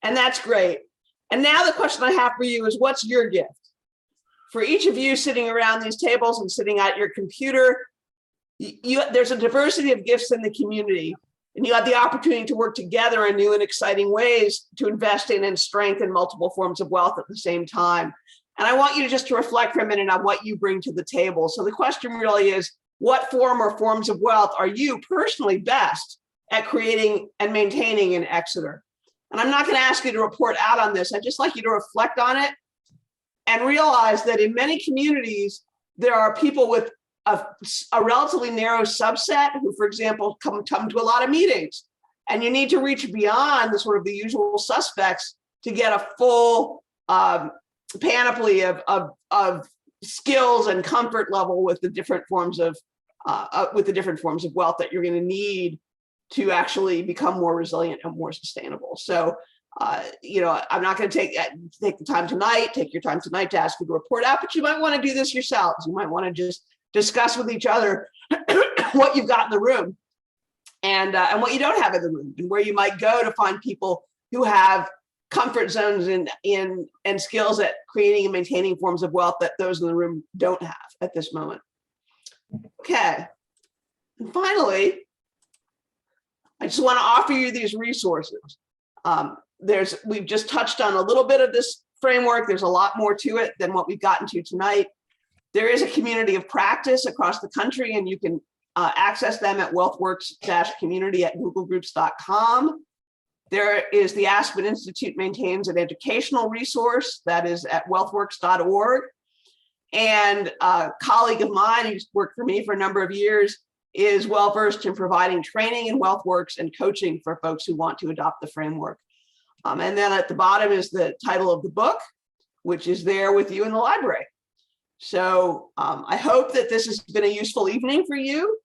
And that's great. And now the question I have for you is, what's your gift? For each of you sitting around these tables and sitting at your computer, there's a diversity of gifts in the community, and you have the opportunity to work together in new and exciting ways to invest in and strengthen multiple forms of wealth at the same time. And I want you to reflect for a minute on what you bring to the table. So the question really is, what form or forms of wealth are you personally best at creating and maintaining in Exeter? And I'm not going to ask you to report out on this. I'd just like you to reflect on it and realize that in many communities, there are people with a relatively narrow subset who, for example, come to a lot of meetings, and you need to reach beyond the usual suspects to get a full panoply of skills and comfort level with the different forms of wealth that you're going to need to actually become more resilient and more sustainable. So, I'm not going to take the time tonight, take your time tonight to ask you to report out, but you might want to do this yourselves. You might want to just discuss with each other what you've got in the room and what you don't have in the room, and where you might go to find people who have comfort zones and skills at creating and maintaining forms of wealth that those in the room don't have at this moment. Okay. And finally, I just want to offer you these resources. We've just touched on a little bit of this framework. There's a lot more to it than what we've gotten to tonight. There is a community of practice across the country, and you can access them at wealthworks-community@googlegroups.com. There is the Aspen Institute maintains an educational resource that is at wealthworks.org. And a colleague of mine who's worked for me for a number of years is well-versed in providing training in WealthWorks and coaching for folks who want to adopt the framework. And then at the bottom is the title of the book, which is there with you in the library. So I hope that this has been a useful evening for you.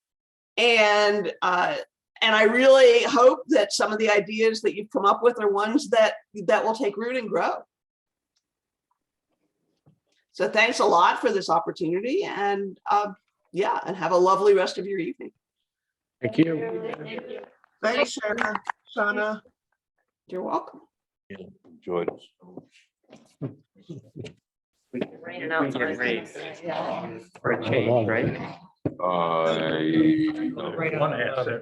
And I really hope that some of the ideas that you've come up with are ones that will take root and grow. So thanks a lot for this opportunity, and and have a lovely rest of your evening. Thank you. Thanks, Shauna. You're welcome. Yeah, enjoyed it. For a change, right? Right on a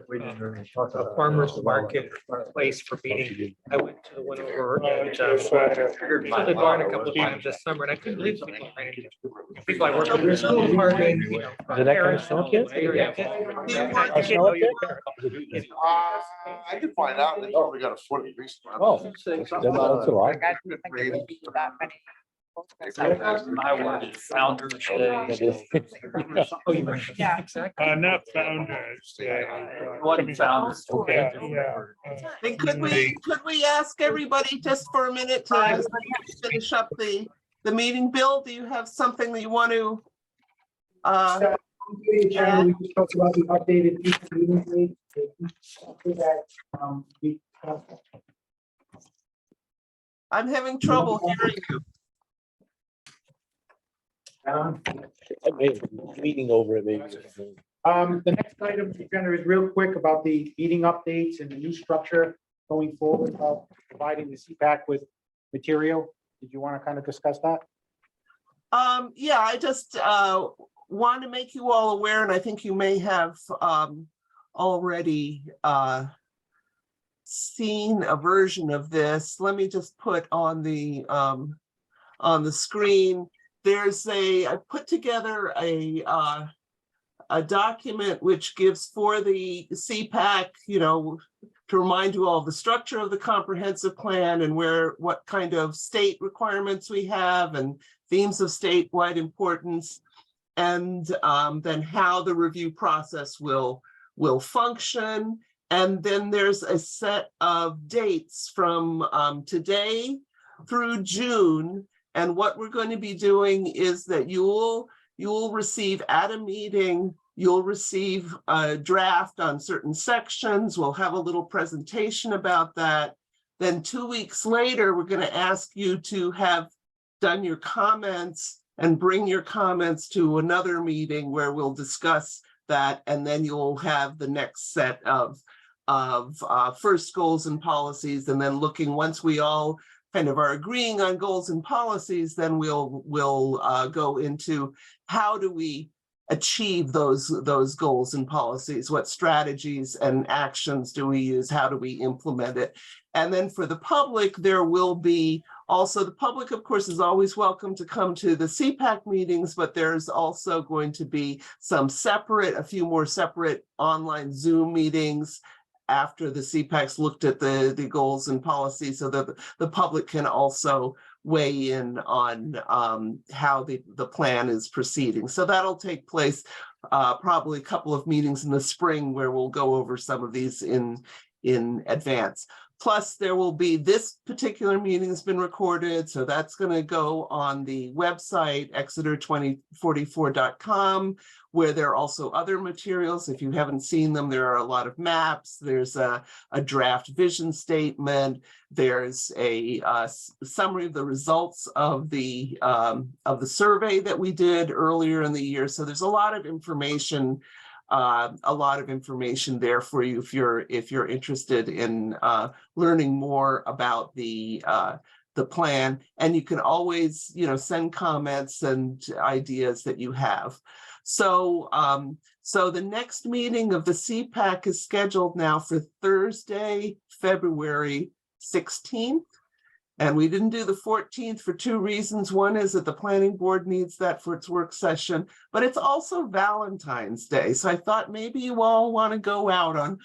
farmer's market place for meeting. I went over and figured for the barn a couple of times this summer, and I couldn't believe people I work with. There's no parking. Did that kind of snow kids? I can find out. They probably got a foot at least. Oh, that's a lot. My word is Founder's Day. Yeah, exactly. Not founders. Wasn't Founder's Day. And could we ask everybody just for a minute to finish up the meeting? Bill, do you have something that you want to? We just talked about the updated meeting date. I'm having trouble hearing you. Meeting over it, maybe. The next item on the agenda is real quick about the meeting updates and the new structure going forward of providing the CPAC with material. Did you want to kind of discuss that? Yeah, I just want to make you all aware, and I think you may have already seen a version of this. Let me just put on the screen. I put together a document which gives for the CPAC, to remind you all of the structure of the comprehensive plan and what kind of state requirements we have and themes of statewide importance, and then how the review process will function. And then there's a set of dates from today through June. And what we're going to be doing is that you'll receive at a meeting, you'll receive a draft on certain sections. We'll have a little presentation about that. Then 2 weeks later, we're going to ask you to have done your comments and bring your comments to another meeting where we'll discuss that. And then you'll have the next set of first goals and policies. And then once we all kind of are agreeing on goals and policies, then we'll go into how do we achieve those goals and policies, what strategies and actions do we use, how do we implement it. And then for the public, there will be also, the public, of course, is always welcome to come to the CPAC meetings, but there's also going to be a few more separate online Zoom meetings after the CPAC's looked at the goals and policies, so that the public can also weigh in on how the plan is proceeding. So that'll take place probably a couple of meetings in the spring where we'll go over some of these in advance. Plus, there will be, this particular meeting has been recorded, so that's going to go on the website, exeter2044.com, where there are also other materials. If you haven't seen them, there are a lot of maps. There's a draft vision statement. There's a summary of the results of the survey that we did earlier in the year. So there's a lot of information there for you if you're interested in learning more about the plan. And you can always send comments and ideas that you have. So the next meeting of the CPAC is scheduled now for Thursday, February 16th. And we didn't do the 14th for two reasons. One is that the planning board needs that for its work session, but it's also Valentine's Day. So I thought maybe you all want to go out on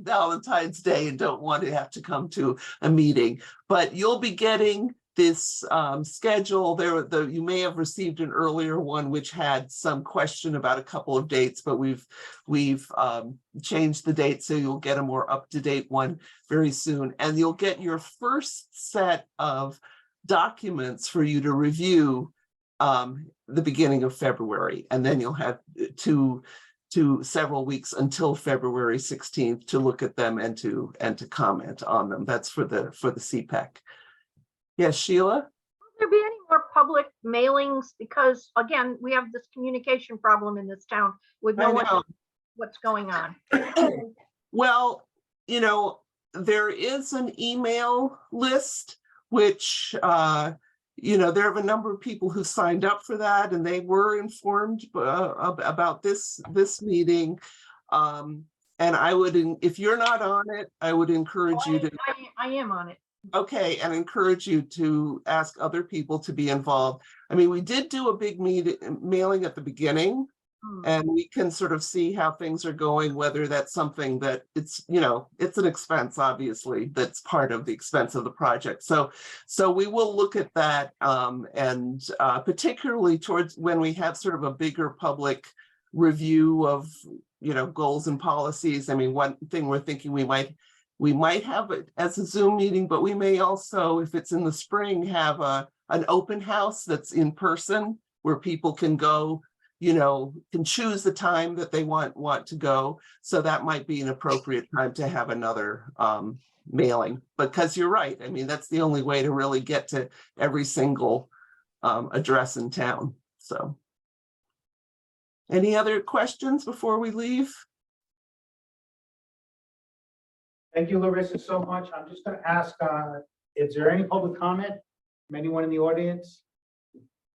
Valentine's Day and don't want to have to come to a meeting. But you'll be getting this schedule. You may have received an earlier one which had some question about a couple of dates, but we've changed the date, so you'll get a more up-to-date one very soon. And you'll get your first set of documents for you to review the beginning of February, and then you'll have several weeks until February 16th to look at them and to comment on them. That's for the CPAC. Yes, Sheila? Will there be any more public mailings? Because again, we have this communication problem in this town with no one knows what's going on. Well, there is an email list, which, there are a number of people who signed up for that, and they were informed about this meeting. And I would, if you're not on it, I would encourage you to. I am on it. Okay, and encourage you to ask other people to be involved. I mean, we did do a big mailing at the beginning And we can sort of see how things are going, whether that's something that it's, you know, it's an expense, obviously, that's part of the expense of the project. So we will look at that, and particularly towards when we have sort of a bigger public review of, you know, goals and policies. I mean, one thing we're thinking we might have it as a Zoom meeting, but we may also, if it's in the spring, have an open house that's in person where people can go, you know, can choose the time that they want to go. So that might be an appropriate time to have another mailing, because you're right. I mean, that's the only way to really get to every single address in town. So any other questions before we leave? Thank you, Larissa, so much. I'm just gonna ask, is there any public comment from anyone in the audience?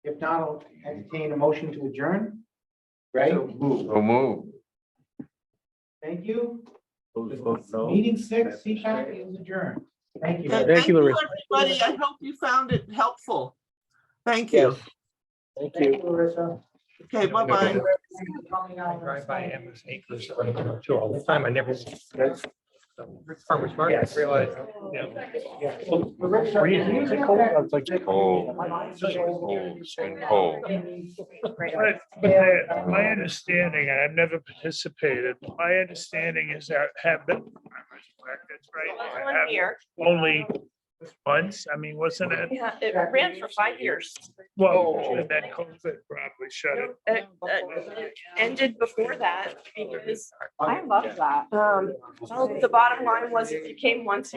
If not, I'll entertain a motion to adjourn. Right? So move. Thank you. Meeting 6, CPAC is adjourned. Thank you. And Thank you, Larissa. everybody. I hope you found it helpful. Thank you. Yes. Thank you, Larissa. Okay, bye-bye. I drive by Emma's Acres too all the time. I never. Farmers market, Yes. realize, yeah. Yeah. Well, Larissa, Is it cold? It's like Cold. It's been cold. But my understanding, and I've never participated, my understanding is that have been. That's right. One year. Only once, I mean, wasn't it? Yeah, it ran for 5 years. Well, and then COVID probably shut it. It ended before that because, I love that. well, the bottom line was if you came once